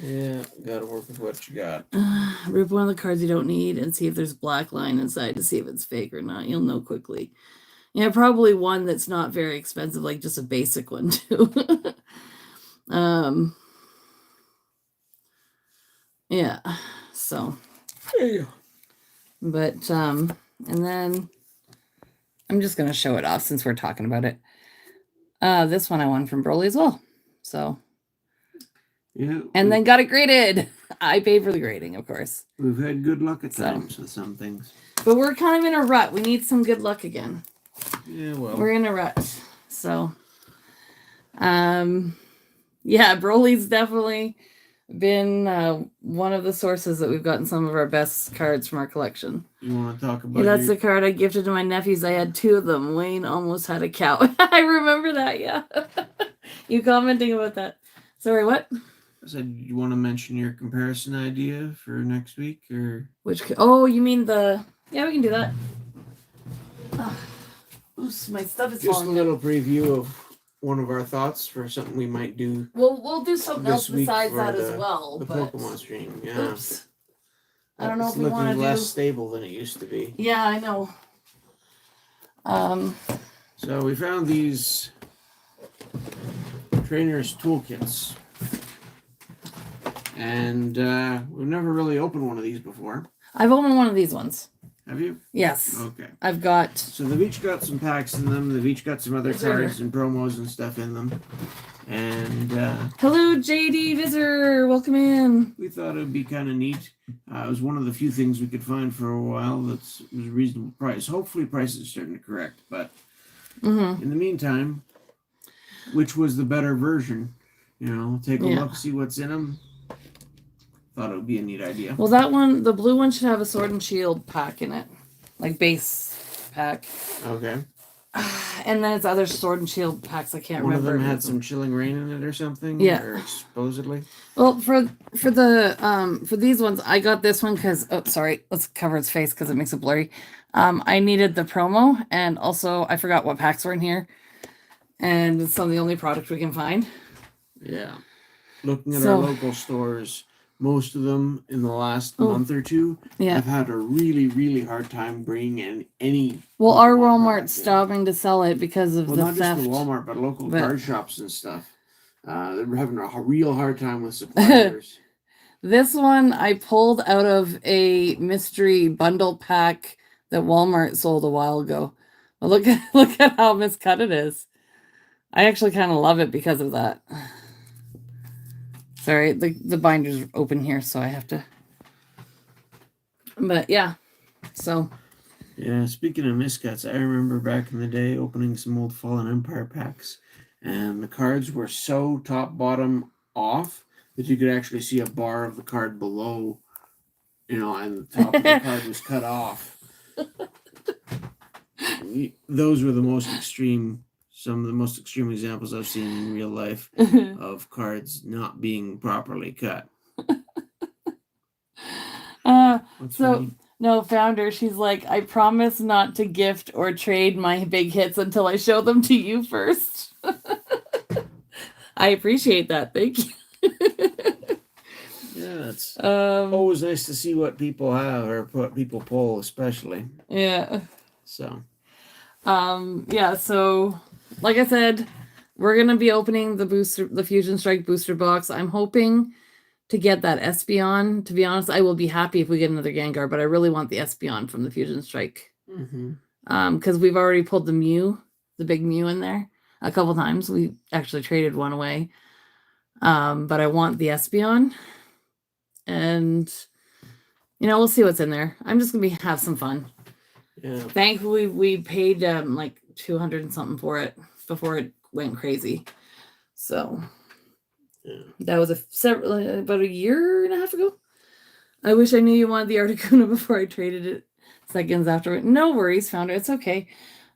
Yeah, gotta work with what you got. Rip one of the cards you don't need and see if there's black line inside to see if it's fake or not. You'll know quickly. Yeah, probably one that's not very expensive, like just a basic one too. Yeah, so. Yeah. But, and then I'm just going to show it off since we're talking about it. This one I won from Broly as well. So. Yeah. And then got it graded. I paid for the grading, of course. We've had good luck at times with some things. But we're kind of in a rut. We need some good luck again. Yeah, well. We're in a rut. So. Yeah, Broly's definitely been one of the sources that we've gotten some of our best cards from our collection. You want to talk about that's the card I gifted to my nephews. I had 2 of them. Wayne almost had a cow. I remember that, yeah. You commenting about that. Sorry, what? I said, you want to mention your comparison idea for next week? Or which? Oh, you mean the... Yeah, we can do that. Oops, my stuff is just falling. A little preview of one of our thoughts for something we might do. We'll do something else besides that as well. The but... Pokemon stream, yeah. Oops. I don't know if we want to do... less stable than it used to be. Yeah, I know. So we found these trainers' toolkits. And we've never really opened one of these before. I've opened one of these ones. Have you? Yes. Okay. I've got... So they've each got some packs in them. They've each got some other cards and promos and stuff in them. And... Hello, JD Visitor. Welcome in. We thought it would be kind of neat. It was one of the few things we could find for a while was a reasonable price. Hopefully prices are starting to correct. But in the meantime, which was the better version? Take a look, see what's in them. Thought it would be a neat idea. Well, that one, the blue one should have a Sword and Shield pack in it. Like base pack. Okay. And then it's other Sword and Shield packs. I can't remember. One of them had some Chilling Rain in it or something? Yeah. Or supposedly? Well, for these ones, I got this one because... Oh, sorry. Let's cover its face because it makes it blurry. I needed the promo. And also, I forgot what packs were in here. And it's some of the only product we can find. Yeah. Looking at our local stores... Most of them in the last month or two have had a really, really hard time bringing in any... Well, our Walmart's stopping to sell it because of the theft. Not just the Walmart, but local card shops and stuff. They're having a real hard time with suppliers. This one I pulled out of a mystery bundle pack that Walmart sold a while ago. But look at how miscut it is. I actually kind of love it because of that. Sorry, the binder's open here, so I have to... But, yeah. So... Yeah, speaking of miscuts, I remember back in the day opening some old Fallen Empire packs, and the cards were so top-bottom off that you could actually see a bar of the card below, and the top of the card was cut off. Those were the most extreme... Some of the most extreme examples I've seen in real life of cards not being properly cut. No, Founder, she's like, I promise not to gift or trade my big hits until I show them to you first. I appreciate that. Thank you. Yeah, it's always nice to see what people have or what people pull, especially. Yeah. So. Yeah, so like I said, we're gonna be opening the Fusion Strike booster box. I'm hoping to get that Espeon. To be honest, I will be happy if we get another Gengar, but I really want the Espeon from the Fusion Strike. Because we've already pulled the Mew, the big Mew in there a couple times. We actually traded one away. But I want the Espeon. And we'll see what's in there. I'm just gonna have some fun. Yeah. Thankfully, we paid like 200 and something for it before it went crazy. So that was about a year and a half ago. I wish I knew you wanted the Articuno before I traded it seconds after. No worries, Founder. It's okay.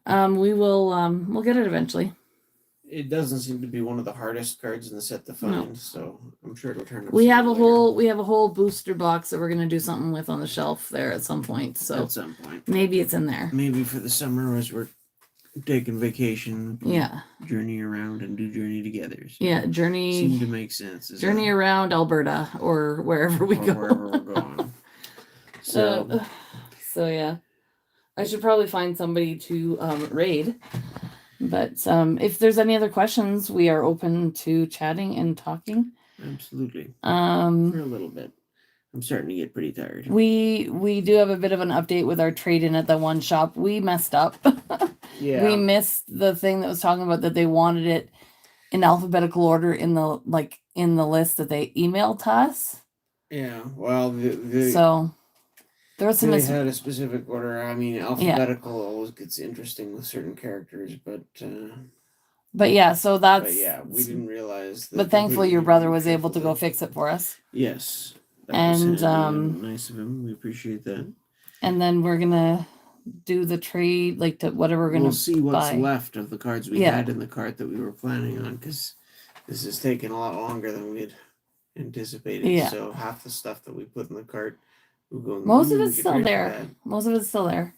We'll get it eventually. It doesn't seem to be one of the hardest cards in the set to find, so I'm sure it'll turn up. We have a whole booster box that we're gonna do something with on the shelf there at some point. So at some point, maybe it's in there. Maybe for the summer as we're taking vacation. Yeah. Journey around and do Journey together. So yeah, journey. Seemed to make sense. Journey around Alberta or wherever we go. Wherever we're going. So yeah, I should probably find somebody to raid. But if there's any other questions, we are open to chatting and talking. Absolutely. For a little bit. I'm starting to get pretty tired. We do have a bit of an update with our trade-in at the one shop. We messed up. Yeah. We missed the thing that was talking about that they wanted it in alphabetical order in the list that they emailed to us. Yeah. Well, so there was some. They had a specific order. I mean, alphabetical always gets interesting with certain characters, but yeah, so that's. But yeah, we didn't realize. But thankfully, your brother was able to go fix it for us. Yes, and nice of him. We appreciate that. And then we're gonna do the trade, like to whatever we're gonna. We'll see what's left of the cards we had in the cart that we were planning on, because this has taken a lot longer than we had anticipated. Yeah. So half the stuff that we put in the cart. Most of it's still there. Most of it's still there.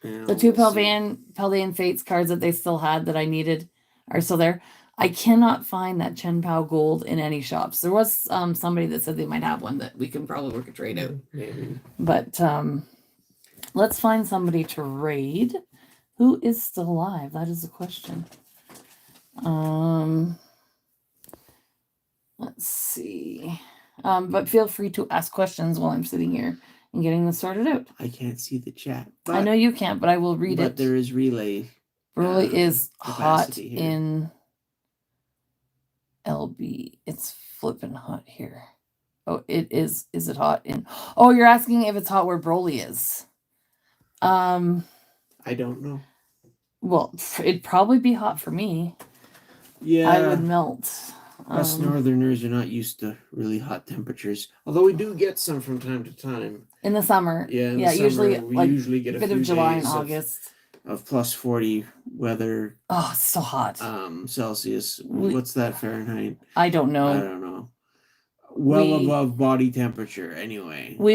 Yeah, the two Paldean Fates cards that they still had that I needed are still there. I cannot find that Chen Pao Gold in any shops. There was somebody that said they might have one that we can probably work a trade out. Maybe. But let's find somebody to raid. Who is still alive? That is the question. Let's see. But feel free to ask questions while I'm sitting here and getting this sorted out. I can't see the chat. I know you can't, but I will read it. But there is relay. Relay is hot here. In LB. It's flipping hot here. Oh, it is. Is it hot in? Oh, you're asking if it's hot where Broly is. I don't know. Well, it'd probably be hot for me. Yeah. I would melt. Us northerners are not used to really hot temperatures, although we do get some from time to time. In the summer. Yeah, usually we usually get a bit of July and August. Of plus 40 weather. Oh, it's so hot. Celsius. What's that Fahrenheit? I don't know. I don't know. Well above body temperature, anyway. We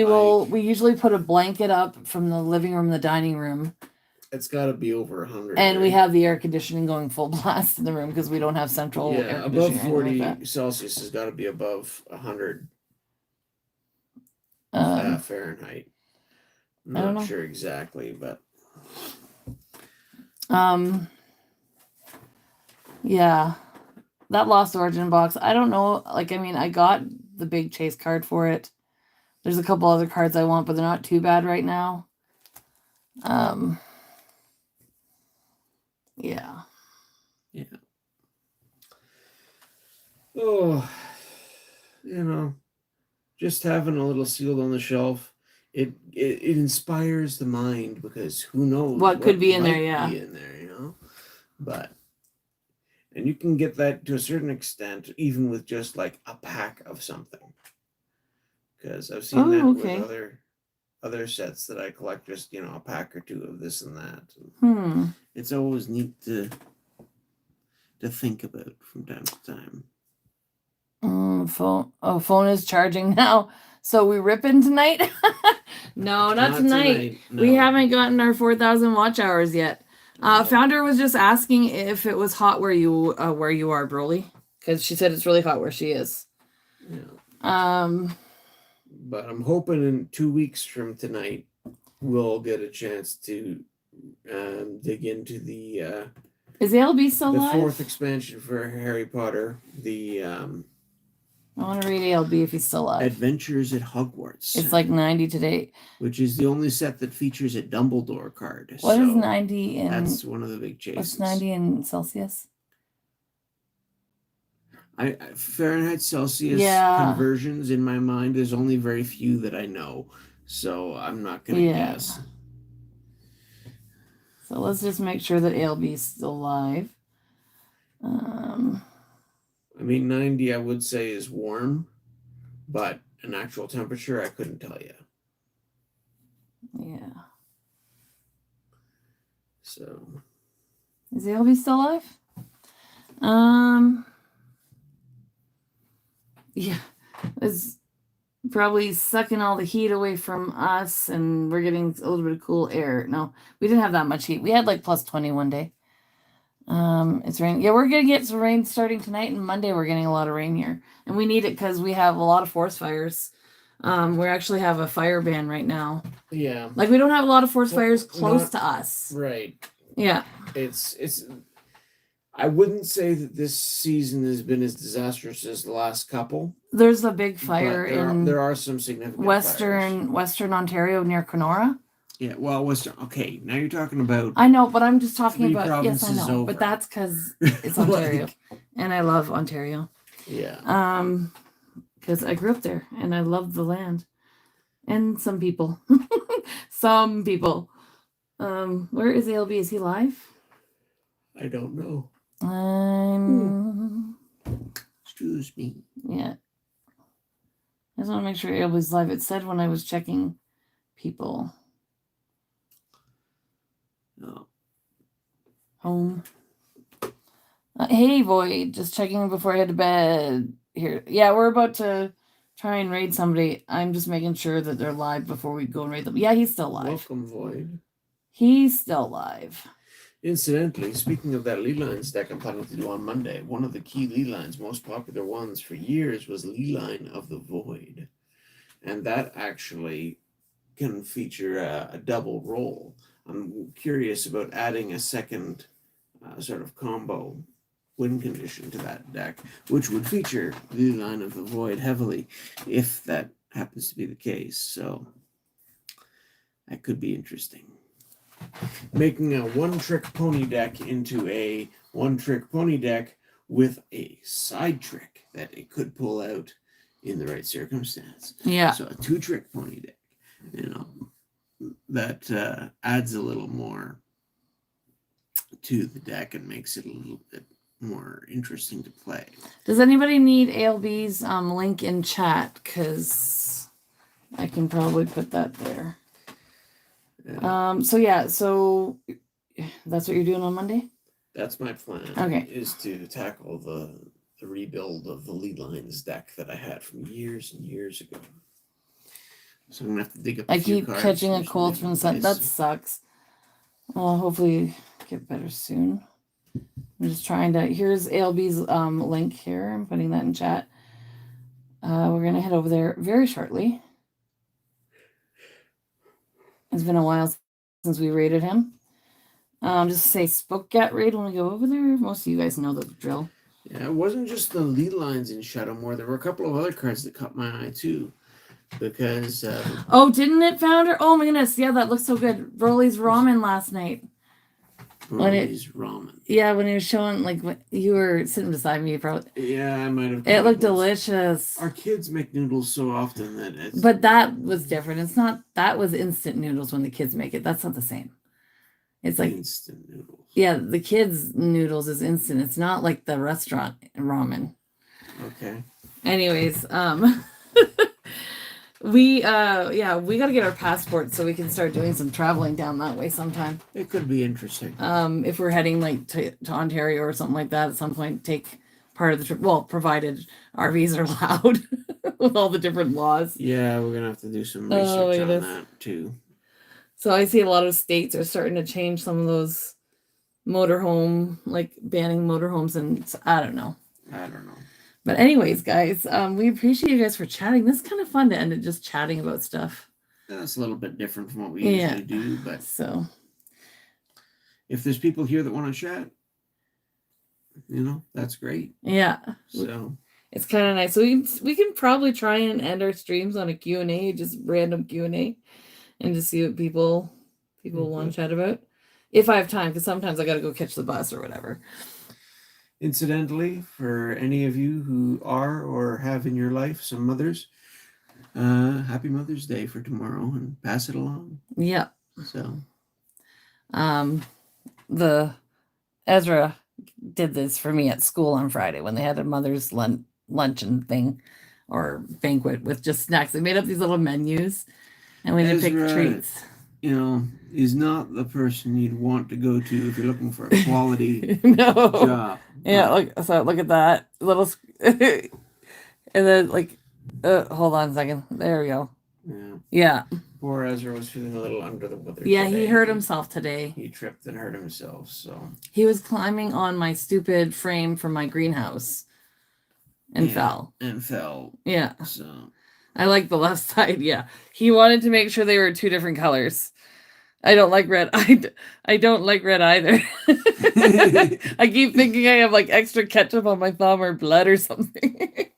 usually put a blanket up from the living room, the dining room. It's got to be over 100. And we have the air conditioning going full blast in the room because we don't have central air conditioning. Above 40 Celsius has got to be above 100 Fahrenheit. I'm not sure exactly, but yeah, that Lost Origin box. I don't know. Like, I mean, I got the big chase card for it. There's a couple other cards I want, but they're not too bad right now. Yeah. Oh, just having a little sealed on the shelf, it inspires the mind, because who knows what could be in there? Yeah, be in there, and you can get that to a certain extent, even with just like a pack of something. Because I've seen that with other sets that I collect, just a pack or two of this and that. It's always neat to think about from time to time. Phone is charging now. So we ripping tonight? No, not tonight. No. We haven't gotten our 4,000 watch hours yet. Founder was just asking if it was hot where you are, Broly, because she said it's really hot where she is. Yeah. But I'm hoping in 2 weeks from tonight we'll get a chance to dig into the is ALB still the live? fourth expansion for Harry Potter, I want to read ALB if he's still alive. Adventures at Hogwarts. It's like 90 today. Which is the only set that features a Dumbledore card. What is 90 in... That's one of the big changes. What's 90 in Celsius? Fahrenheit Celsius conversions in my mind, there's only very few that I know. So I'm not going to guess. So let's just make sure that ALB is still alive. I mean, 90 I would say is warm, but an actual temperature I couldn't tell you. Yeah. So. Is ALB still alive? Yeah. It's probably sucking all the heat away from us, and we're getting a little bit of cool air. No, we didn't have that much heat. We had like plus 20 one day. It's raining. Yeah, we're gonna get some rain starting tonight, and Monday we're getting a lot of rain here, and we need it because we have a lot of forest fires. We actually have a fire ban right now. Yeah, like we don't have a lot of forest fires close to us. Right. Yeah. It's. I wouldn't say that this season has been as disastrous as the last couple. There's a big fire there are some significant Western Ontario near Kenora. Yeah, well, Okay, now you're talking about. I know, but I'm just talking about. Yes, I know, over. But that's because it's Ontario, and I love Ontario. Yeah. Because I grew up there, and I love the land, and some people. Some people. Where is ALB? Is he live? I don't know. Excuse me. Yeah. I just want to make sure ALB's live. It said when I was checking people. No. Home. Hey, Void. Just checking before I head to bed. Here. Yeah, we're about to try and raid somebody. I'm just making sure that they're live before we go and raid them. Yeah, he's still live. Welcome, Void. He's still live. Incidentally, speaking of that Lee Lines deck I'm planning to do on Monday, one of the key Lee Lines, most popular ones for years, was Lee Line of the Void. And that actually can feature a double roll. I'm curious about adding a second sort of combo win condition to that deck, which would feature Lee Line of the Void heavily, if that happens to be the case. So that could be interesting. Making a one-trick pony deck into a one-trick pony deck with a side trick that it could pull out in the right circumstance. Yeah. So a two-trick pony deck, that adds a little more to the deck and makes it a little bit more interesting to play. Does anybody need ALB's link in chat? Because I can probably put that there. Yeah. So that's what you're doing on Monday? That's my plan. Okay. Is to tackle the rebuild of the Lee Lines deck that I had from years and years ago. So I'm gonna have to dig up. I keep catching a cold from the sun. That sucks. Well, hopefully get better soon. I'm just trying to. Here's ALB's link here. I'm putting that in chat. We're gonna head over there very shortly. It's been a while since we raided him. Just say Spokegat raid when we go over there. Most of you guys know the drill. Yeah, it wasn't just the Lee Lines in Shadowmoor. There were a couple of other cards that caught my eye too. Because didn't it, Founder? Oh my goodness, yeah, that looks so good. Broly's ramen last night. Broly's ramen. Yeah, when he was showing, like, when you were sitting beside me, probably. Yeah, I might have. It looked delicious. Our kids make noodles so often that it's. But that was different. It's not. That was instant noodles when the kids make it. That's not the same. It's like instant noodles. Yeah, the kids' noodles is instant. It's not like the restaurant ramen. Okay. Anyways, we got to get our passports so we can start doing some traveling down that way sometime. It could be interesting. If we're heading like to Ontario or something like that at some point, take part of the trip. Well, provided RVs are allowed. with all the different laws. Yeah, we're gonna have to do some research on that too. So I see a lot of states are starting to change some of those motorhome, like banning motorhomes, and I don't know. But anyways, guys, we appreciate you guys for chatting. This is kind of fun to end it just chatting about stuff. That's a little bit different from what we usually do, but so if there's people here that want to chat, that's great. Yeah. So it's kind of nice. So we can probably try and end our streams on a Q&A, just random Q&A, and just see what people want to chat about. If I have time, because sometimes I got to go catch the bus or whatever. Incidentally, for any of you who are or have in your life some mothers, happy Mother's Day for tomorrow, and pass it along. Yeah. So, the Ezra did this for me at school on Friday when they had a mother's luncheon thing or banquet with just snacks. They made up these little menus, and we did pick treats. Is not the person you'd want to go to if you're looking for a quality job. Yeah, look at that little, and then hold on a second. There we go. Yeah. Poor Ezra was feeling a little under the weather. Yeah, today. He hurt himself today. He tripped and hurt himself. So he was climbing on my stupid frame from my greenhouse, and fell. Yeah. So I like the left side. Yeah, he wanted to make sure they were two different colors. I don't like red. I don't like red either. I keep thinking I have extra ketchup on my thumb or blood or something.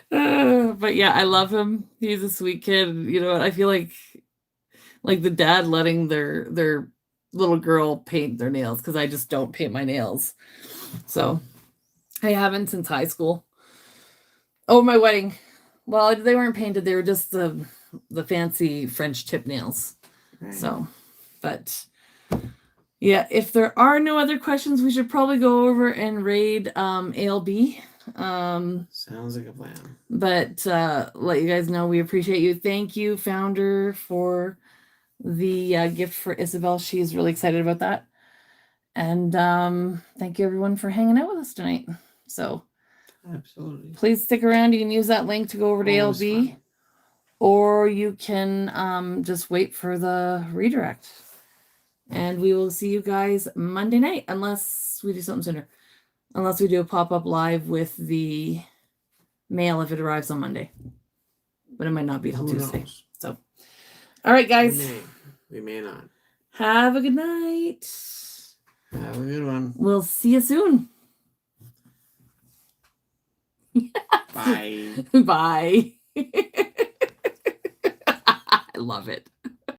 But yeah, I love him. He's a sweet kid. I feel like the dad letting their little girl paint their nails, because I just don't paint my nails. So I haven't since high school. Oh, my wedding. Well, they weren't painted. They were just the fancy French tip nails. So, but yeah, if there are no other questions, we should probably go over and raid ALB. Sounds like a plan. But let you guys know we appreciate you. Thank you, Founder, for the gift for Isabel. She's really excited about that. And thank you, everyone, for hanging out with us tonight. So absolutely, please stick around. You can use that link to go over to ALB. Fun. Or you can just wait for the redirect. And we will see you guys Monday night, unless we do something sooner. Unless we do a pop-up live with the mail if it arrives on Monday. But it might not be till Tuesday. Knows? So, all right, guys. We may not. Have a good night. Have a good one. We'll see you soon. Bye. Bye. I love it.